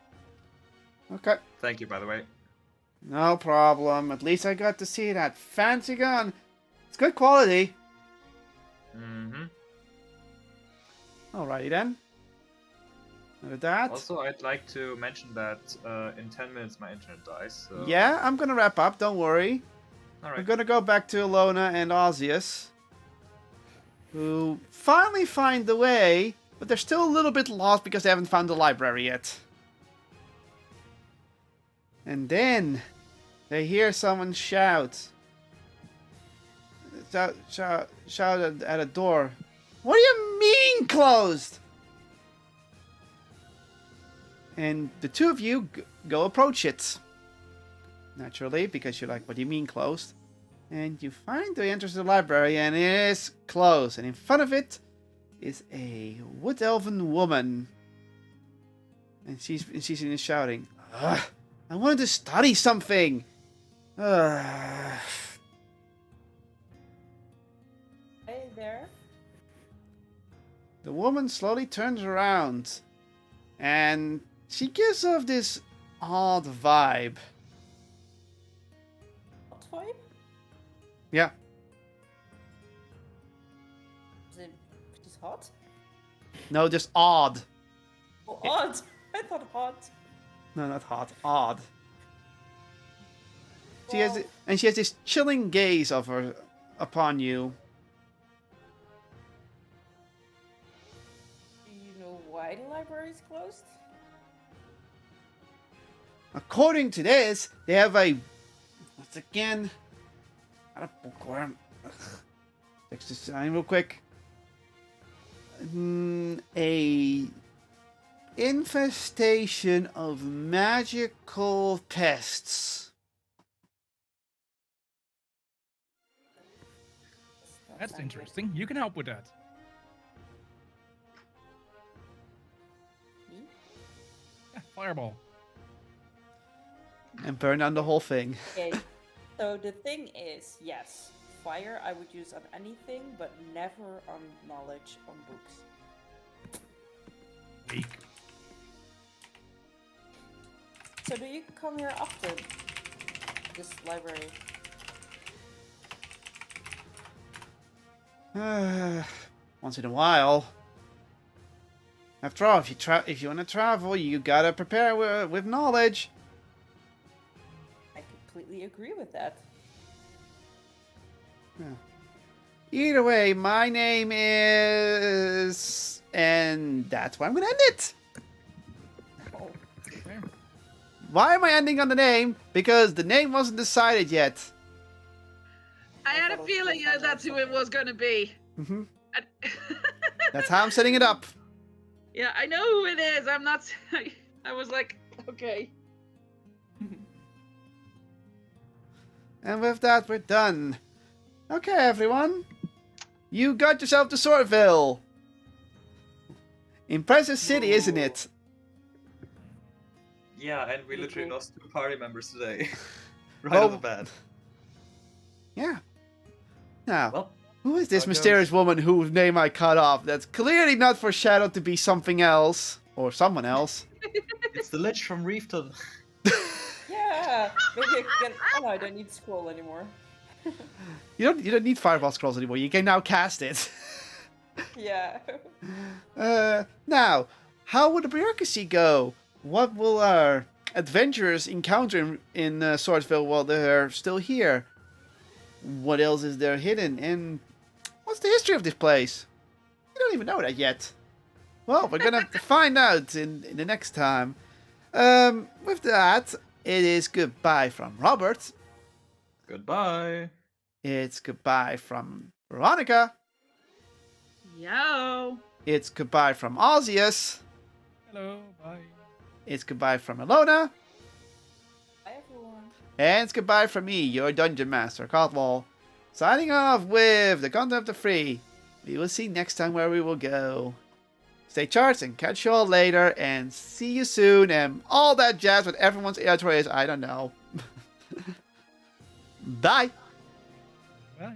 Okay. Thank you, by the way. No problem. At least I got to see that fancy gun. It's good quality. Mm-hmm. Alrighty then. And with that... Also, I'd like to mention that in 10 minutes my internet dies, so... Yeah, I'm gonna wrap up. Don't worry. Alright. We're gonna go back to Alona and Osius, who finally find the way, but they're still a little bit lost because they haven't found the library yet. And then they hear someone shout at a door. What do you mean closed? And the two of you go approach it. Naturally, because you're like, what do you mean closed? And you find the entrance to the library and it is closed. And in front of it is a wood elven woman. And she's shouting, "Ugh, I wanted to study something. Ugh." Hey there. The woman slowly turns around and she gives off this odd vibe. Hot vibe? Yeah. Is it just hot? No, just odd. Oh, odd. I thought hot. No, not hot. Odd. She has, Well, and she has this chilling gaze of her upon you. do you know why the library is closed? According to this, they have a... What's again? Not a bookworm. Fix this sign real quick. A infestation of magical pests. That's not good. interesting. You can help with that. Me? Yeah, fireball. And burn down the whole thing. Okay. So the thing is, yes, fire I would use on anything, but never on knowledge on books. Weak. So do you come here often? This library. Once in a while. After all, if you want to travel, you gotta prepare with knowledge. I completely agree with that. Either way, my name is... And that's where I'm gonna end it. Oh, Okay. Why am I ending on the name? Because the name wasn't decided yet. I had a feeling that's who it was gonna be. hmm I- That's how I'm setting it up. Yeah, I know who it is. I'm not. I was like, okay. And with that, we're done. Okay, everyone. You got yourself to Swordville. Impressive city, isn't it? Yeah, and we literally Okay. lost 2 party members today. right Oh. off the bat. Yeah. Now, Well, who is this how it goes. mysterious woman whose name I cut off? That's clearly not foreshadowed to be something else. Or someone else. it's the Lich from Reefton. yeah. yeah, maybe I can. Oh no, I don't need scroll anymore. You don't need fireball scrolls anymore. You can now cast it. Yeah. Now, how would the bureaucracy go? What will our adventurers encounter in Swordsville while they're still here? What else is there hidden? And what's the history of this place? You don't even know that yet. Well, we're gonna have to find out in the next time. With that, it is goodbye from Robert. Goodbye. It's goodbye from Veronica. Yo. It's goodbye from Ozzius. Hello, bye. It's goodbye from Alona. Bye, everyone. And it's goodbye from me, your Dungeon Master, Kotlol. Signing off with the content of the free. We will see next time where we will go. Stay charged and catch you all later and see you soon and all that jazz with everyone's outro is, I don't know. Bye. Bye.